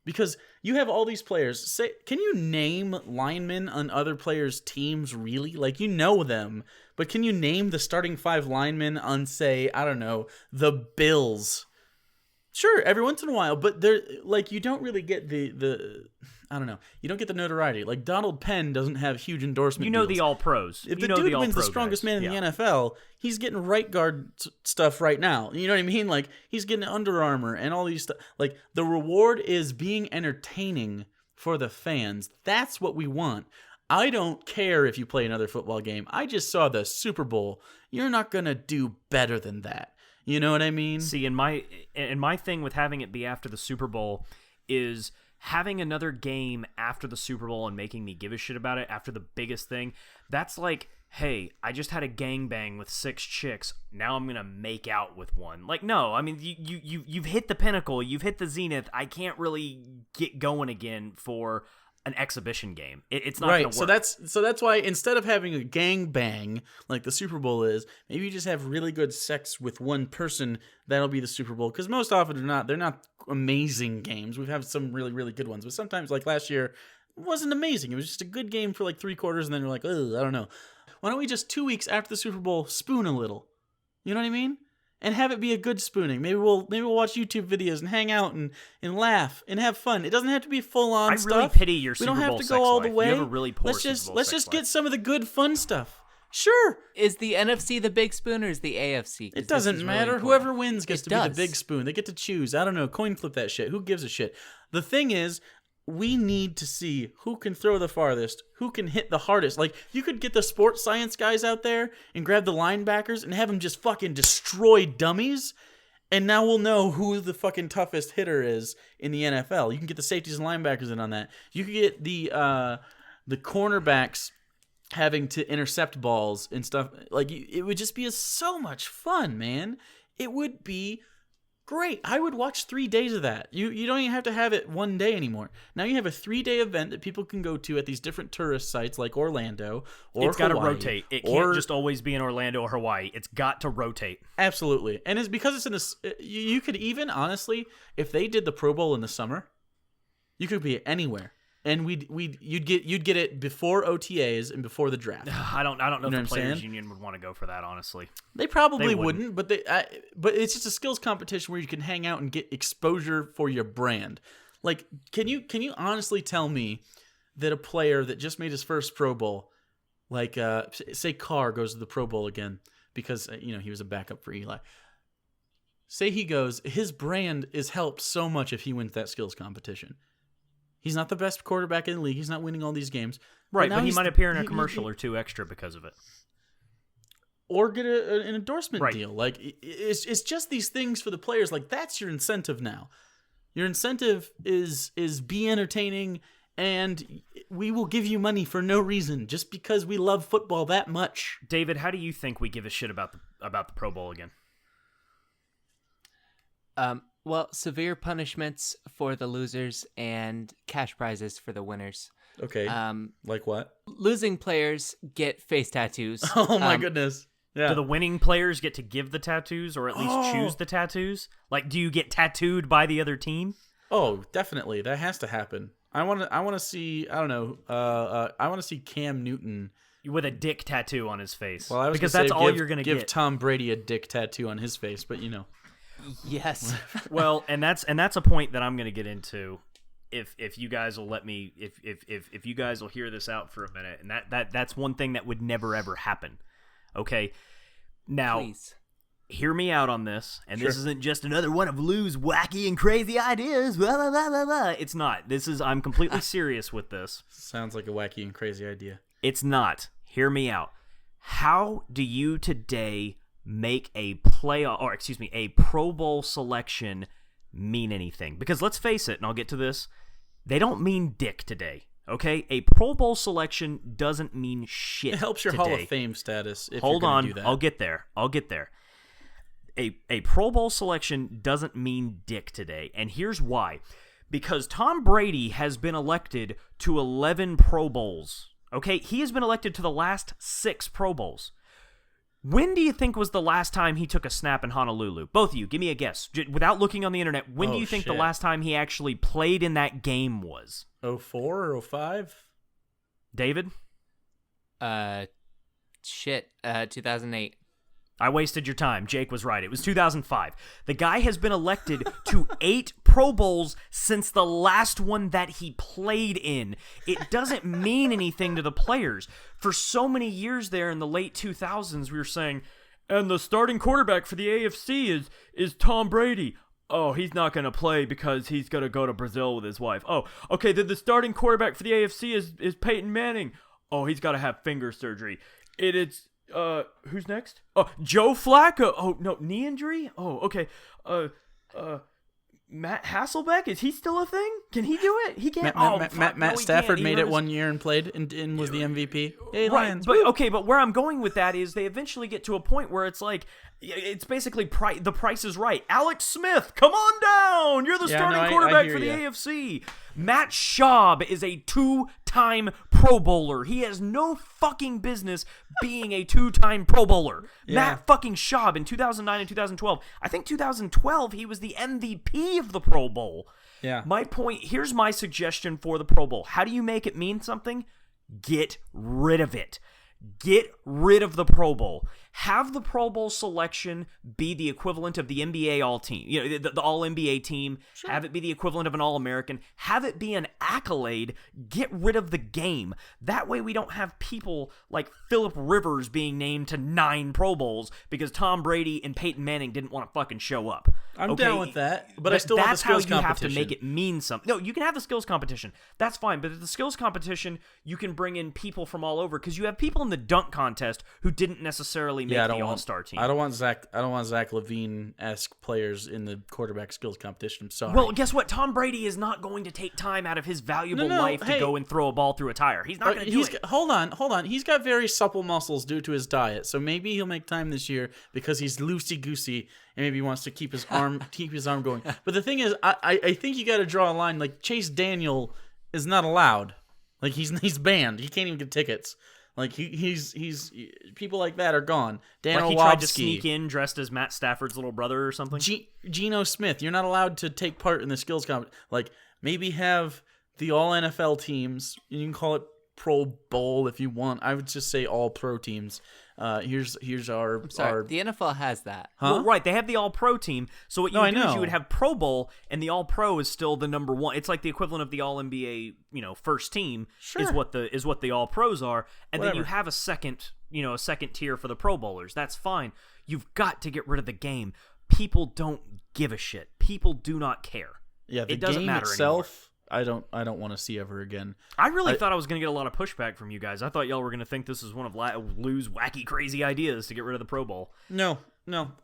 S1: Because you have all these players. Can you name linemen on other players' teams, really? Like, you know them. But can you name the starting 5 linemen on, say, I don't know, the Bills? Sure, every once in a while. But they're like, you don't really get the I don't know. You don't get the notoriety. Like, Donald Penn doesn't have huge endorsement deals.
S2: The all-pros.
S1: If the dude wins the strongest man in the NFL, he's getting right guard stuff right now. You know what I mean? Like, he's getting Under Armour and all these stuff. Like, the reward is being entertaining for the fans. That's what we want. I don't care if you play another football game. I just saw the Super Bowl. You're not going to do better than that. You know what I mean?
S2: See, and my thing with having it be after the Super Bowl is having another game after the Super Bowl and making me give a shit about it after the biggest thing. That's like, hey, I just had a gangbang with 6 chicks. Now I'm gonna make out with one. Like, no, I mean, you've hit the pinnacle. You've hit the zenith. I can't really get going again for an exhibition game. It's not
S1: right.
S2: gonna work.
S1: So that's why instead of having a gangbang like the Super Bowl is, maybe you just have really good sex with one person. That'll be the Super Bowl. Because most often they're not amazing games. We've had some really, really good ones, but sometimes, like last year, it wasn't amazing. It was just a good game for like 3 quarters, and then you're like, ugh, I don't know. Why don't we just 2 weeks after the Super Bowl spoon a little? You know what I mean? And have it be a good spooning. Maybe we'll watch YouTube videos and hang out and laugh and have fun. It doesn't have to be full on stuff.
S2: I really pity your Super Bowl
S1: We don't have to
S2: sex
S1: go all the
S2: life.
S1: way.
S2: You have a really poor
S1: let's
S2: Super
S1: just
S2: Bowl
S1: let's
S2: sex
S1: just get
S2: life.
S1: some of the good fun stuff. Sure.
S3: Is the NFC the big spoon or is the AFC?
S1: It doesn't matter. Whoever wins gets to be the big spoon. They get to choose. I don't know. Coin flip that shit. Who gives a shit? The thing is, we need to see who can throw the farthest, who can hit the hardest. Like, you could get the sports science guys out there and grab the linebackers and have them just fucking destroy dummies. And now we'll know who the fucking toughest hitter is in the NFL. You can get the safeties and linebackers in on that. You can get the cornerbacks having to intercept balls and stuff. Like, it would just be so much fun, man. It would be great. I would watch 3 days of that. You don't even have to have it one day anymore. Now you have a 3-day event that people can go to at these different tourist sites like Orlando or
S2: It's got to
S1: Hawaii,
S2: rotate. It can't just always be in Orlando or Hawaii. It's got to rotate.
S1: Absolutely. And it's because it's in a... You could even, honestly, if they did the Pro Bowl in the summer, you could be anywhere. And you'd get it before OTAs and before the draft.
S2: I don't know
S1: You know
S2: if the
S1: what I'm
S2: Players
S1: saying?
S2: Union would want to go for that, honestly.
S1: They probably
S2: They
S1: wouldn't, but but it's just a skills competition where you can hang out and get exposure for your brand. Like, can you honestly tell me that a player that just made his first Pro Bowl, like say Carr goes to the Pro Bowl again because he was a backup for Eli. Say he goes, his brand is helped so much if he wins that skills competition. He's not the best quarterback in the league. He's not winning all these games.
S2: Right, but he might appear in a commercial or 2 extra because of it.
S1: Or get an endorsement
S2: Right.
S1: deal. Like, it's just these things for the players. Like, that's your incentive now. Your incentive is be entertaining, and we will give you money for no reason, just because we love football that much.
S2: David, how do you think we give a shit about the Pro Bowl again?
S3: Well, severe punishments for the losers and cash prizes for the winners.
S1: Okay. Like what?
S3: Losing players get face tattoos.
S1: Oh my goodness. Yeah.
S2: Do the winning players get to give the tattoos or at least choose the tattoos? Like, do you get tattooed by the other team?
S1: Oh, definitely. That has to happen. I want to see, I don't know, I want to see Cam Newton
S2: With a dick tattoo on his face.
S1: Well, I was
S2: because
S1: gonna
S2: that's
S1: say,
S2: all
S1: give,
S2: you're going to
S1: give
S2: get.
S1: Tom Brady a dick tattoo on his face, but
S3: Yes.
S2: Well, and that's a point that I'm going to get into if you guys will let me if you guys will hear this out for a minute. And that's one thing that would never ever happen. Okay? Now,
S3: Please.
S2: Hear me out on this, and
S1: Sure.
S2: this isn't just another one of Lou's wacky and crazy ideas. Blah, blah, blah, blah, blah. It's not. I'm completely serious with this.
S1: sounds like a wacky and crazy idea.
S2: It's not. Hear me out. How do you today make a Pro Bowl selection mean anything? Because let's face it, and I'll get to this, they don't mean dick today. Okay? A Pro Bowl selection doesn't mean shit.
S1: It helps your
S2: today.
S1: Hall of Fame status if
S2: Hold
S1: you're
S2: on,
S1: going to do that.
S2: I'll get there. A Pro Bowl selection doesn't mean dick today, and here's why. Because Tom Brady has been elected to 11 Pro Bowls. Okay, he has been elected to the last 6 Pro Bowls. When do you think was the last time he took a snap in Honolulu? Both of you, give me a guess. Without looking on the internet, when do you think the
S1: shit.
S2: last time he actually played in that game was?
S1: 04 or 05?
S2: David?
S3: 2008.
S2: I wasted your time. Jake was right. It was 2005. The guy has been elected to 8 Pro Bowls since the last one that he played in. It doesn't mean anything to the players. For so many years there in the late 2000s, we were saying, and the starting quarterback for the AFC is Tom Brady. Oh, he's not going to play because he's going to go to Brazil with his wife. Oh, okay, then the starting quarterback for the AFC is Peyton Manning. Oh, he's got to have finger surgery. Who's next? Oh, Joe Flacco. Oh, no, knee injury? Oh, okay. Matt Hasselbeck, is he still a thing? Can he do it? He can't.
S1: Matt Stafford made it one year and played and was the MVP. Hey,
S2: Right,
S1: Lions.
S2: but where I'm going with that is they eventually get to a point where it's like, it's basically the price is right. Alex Smith, come on down. You're the starting quarterback for the AFC. Matt Schaub is a 2-time Pro Bowler. He has no fucking business being a 2-time Pro Bowler.
S1: Yeah.
S2: Matt fucking Schaub in 2009 and 2012. I think 2012 he was the MVP of the Pro Bowl.
S1: Yeah.
S2: My point, here's my suggestion for the Pro Bowl. How do you make it mean something? Get rid of it. Get rid of the Pro Bowl. Have the Pro Bowl selection be the equivalent of the NBA All-Team, the All-NBA team. Sure. Have it be the equivalent of an All-American. Have it be an accolade. Get rid of the game. That way we don't have people like Phillip Rivers being named to 9 Pro Bowls because Tom Brady and Peyton Manning didn't want to fucking show up.
S1: I'm down with that, but I still want the skills competition.
S2: That's how you have to make it mean something. No, you can have the skills competition. That's fine, but at the skills competition, you can bring in people from all over because you have people in the dunk contest who didn't necessarily make the All-Star team.
S1: I don't want Zach Levine-esque players in the quarterback skills competition. I'm sorry.
S2: Well, guess what? Tom Brady is not going to take time out of his valuable life to go and throw a ball through a tire. He's not going to do it.
S1: Hold on. He's got very supple muscles due to his diet, so maybe he'll make time this year because he's loosey-goosey and maybe he wants to keep his arm going. But the thing is, I think you got to draw a line. Like Chase Daniel is not allowed. Like he's banned. He can't even get tickets. Like he's people like that are gone. Dan
S2: Like he
S1: Orlovsky,
S2: tried to sneak in dressed as Matt Stafford's little brother or something.
S1: Geno Smith, you're not allowed to take part in the skills competition. Like maybe have the all NFL teams. You can call it Pro Bowl if you want. I would just say all pro teams. Here's our.
S3: I'm sorry, the NFL has that.
S2: Well, right, they have the All-Pro team. So what you would do is you would have Pro Bowl, and the All-Pro is still the number one. It's like the equivalent of the All-NBA, first team is what the All-Pros are, and then you have a second tier for the Pro Bowlers. That's fine. You've got to get rid of the game. People don't give a shit. People do not care.
S1: Yeah,
S2: it doesn't
S1: game
S2: matter
S1: itself.
S2: Anymore.
S1: I don't want to see ever again.
S2: I really thought I was going to get a lot of pushback from you guys. I thought y'all were going to think this was one of Lou's wacky, crazy ideas to get rid of the Pro Bowl.
S1: No,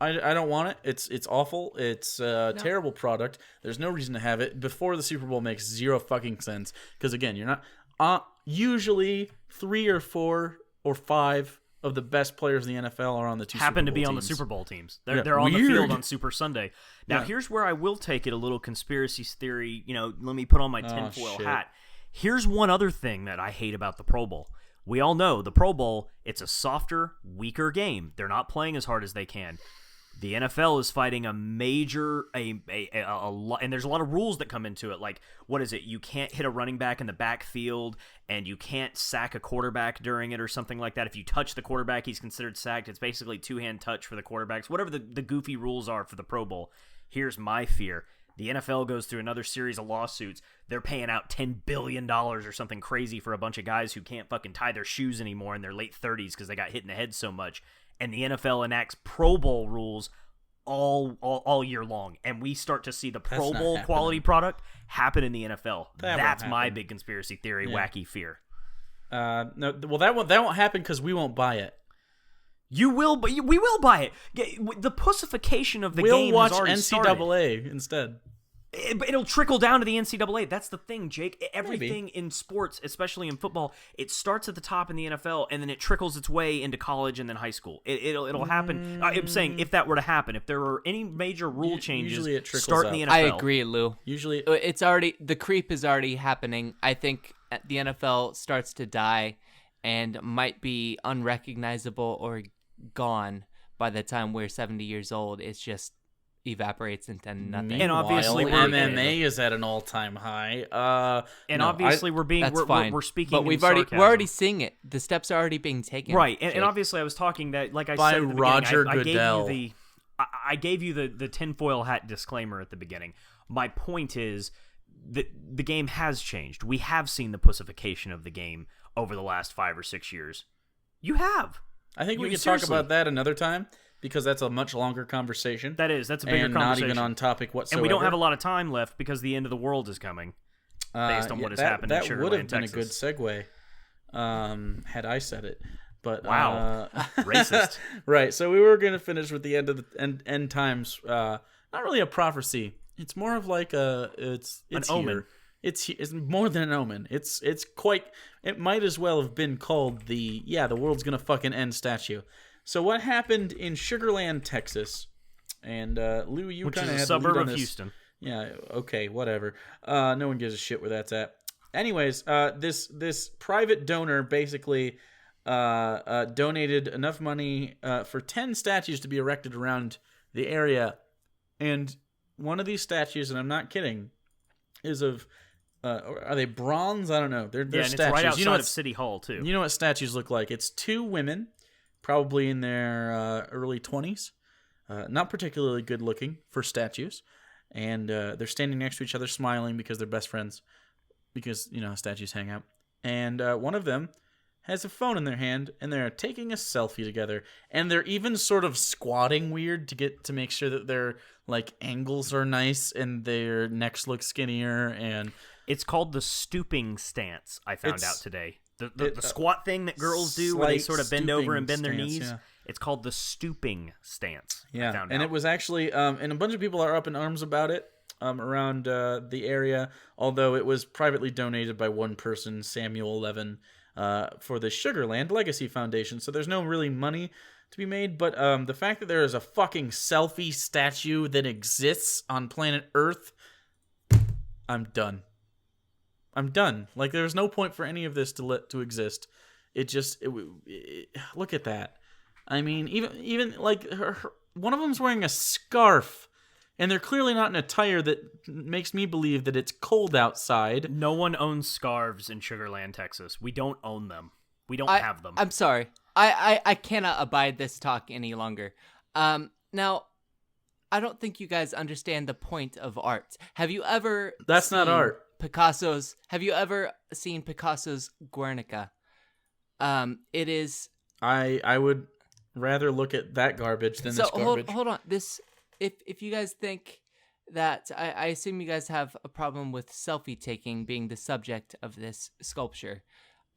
S1: I don't want it. It's awful. It's a terrible product. There's no reason to have it. Before the Super Bowl makes zero fucking sense. Because again, you're not usually 3 or 4 or 5 of the best players in the NFL are on the 2
S2: happen
S1: Super
S2: to be
S1: Bowl
S2: on the
S1: teams.
S2: Super Bowl teams. They're on the
S1: Weird.
S2: field on Super Sunday. Now, here's where I will take it a little conspiracy theory. Let me put on my tinfoil hat. Here's one other thing that I hate about the Pro Bowl. We all know the Pro Bowl, it's a softer, weaker game. They're not playing as hard as they can. The NFL is fighting a major, and there's a lot of rules that come into it. Like, what is it? You can't hit a running back in the backfield, and you can't sack a quarterback during it or something like that. If you touch the quarterback, he's considered sacked. It's basically two-hand touch for the quarterbacks. Whatever the goofy rules are for the Pro Bowl. Here's my fear. The NFL goes through another series of lawsuits. They're paying out $10 billion or something crazy for a bunch of guys who can't fucking tie their shoes anymore in their late 30s because they got hit in the head so much. And the NFL enacts Pro Bowl rules all year long, and we start to see the Pro Bowl quality product happen in the NFL. That's my big conspiracy theory, wacky fear.
S1: No, well, that won't happen because we won't buy it.
S2: You will, but we will buy it. The pussification of the game has already started.
S1: We'll watch NCAA instead.
S2: It'll trickle down to the NCAA. That's the thing, Jake. Everything in sports, especially in football, it starts at the top in the NFL, and then it trickles its way into college and then high school. It'll happen. I'm saying if that were to happen, if there were any major rule changes,
S1: usually it trickles
S2: start
S1: up.
S2: in the NFL.
S3: I agree, Lou.
S1: Usually,
S3: it's already the creep is already happening. I think the NFL starts to die and might be unrecognizable or gone by the time we're 70 years old. It's just evaporates into nothing.
S2: And obviously,
S1: MMA is at an all-time high.
S2: Obviously, we're speaking.
S3: But we're already seeing it. The steps are already being taken.
S2: Right, and obviously, I was talking that, like I
S1: by
S2: said, at the
S1: Roger
S2: beginning,
S1: Goodell.
S2: I gave you the tinfoil hat disclaimer at the beginning. My point is that the game has changed. We have seen the pussification of the game over the last 5 or 6 years. You have.
S1: I think we could talk about that another time, because that's a much longer conversation.
S2: That's a bigger
S1: and
S2: conversation.
S1: not even on topic whatsoever.
S2: And we don't have a lot of time left because the end of the world is coming, based on what has happened in Sugar Land,
S1: That would have been
S2: Texas.
S1: a good segue, had I said it. But
S2: wow, racist.
S1: Right. So we were going to finish with the end of the end times. Not really a prophecy. It's more of like it's
S2: an
S1: here.
S2: omen.
S1: It's more than an omen. It's quite. It might as well have been called the world's gonna fucking end statue. So what happened in Sugar Land, Texas? And Lou, you kind of had
S2: a suburb
S1: the lead on
S2: of
S1: this.
S2: Houston.
S1: Yeah. Okay. Whatever. No one gives a shit where that's at. Anyways, this private donor basically donated enough money for 10 statues to be erected around the area, and one of these statues, and I'm not kidding, is of. Are they bronze? I don't know. They're
S2: and
S1: statues.
S2: it's right outside
S1: you know
S2: of City Hall too.
S1: You know what statues look like? It's two women, probably in their early 20s, not particularly good looking for statues, and they're standing next to each other, smiling because they're best friends. Because you know how statues hang out, and one of them has a phone in their hand, and they're taking a selfie together, and they're even sort of squatting weird to make sure that their like angles are nice and their necks look skinnier. And
S2: it's called the stooping stance. I found out today. The squat thing that girls do where they sort of bend over and bend their knees.
S1: Yeah.
S2: It's called the stooping stance.
S1: Yeah,
S2: I found
S1: and
S2: out.
S1: It was actually, and a bunch of people are up in arms about it around the area. Although it was privately donated by one person, Samuel Levin, for the Sugar Land Legacy Foundation. So there's no really money to be made, but the fact that there is a fucking selfie statue that exists on planet Earth, I'm done. Like, there's no point for any of this to exist. Look at that. I mean, even like one of them's wearing a scarf, and they're clearly not in attire that makes me believe that it's cold outside.
S2: No one owns scarves in Sugar Land, Texas. We don't own them. We don't have them.
S3: I'm sorry. I cannot abide this talk any longer. Now, I don't think you guys understand the point of art. Have you ever
S1: That's not art.
S3: Have you ever seen Picasso's Guernica? It is...
S1: I would rather look at that garbage than this garbage.
S3: Hold on. If you guys think that... I assume you guys have a problem with selfie taking being the subject of this sculpture.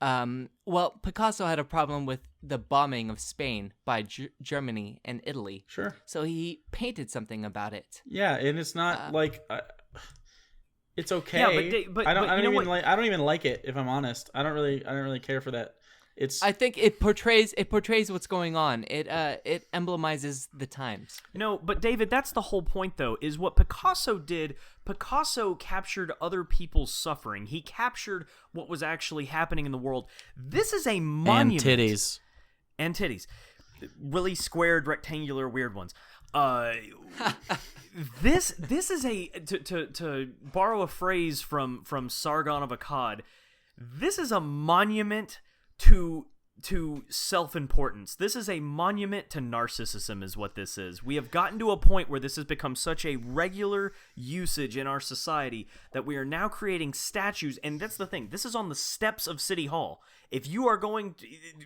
S3: Well, Picasso had a problem with the bombing of Spain by Germany and Italy.
S1: Sure.
S3: So he painted something about it.
S1: Yeah, and it's not like it's okay.
S2: Yeah, but
S1: I don't
S2: you know
S1: even
S2: what?
S1: I don't even like it, if I'm honest. I don't really care for that.
S3: I think it portrays what's going on. It emblemizes the times.
S2: No, but David, that's the whole point, though, is what Picasso did. Picasso captured other people's suffering. He captured what was actually happening in the world. This is a monument.
S1: And titties.
S2: And titties. Really squared, rectangular, weird ones. This is a to borrow a phrase from Sargon of Akkad. This is a monument to self-importance. This is a monument to narcissism is what this is. We have gotten to a point where this has become such a regular usage in our society that we are now creating statues, and that's the thing. This is on the steps of City Hall. If you are going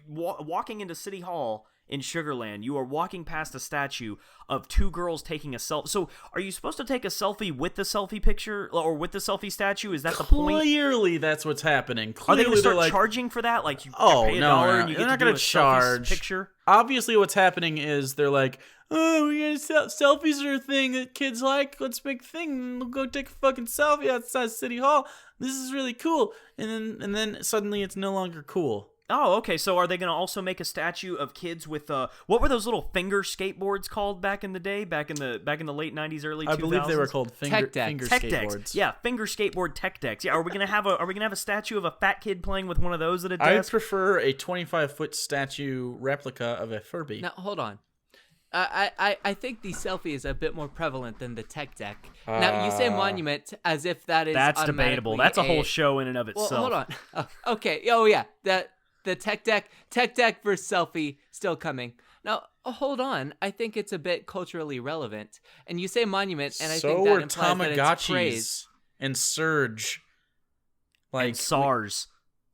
S2: walking into City Hall in Sugarland, you are walking past a statue of two girls taking a selfie. So, are you supposed to take a selfie with the selfie picture or with the selfie statue? Is that the point?
S1: Clearly, that's what's happening.
S2: Are they going to start charging for that? Like, you pay $1 and you get to do a selfie picture?
S1: Obviously, what's happening is they're like, oh, selfies are a thing that kids like. Let's make a thing. We'll go take a fucking selfie outside City Hall. This is really cool. And then suddenly it's no longer cool.
S2: Oh, okay. So are they going to also make a statue of kids with what were those little finger skateboards called back in the day? Back in the late 90s, early 2000s?
S1: I believe they were called finger skateboards.
S2: Decks. Yeah, finger skateboard tech decks. Yeah, are we going to have a statue of a fat kid playing with one of those at a desk?
S1: I prefer a 25-foot statue replica of a Furby.
S3: Now, hold on. I think the selfie is a bit more prevalent than the tech deck. Now, you say monument as if that is
S2: That's debatable. That's a whole show in and of itself.
S3: Well, hold on. Okay. Oh, yeah. The tech deck versus selfie still coming. Now, hold on. I think it's a bit culturally relevant. And you say monument, and I think that implies that it's praise.
S1: And Surge.
S2: And SARS.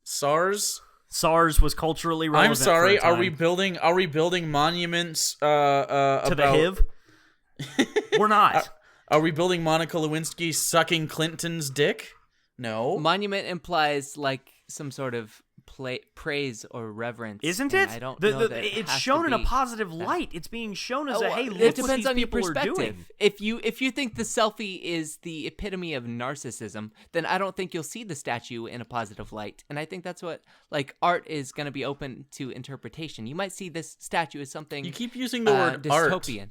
S1: SARS?
S2: SARS was culturally relevant.
S1: I'm sorry. Are we building monuments
S2: to the HIV? We're not.
S1: Are we building Monica Lewinsky sucking Clinton's dick? No.
S3: Monument implies like some sort of praise or reverence,
S2: isn't it?
S3: I don't know that
S2: it's shown in a positive light. It's being shown as hey, look
S3: it depends
S2: what
S3: on
S2: these
S3: your
S2: people
S3: perspective.
S2: are doing.
S3: If you think the selfie is the epitome of narcissism, then I don't think you'll see the statue in a positive light. And I think that's what art is going to be open to interpretation. You might see this statue as something.
S1: You keep using the word
S3: dystopian.
S1: Art.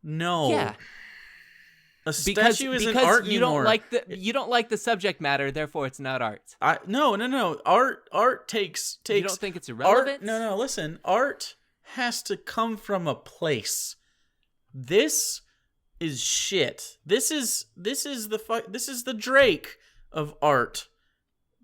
S1: No.
S3: Yeah.
S1: A statue isn't art anymore.
S3: You don't like the subject matter, therefore it's not art.
S1: No. Art takes.
S3: You don't think it's irrelevant?
S1: No. Listen, art has to come from a place. This is shit. This is the Drake of art.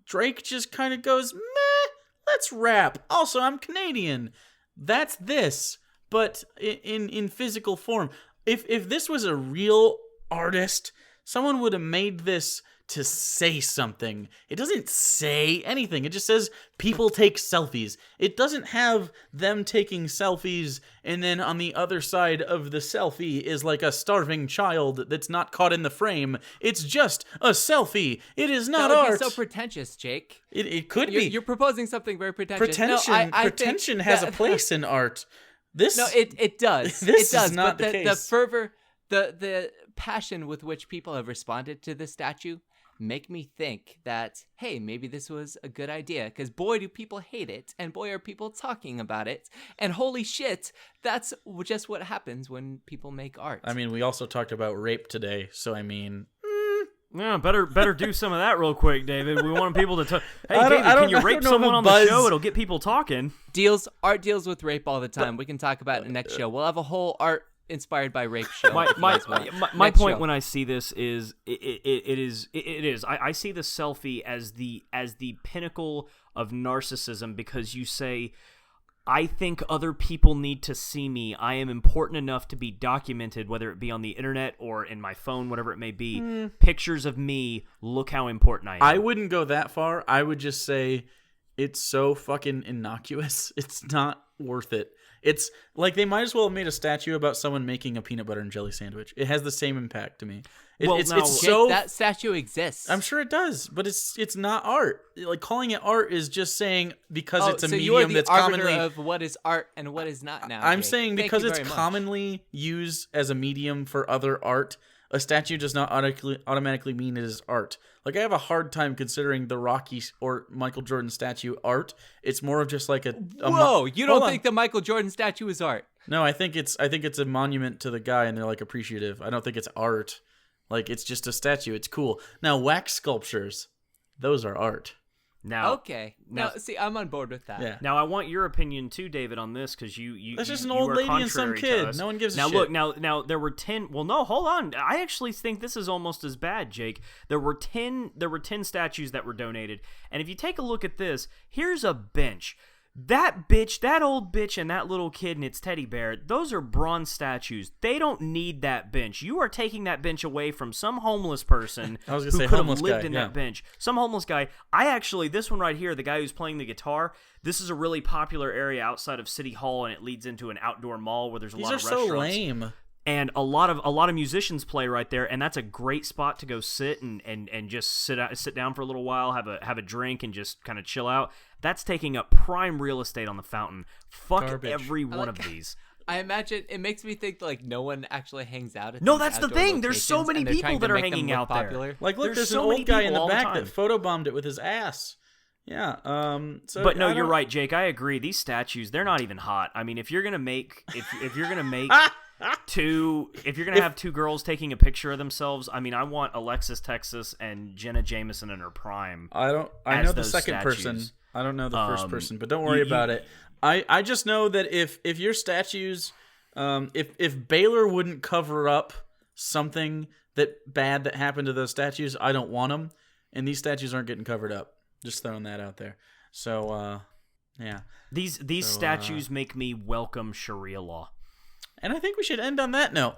S1: Drake just kind of goes, meh. Let's rap. Also, I'm Canadian. That's this, but in physical form. If this was a real artist, someone would have made this to say something. It doesn't say anything. It just says people take selfies. It doesn't have them taking selfies and then on the other side of the selfie is like a starving child that's not caught in the frame. It's just a selfie. It is not art.
S3: That would be so pretentious, Jake.
S1: It could be.
S3: You're proposing something very pretentious.
S1: Pretension has a place in art.
S3: It does.
S1: This
S3: it does.
S1: is not
S3: but
S1: the case.
S3: The fervor, the passion with which people have responded to this statue make me think that, hey, maybe this was a good idea, because boy, do people hate it, and boy, are people talking about it, and holy shit, that's just what happens when people make art.
S1: I mean, we also talked about rape today, so I mean...
S2: Yeah, better do some of that real quick, David. We want people to talk. Hey, David, can you rape someone on the show? It'll get people talking.
S3: Art deals with rape all the time. We can talk about it in the next show. We'll have a whole art inspired by rape show.
S2: My point when I see this is it is. I see the selfie as the pinnacle of narcissism, because you say, I think other people need to see me. I am important enough to be documented, whether it be on the internet or in my phone, whatever it may be. Pictures of me. Look how important I am.
S1: I wouldn't go that far. I would just say it's so fucking innocuous. It's not worth it. It's like they might as well have made a statue about someone making a peanut butter and jelly sandwich. It has the same impact to me.
S3: That statue exists.
S1: I'm sure it does, but it's not art. Like, calling it art is just saying because it's a medium that's commonly
S3: of what is art and what is not now.
S1: I'm saying because it's commonly used as a medium for other art, a statue does not automatically mean it is art. Like, I have a hard time considering the Rocky or Michael Jordan statue art. It's more of just like a
S3: whoa. You don't think the Michael Jordan statue is art?
S1: No, I think it's a monument to the guy, and they're like appreciative. I don't think it's art. Like, it's just a statue. It's cool. Now, wax sculptures, those are art.
S2: Now,
S3: Okay. Now, see, I'm on board with that.
S1: Yeah.
S2: Now I want your opinion too, David, on this because
S1: That's just an
S2: you
S1: old
S2: are
S1: lady and some
S2: contrary to
S1: kid.
S2: us.
S1: No one gives a
S2: now
S1: shit.
S2: Look, now there were 10. Well, no, hold on. I actually think this is almost as bad, Jake. There were 10 statues that were donated, and if you take a look at this, here's a bench. That bitch, that old bitch, and that little kid and its teddy bear, those are bronze statues. They don't need that bench. You are taking that bench away from some homeless person
S1: I was gonna
S2: who
S1: say
S2: could have
S1: homeless
S2: lived
S1: guy,
S2: in
S1: yeah.
S2: that bench. Some homeless guy. This one right here, the guy who's playing the guitar, this is a really popular area outside of City Hall, and it leads into an outdoor mall where there's a
S1: These
S2: lot
S1: are
S2: of
S1: so
S2: restaurants.
S1: lame.
S2: And a lot of musicians play right there, and that's a great spot to go sit and just sit down for a little while, have a drink, and just kind of chill out. That's taking up prime real estate on the fountain. Fuck
S1: Garbage.
S2: every one of these.
S3: I imagine it makes me think like no one actually hangs out at
S2: No,
S3: these
S2: that's the
S3: outdoor
S2: thing. There's so
S3: locations,
S2: many
S3: and they're
S2: people
S3: trying to
S2: that are
S3: make them
S2: hanging
S3: look
S2: out there.
S3: popular.
S1: Like, look,
S2: There's
S1: there's
S2: so
S1: an
S2: many
S1: old guy in
S2: people
S1: the
S2: all the
S1: back
S2: time.
S1: that photobombed it with his ass. Yeah. So
S2: But no,
S1: I
S2: you're
S1: don't-
S2: right, Jake. I agree. These statues, they're not even hot. I mean, if you're gonna make if you're gonna make if you're gonna have two girls taking a picture of themselves, I mean, I want Alexis Texas and Jenna Jameson in her prime.
S1: I
S2: as
S1: know the
S2: those
S1: second person.
S2: statues.
S1: I don't know the first person, but don't
S2: you-
S1: worry
S2: you-
S1: about it. I just know that if your statues, if Baylor wouldn't cover up something bad that happened to those statues, I don't want them, and these statues aren't getting covered up. Just throwing that out there. So, yeah.
S2: These statues make me welcome Sharia law.
S1: And I think we should end on that note,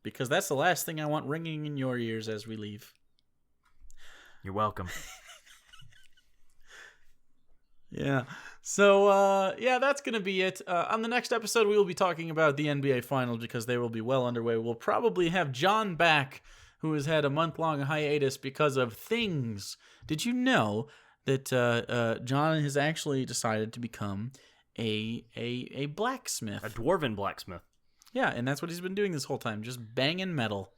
S1: because that's the last thing I want ringing in your ears as we leave.
S2: You're welcome.
S1: Yeah. So, that's going to be it. On the next episode, we will be talking about the NBA Finals because they will be well underway. We'll probably have John back, who has had a month-long hiatus because of things. Did you know that John has actually decided to become a blacksmith?
S2: A dwarven blacksmith.
S1: Yeah, and that's what he's been doing this whole time, just banging metal.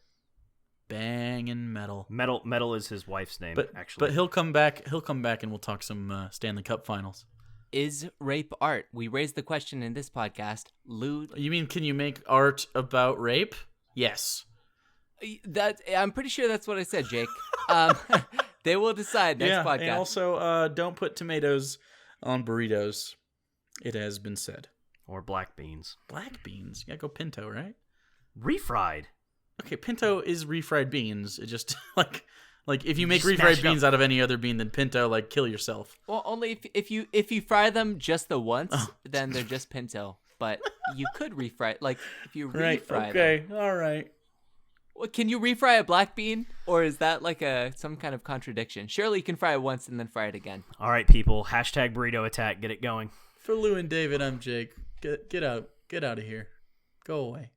S1: Banging metal.
S2: Metal is his wife's name,
S1: But
S2: actually.
S1: he'll come back and we'll talk some Stanley Cup Finals.
S3: Is rape art? We raised the question in this podcast. Lewd.
S1: You mean, can you make art about rape? Yes.
S3: I'm pretty sure that's what I said, Jake. They will decide next podcast.
S1: And also, don't put tomatoes on burritos. It has been said.
S2: Or black beans.
S1: Black beans. You gotta go pinto, right?
S2: Refried.
S1: Okay, pinto is refried beans. It just like if you make
S2: Just
S1: refried
S2: smash it
S1: beans
S2: up.
S1: out of any other bean than pinto, like kill yourself.
S3: Well, only if you fry them just the once, then they're just pinto. But you could refry, like if you
S1: Right.
S3: refry
S1: Okay.
S3: them.
S1: All right.
S3: Well, can you refry a black bean, or is that like some kind of contradiction? Surely you can fry it once and then fry it again.
S2: All right, people. Hashtag burrito attack. Get it going.
S1: For Lou and David, I'm Jake. Get out of here. Go away.